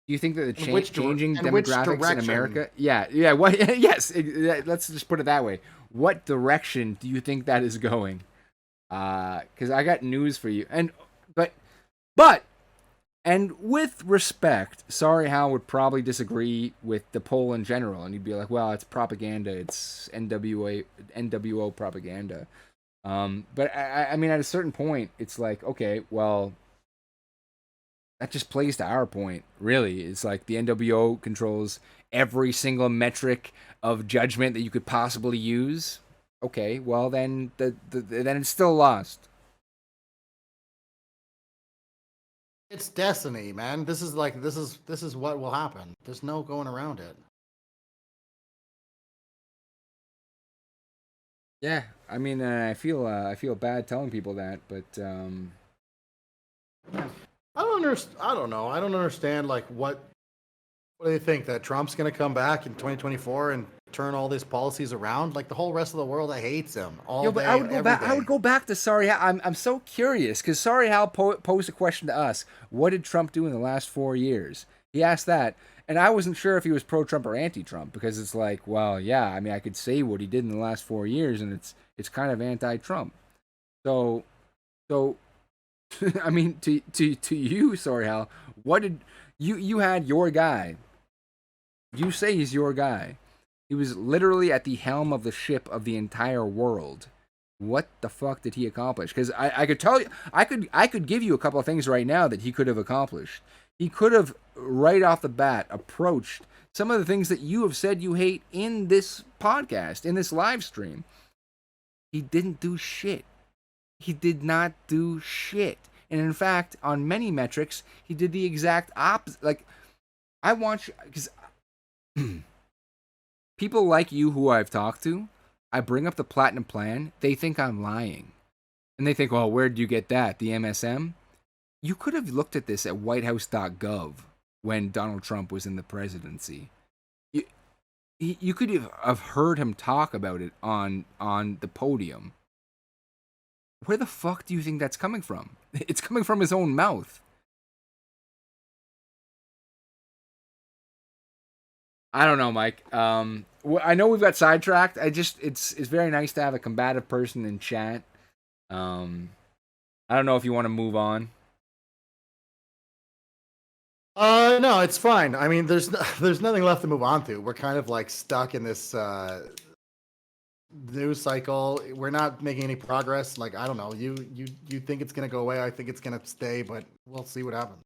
Do you think that the changing demographics in America? Yeah. What? Yes. Let's just put it that way. What direction do you think that is going? Because I got news for you. And with respect, sorry, Hal would probably disagree with the poll in general, and he'd be like, "Well, it's propaganda. It's NWO propaganda." But I mean, at a certain point, it's like, okay, well, that just plays to our point. Really, it's like the NWO controls every single metric of judgment that you could possibly use. Okay, well then, then it's still lost. It's destiny, man. This is what will happen. There's no going around it. Yeah, I mean, I feel bad telling people that, but I don't know. I don't understand. Like, what do they think, that Trump's gonna come back in 2024 and turn all these policies around? Like, the whole rest of the world that hates him all day. I would go back to Sorry Hal. I'm so curious because Sorry Hal posed a question to us. What did Trump do in the last 4 years? He asked that, and I wasn't sure if he was pro-Trump or anti-Trump because it's like, well, yeah, I mean, I could say what he did in the last 4 years, and it's kind of anti-Trump. So, I mean, to you, Sorry Hal, what did you had your guy? You say he's your guy. He was literally at the helm of the ship of the entire world. What the fuck did he accomplish? Because I could tell you, I could give you a couple of things right now that he could have accomplished. He could have, right off the bat, approached some of the things that you have said you hate in this podcast, in this live stream. He didn't do shit. He did not do shit. And in fact, on many metrics, he did the exact opposite. Like, I want you, because people like you who I've talked to, I bring up the Platinum Plan, they think I'm lying. And they think, well, where'd you get that? The MSM? You could have looked at this at whitehouse.gov when Donald Trump was in the presidency. You could have heard him talk about it on the podium. Where the fuck do you think that's coming from? It's coming from his own mouth. I don't know, Mike. I know we've got sidetracked. It's very nice to have a combative person in chat. I don't know if you want to move on. No, it's fine. I mean, there's nothing left to move on to. We're kind of like stuck in this news cycle. We're not making any progress. Like, I don't know. You think it's gonna go away? I think it's gonna stay, but we'll see what happens.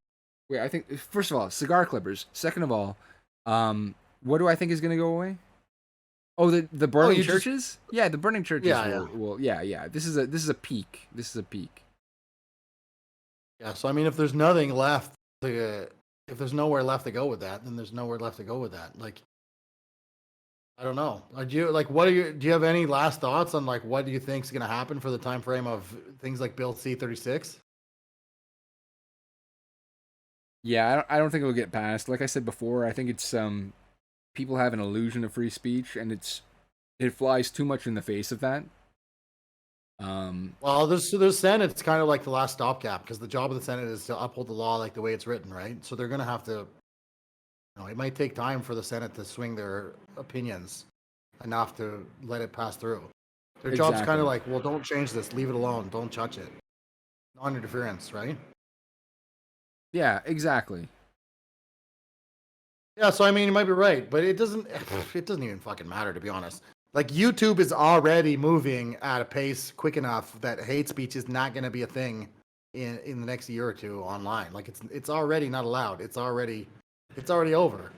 Wait, I think first of all, cigar clippers. Second of all, what do I think is gonna go away? Oh, the burning churches? Yeah, the burning churches. Yeah. This is a peak. This is a peak. Yeah. So I mean, if there's nothing left if there's nowhere left to go with that, then there's nowhere left to go with that. Like, I don't know. Do you have any last thoughts on like what do you think is going to happen for the time frame of things like Bill C-36? Yeah, I don't think it'll get passed. Like I said before, I think it's people have an illusion of free speech, and it flies too much in the face of that. Well, the Senate's kind of like the last stopgap because the job of the Senate is to uphold the law like the way it's written, right? So they're going to have to. It might take time for the Senate to swing their opinions enough to let it pass through. Their job's kind of like, well, don't change this, leave it alone, don't touch it. Non-interference, right? Yeah, exactly. Yeah, so I mean, you might be right, but it doesn't even fucking matter, to be honest. Like, YouTube is already moving at a pace quick enough that hate speech is not going to be a thing in the next year or two online. Like, it's already not allowed. It's already over.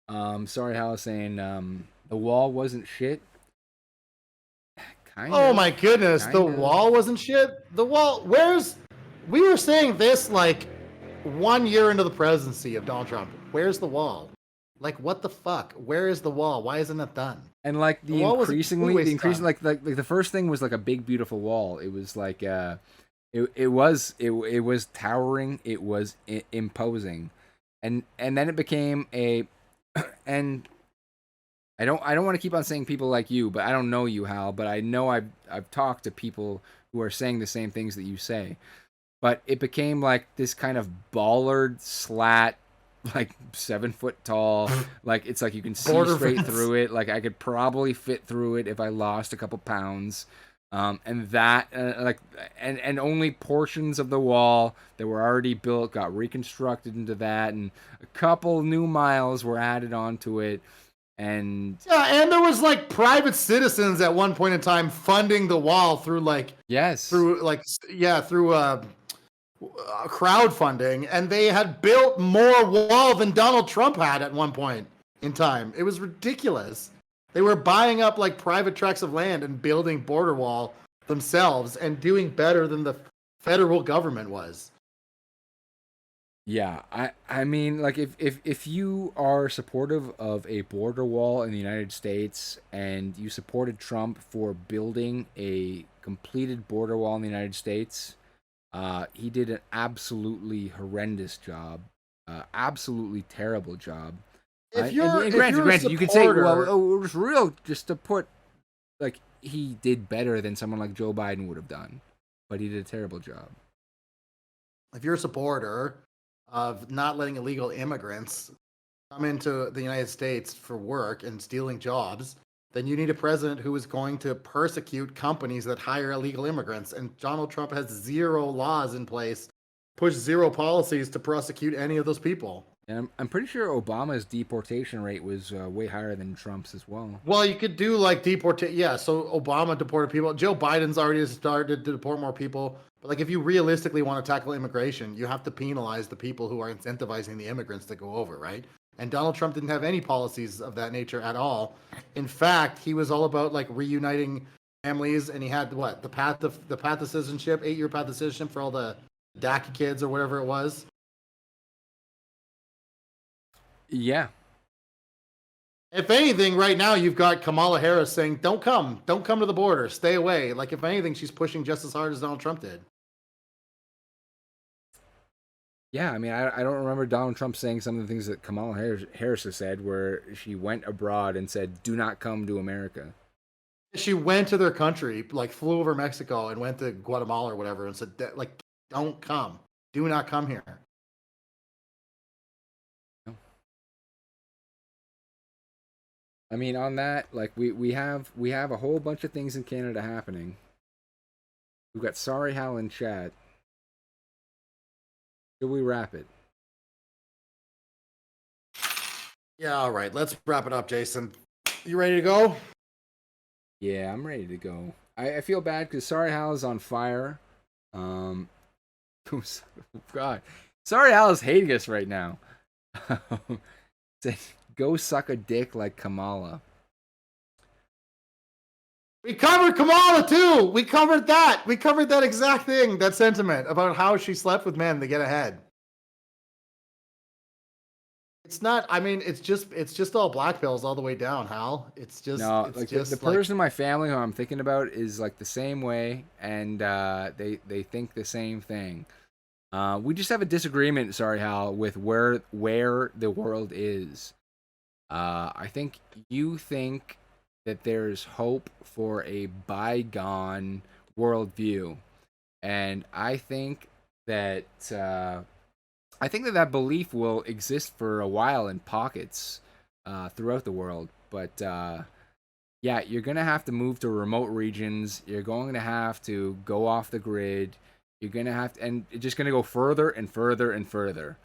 Sorry, Hal was saying the wall wasn't shit. Kind Oh of. my goodness, the Kind of. wall wasn't shit. The wall, we were saying this like 1 year into the presidency of Donald Trump. Where's the wall? Like, what the fuck? Where is the wall? Why isn't it done? And like The wall was the increasing done. like the first thing was like a big beautiful wall. It was like it was towering. It was imposing, and then it became a and I don't want to keep on saying people like you, but I don't know you, Hal. But I know I've talked to people who are saying the same things that you say. But it became like this kind of bollard slat, like 7 foot tall. Like it's like you can see Border straight fence. through it. Like I could probably fit through it if I lost a couple pounds. And that and only portions of the wall that were already built got reconstructed into that, and a couple new miles were added onto it. And Yeah, and there was like private citizens at one point in time funding the wall through yes, through crowdfunding, and they had built more wall than Donald Trump had at one point in time. It was ridiculous. They were buying up like private tracts of land and building border wall themselves and doing better than the federal government was. yeah, I mean, like if you are supportive of a border wall in the United States and you supported Trump for building a completed border wall in the United States, he did an absolutely horrendous job, absolutely terrible job. If you're And if granted, you're a you could say, well, supporter, oh, it was real, just to put like he did better than someone like Joe Biden would have done, but he did a terrible job. if you're a supporter of not letting illegal immigrants come into the United States for work and stealing jobs, then you need a president who is going to persecute companies that hire illegal immigrants. And Donald Trump has zero laws in place, push zero policies to prosecute any of those people. And I'm pretty sure Obama's deportation rate was way higher than Trump's as well. Well, you could do like yeah. So Obama deported people. Joe Biden's already started to deport more people. But like, if you realistically want to tackle immigration, you have to penalize the people who are incentivizing the immigrants to go over, right? And Donald Trump didn't have any policies of that nature at all. In fact, he was all about like reuniting families, and he had what the path of citizenship, 8-year path of citizenship for all the DACA kids or whatever it was. Yeah. If anything, right now you've got Kamala Harris saying, don't come to the border, stay away. Like, if anything, she's pushing just as hard as Donald Trump did. Yeah, I mean, I don't remember Donald Trump saying some of the things that Kamala Harris has said, where she went abroad and said, do not come to America. She went to their country, like flew over Mexico and went to Guatemala or whatever and said, like, don't come. Do not come here. I mean, on that, like we have a whole bunch of things in Canada happening. We've got Sorry Hal in chat. Should we wrap it? Yeah, all right. Let's wrap it up, Jason. You ready to go? Yeah, I'm ready to go. I feel bad because Sorry Hal is on fire. Oh God, Sorry Hal is hating us right now. Said, go suck a dick like Kamala. We covered Kamala too. We covered that. We covered that exact thing, that sentiment about how she slept with men to get ahead. It's not. I mean, it's just all black pills all the way down, Hal. It's just No, it's like just the person in my family who I'm thinking about is like the same way, and they think the same thing. We just have a disagreement, sorry Hal, with where the world is. I think you think that there's hope for a bygone worldview, and I think that that belief will exist for a while in pockets throughout the world. But yeah, you're gonna have to move to remote regions. You're going to have to go off the grid. You're gonna have to, and it's just gonna go further and further and further.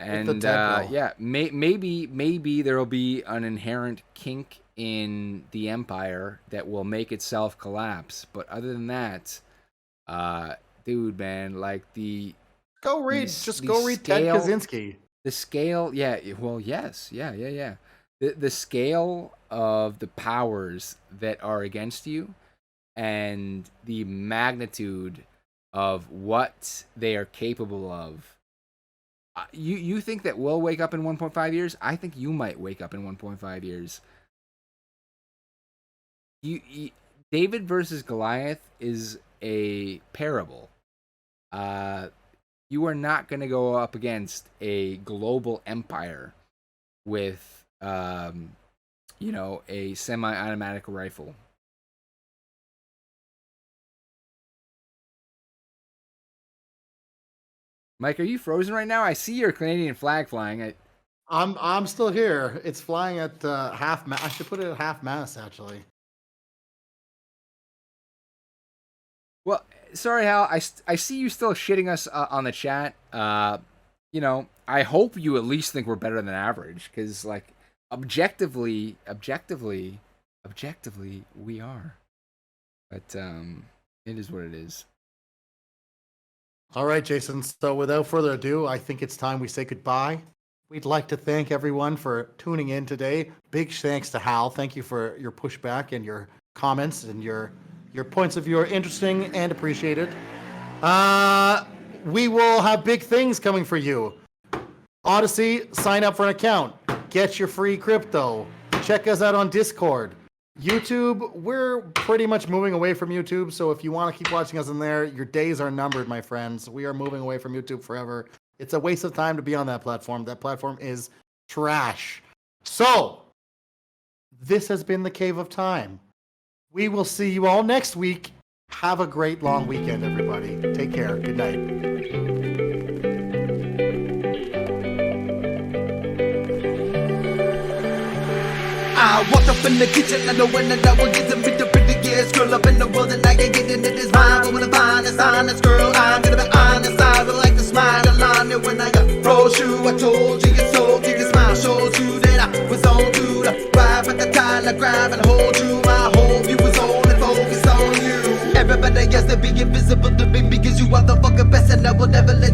And yeah, maybe there will be an inherent kink in the empire that will make itself collapse. But other than that, dude, man, like go read Ted Kaczynski. The scale, yeah, well, yes, yeah. The scale of the powers that are against you and the magnitude of what they are capable of. You think that we'll wake up in 1.5 years? I think you might wake up in 1.5 years. David versus Goliath is a parable. You are not going to go up against a global empire with, a semi-automatic rifle. Mike, are you frozen right now? I see your Canadian flag flying. I'm still here. It's flying at half mast. I should put it at half mast, actually. Well, sorry, Hal. I see you still shitting us on the chat. I hope you at least think we're better than average, because, like, objectively, we are. But it is what it is. All right, Jason. So without further ado, I think it's time we say goodbye. We'd like to thank everyone for tuning in today. Big thanks to Hal. Thank you for your pushback and your comments, and your points of view are interesting and appreciated. We will have big things coming for you. Odyssey, sign up for an account. Get your free crypto. Check us out on Discord. YouTube, we're pretty much moving away from YouTube, so if you want to keep watching us in there, your days are numbered, my friends. We are moving away from YouTube forever. It's a waste of time to be on that platform. That platform is trash. So, this has been the Cave of Time. We will see you all next week. Have a great long weekend, everybody. Take care. Good night. I walked up in the kitchen and knowing that I would get to meet the prettiest girl up in the world, and I ain't getting it is mine. But when I find this honest girl, I'm gonna be honest. I would like to smile on it when I approach you. I told you you're so cute, your smile showed you that I was on to the ride with the time to grab and hold you. I hope you was only focused on you. Everybody has to be invisible to me because you are the fucking best, and I will never let